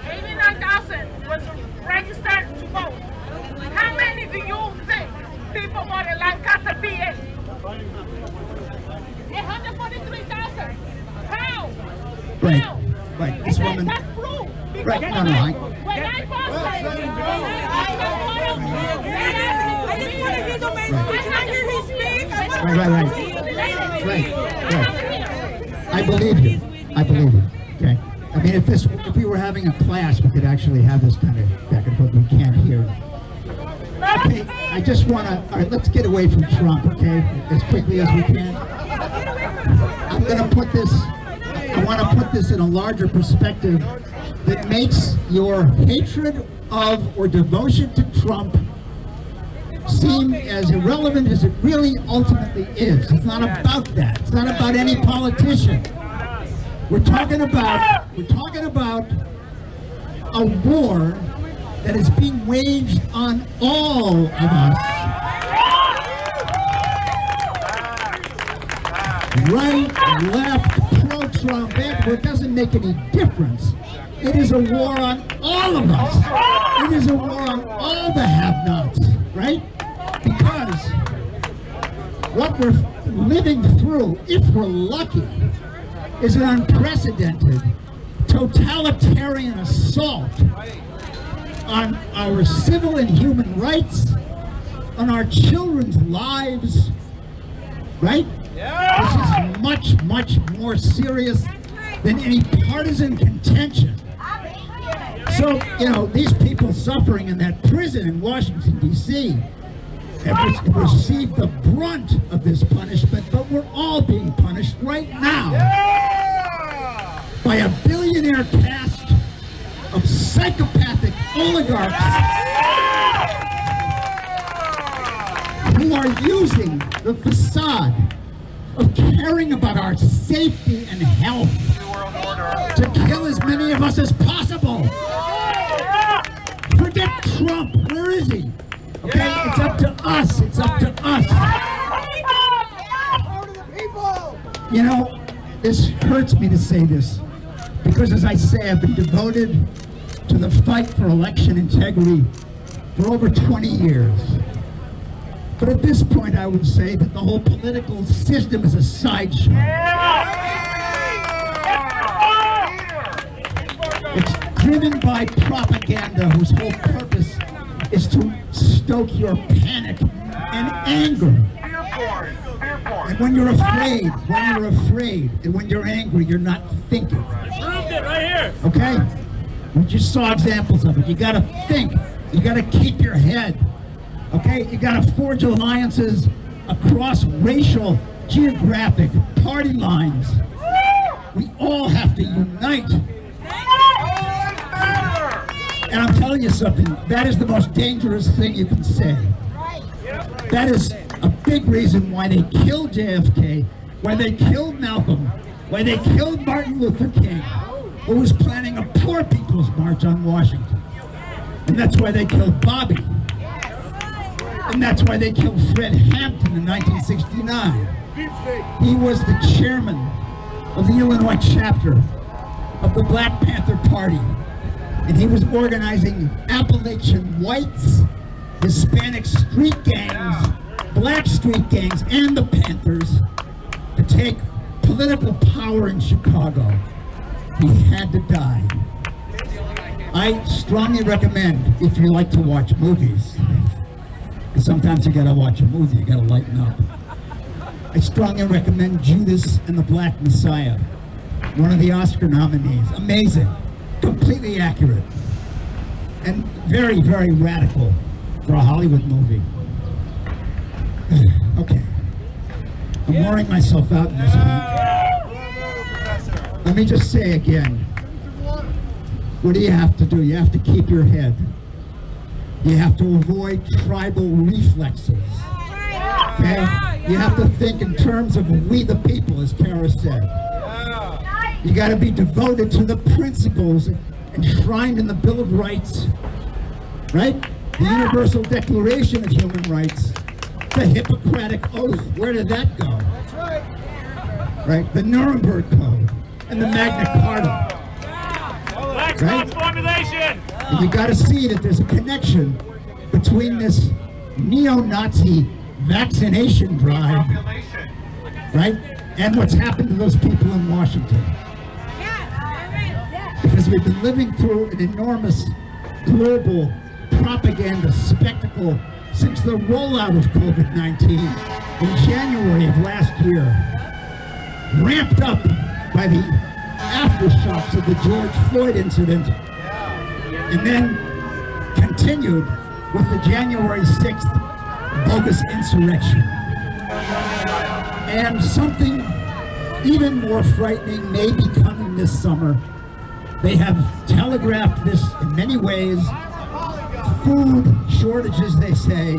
89,000 was registered to vote. How many do you think people vote in Lancaster, PA? 143,000. How? Right, right. This woman. That's proof. Right, no, When I posted, Right. I believe you. I believe you. Okay. I mean, if we were having a class, we could actually have this kind of back and forth. We can't hear. Okay. I just want to. All right. Let's get away from Trump. Okay, as quickly as we can. I'm going to put this. I want to put this in a larger perspective that makes your hatred of or devotion to Trump seem as irrelevant as it really ultimately is. It's not about that. It's not about any politician. We're talking about a war that is being waged on all of us. Right, left, pro-Trump, it doesn't make any difference. It is a war on all of us. It is a war on all the have-nots, right? Because what we're living through, if we're lucky, is an unprecedented totalitarian assault on our civil and human rights, on our children's lives, right? This is much, much more serious than any partisan contention. So, you know, these people suffering in that prison in Washington, D.C. have received the brunt of this punishment, but we're all being punished right now by a billionaire cast of psychopathic oligarchs who are using the facade of caring about our safety and health to kill as many of us as possible. Forget Trump. Where is he? Okay, it's up to us. It's up to us. You know, this hurts me to say this, because as I say, I've been devoted to the fight for election integrity for over 20 years. But at this point, I would say that the whole political system is a sideshow. It's driven by propaganda whose whole purpose is to stoke your panic and anger. And when you're afraid, and when you're angry, you're not thinking. Proved it right here. Okay? We just saw examples of it. You gotta think. You gotta keep your head. Okay? You gotta forge alliances across racial, geographic, party lines. We all have to unite. And I'm telling you something, that is the most dangerous thing you can say. That is a big reason why they killed JFK, why they killed Malcolm, why they killed Martin Luther King, who was planning a poor people's march on Washington. And that's why they killed Bobby. And that's why they killed Fred Hampton in 1969. He was the chairman of the Illinois chapter of the Black Panther Party. And he was organizing Appalachian whites, Hispanic street gangs, black street gangs, and the Panthers to take political power in Chicago. He had to die. I strongly recommend, if you like to watch movies, because sometimes you gotta watch a movie, you gotta lighten up. I strongly recommend Judas and the Black Messiah, one of the Oscar nominees. Amazing. Completely accurate, and very, very radical for a Hollywood movie. Okay, I'm wearing myself out in this heat. Let me just say again, what do you have to do? You have to keep your head. You have to avoid tribal reflexes. Okay? You have to think in terms of we the people, as Cara said. You got to be devoted to the principles enshrined in the Bill of Rights, right? The Universal Declaration of Human Rights, the Hippocratic Oath. Where did that go? Right? The Nuremberg Code and the Magna Carta. Right? Formulation. And you got to see that there's a connection between this neo-Nazi vaccination drive, right, and what's happened to those people in Washington. Because we've been living through an enormous global propaganda spectacle since the rollout of COVID-19 in January of last year, ramped up by the aftershocks of the George Floyd incident, and then continued with the January 6th bogus insurrection. And something even more frightening may be coming this summer. They have telegraphed this in many ways. Food shortages, they say.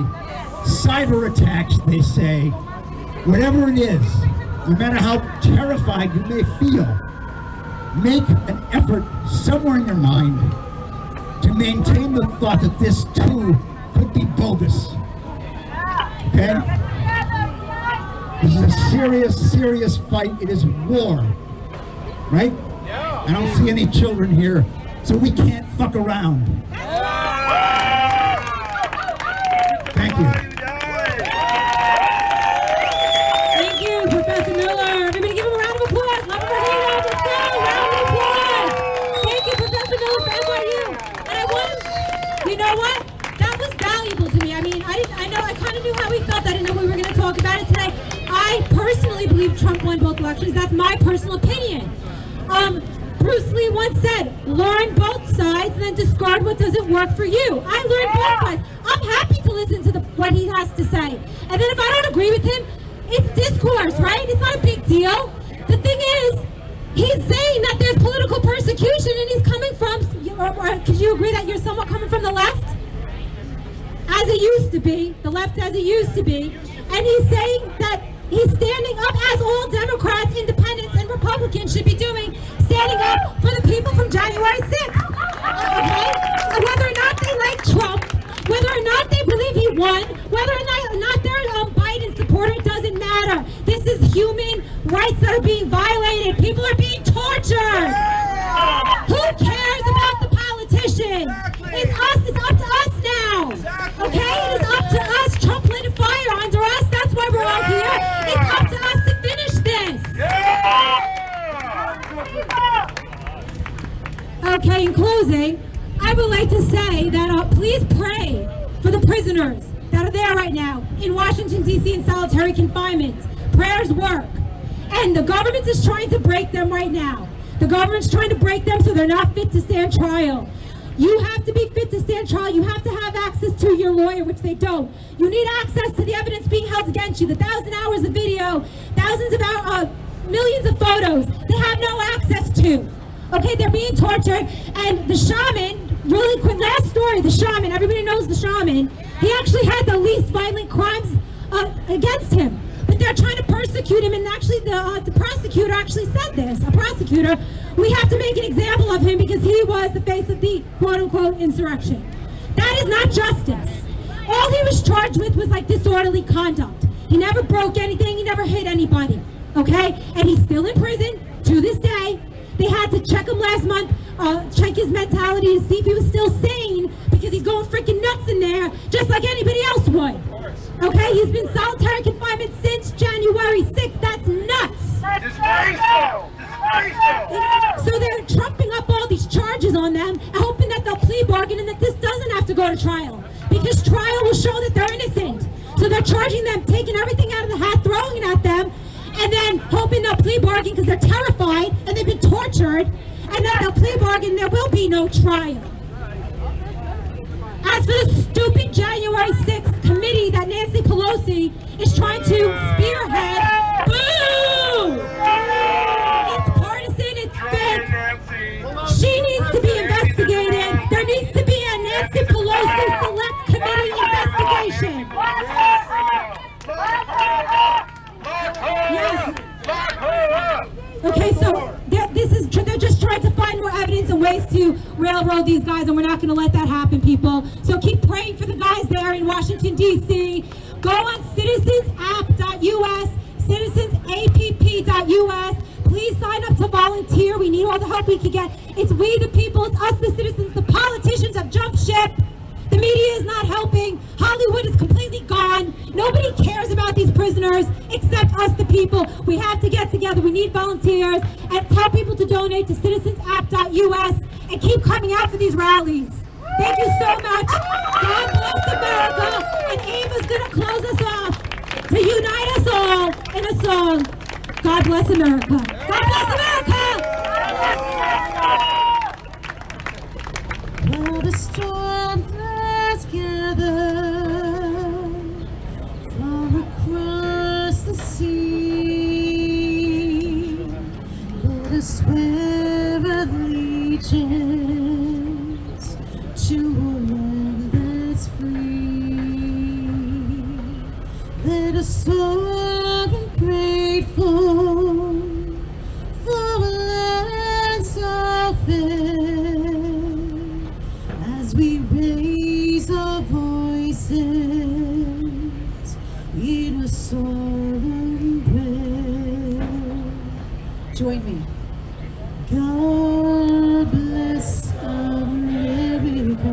Cyber attacks, they say. Whatever it is, no matter how terrified you may feel, make an effort somewhere in your mind to maintain the thought that this too could be bogus. Okay? This is a serious, serious fight. It is war. Right? I don't see any children here, so we can't fuck around. Thank you. Thank you, Professor Miller. Everybody give him a round of applause. Let him hand out. Let's go. Round of applause. Thank you, Professor Miller, for NYU. And I want, you know what? That was valuable to me. I mean, I kind of knew how he felt. I didn't know we were going to talk about it today. I personally believe Trump won both elections. That's my personal opinion. Bruce Lee once said, learn both sides and then discard what doesn't work for you. I learned both sides. I'm happy to listen to what he has to say. And then if I don't agree with him, it's discourse, right? It's not a big deal. The thing is, he's saying that there's political persecution and he's coming from, or could you agree that you're somewhat coming from the left? As it used to be, the left as it used to be. And he's saying that he's standing up, as all Democrats, independents, and Republicans should be doing, standing up for the people from January 6th. Okay? And whether or not they like Trump, whether or not they believe he won, whether or not they're a Biden supporter, it doesn't matter. This is human rights that are being violated. People are being tortured. Who cares about the politicians? It's us. It's up to us now. Okay? It is up to us. Trump lit a fire under us. That's why we're all here. It's up to us to finish this. Okay, in closing, I would like to say that please pray for the prisoners that are there right now in Washington, D.C. in solitary confinement. Prayers work. And the government is trying to break them right now. The government's trying to break them so they're not fit to stand trial. You have to be fit to stand trial. You have to have access to your lawyer, which they don't. You need access to the evidence being held against you, the 1,000 hours of video, thousands of hours, millions of photos. They have no access to. Okay, they're being tortured. And the shaman, really quick, last story, the shaman, everybody knows the shaman. He actually had the least violent crimes against him. But they're trying to persecute him, and actually the prosecutor actually said this. A prosecutor, we have to make an example of him because he was the face of the quote-unquote insurrection. That is not justice. All he was charged with was like disorderly conduct. He never broke anything, he never hit anybody, okay? And he's still in prison to this day. They had to check him last month, check his mentality to see if he was still sane because he's going freaking nuts in there just like anybody else would. Okay, he's been solitary confinement since January 6th. That's nuts. Disgraceful! So they're trumping up all these charges on them, hoping that they'll plea bargain and that this doesn't have to go to trial. Because trial will show that they're innocent. So they're charging them, taking everything out of the hat, throwing it at them, and then hoping they'll plea bargain because they're terrified and they've been tortured, and then they'll plea bargain, there will be no trial. As for the stupid January 6th committee that Nancy Pelosi is trying to spearhead, boo! It's partisan, it's fake. She needs to be investigated. There needs to be a Nancy Pelosi Select Committee investigation. Yes. Okay, so they're just trying to find more evidence and ways to railroad these guys, and we're not going to let that happen, people. So keep praying for the guys there in Washington, D.C. Go on citizensapp.us, citizensapp.us. Please sign up to volunteer. We need all the help we can get. It's we the people, it's us the citizens. The politicians have jumped ship. The media is not helping. Hollywood is completely gone. Nobody cares about these prisoners except us the people. We have to get together. We need volunteers. And tell people to donate to citizensapp.us and keep coming out for these rallies. Thank you so much. God bless America. And Ava's going to close us off to unite us all in a song. God bless America. God bless America. Well, the storm has gathered from across the sea. Let us swear allegiance to a land that's free. Let us all be grateful for a land so fair. As we raise our voices in a solemn prayer. Join me. God bless America,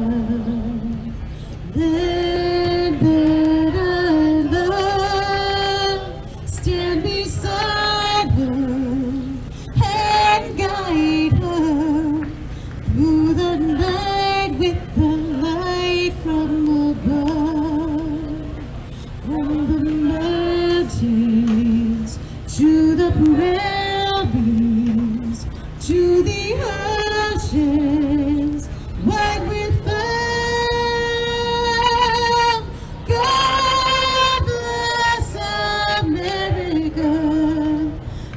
land that I love. Stand beside her and guide her through the night with the light from above, from the mountains to the prairies, to the oceans, wide with love. God bless America,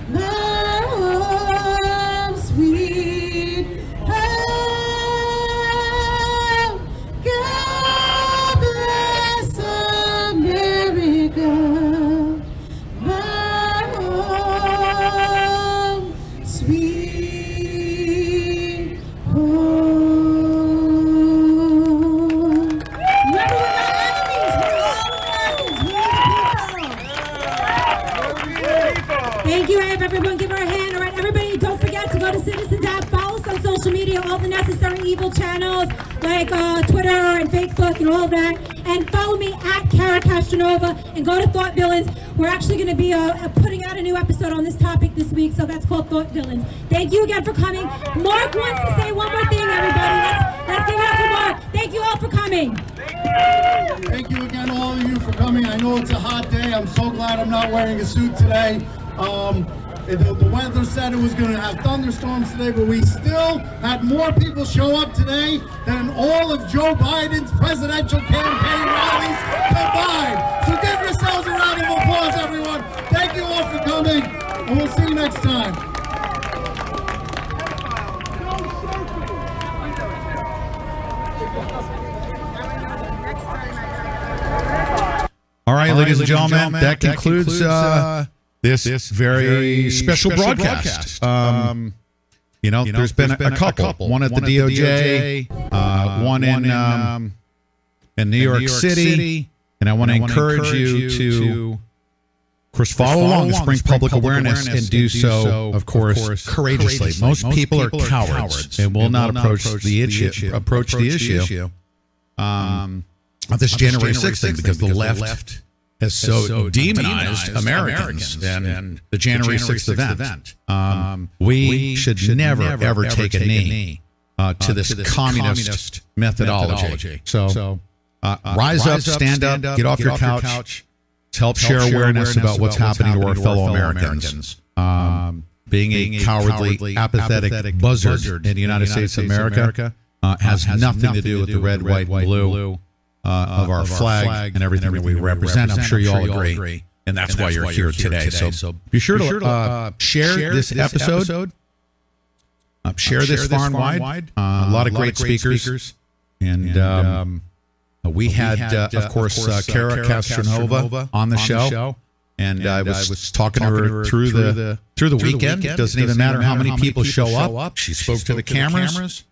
my home sweet home. God bless America, my home sweet home. Remember, we're not enemies. We're all Americans. We're the people. Thank you, Eve. Everyone give her a hand. All right, everybody, don't forget to go to Citizens App. Follow us on social media, all the necessary evil channels like Twitter and Facebook and all of that. And follow me at Cara Castronuova and go to Thought Villains. We're actually going to be putting out a new episode on this topic this week, so that's called Thought Villains. Thank you again for coming. Mark wants to say one more thing, everybody. Let's give it up for Mark. Thank you all for coming. Thank you again, all of you, for coming. I know it's a hot day. I'm so glad I'm not wearing a suit today. The weather said it was going to have thunderstorms today, but we still had more people show up today than all of Joe Biden's presidential campaign rallies combined. So give yourselves a round of applause, everyone. Thank you all for coming, and we'll see you next time. All right, ladies and gentlemen, that concludes this very special broadcast. There's been a couple. One at the DOJ, one in New York City, and I want to encourage you to, of course, follow along, to bring public awareness, and do so, of course, courageously. Most people are cowards and will not approach the issue. Of this January 6th thing, because the left has so demonized Americans and the January 6th event. We should never, ever take a knee to this communist methodology. So rise up, stand up, get off your couch, help share awareness about what's happening to our fellow Americans. Being a cowardly, apathetic buzzard in the United States of America has nothing to do with the red, white, and blue of our flag and everything that we represent. I'm sure you all agree. And that's why you're here today. So be sure to share this episode. Share this far and wide. A lot of great speakers. And we had, of course, Cara Castronuova on the show. And I was talking to her through the weekend. It doesn't even matter how many people show up. She spoke to the cameras.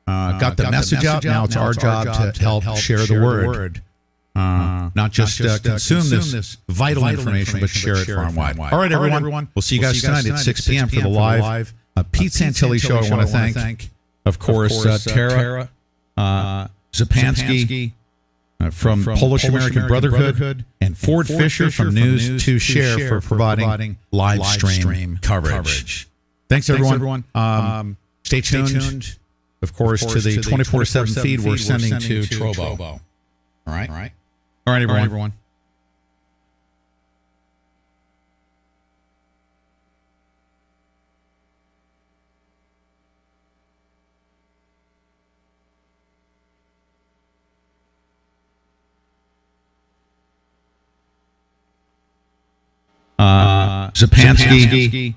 Got the message out. Now it's our job to help share the word. Not just consume this vital information, but share it far and wide. All right, everyone. We'll see you guys tonight at 6 p.m. for the live Pete Santilli show. I want to thank of course, Tara Zapansky from Polish American Brotherhood, and Ford Fisher from News to Share for providing live stream coverage. Thanks, everyone. Stay tuned, of course, to the 24/7 feed we're sending to Trovo. All right, everyone. Zapansky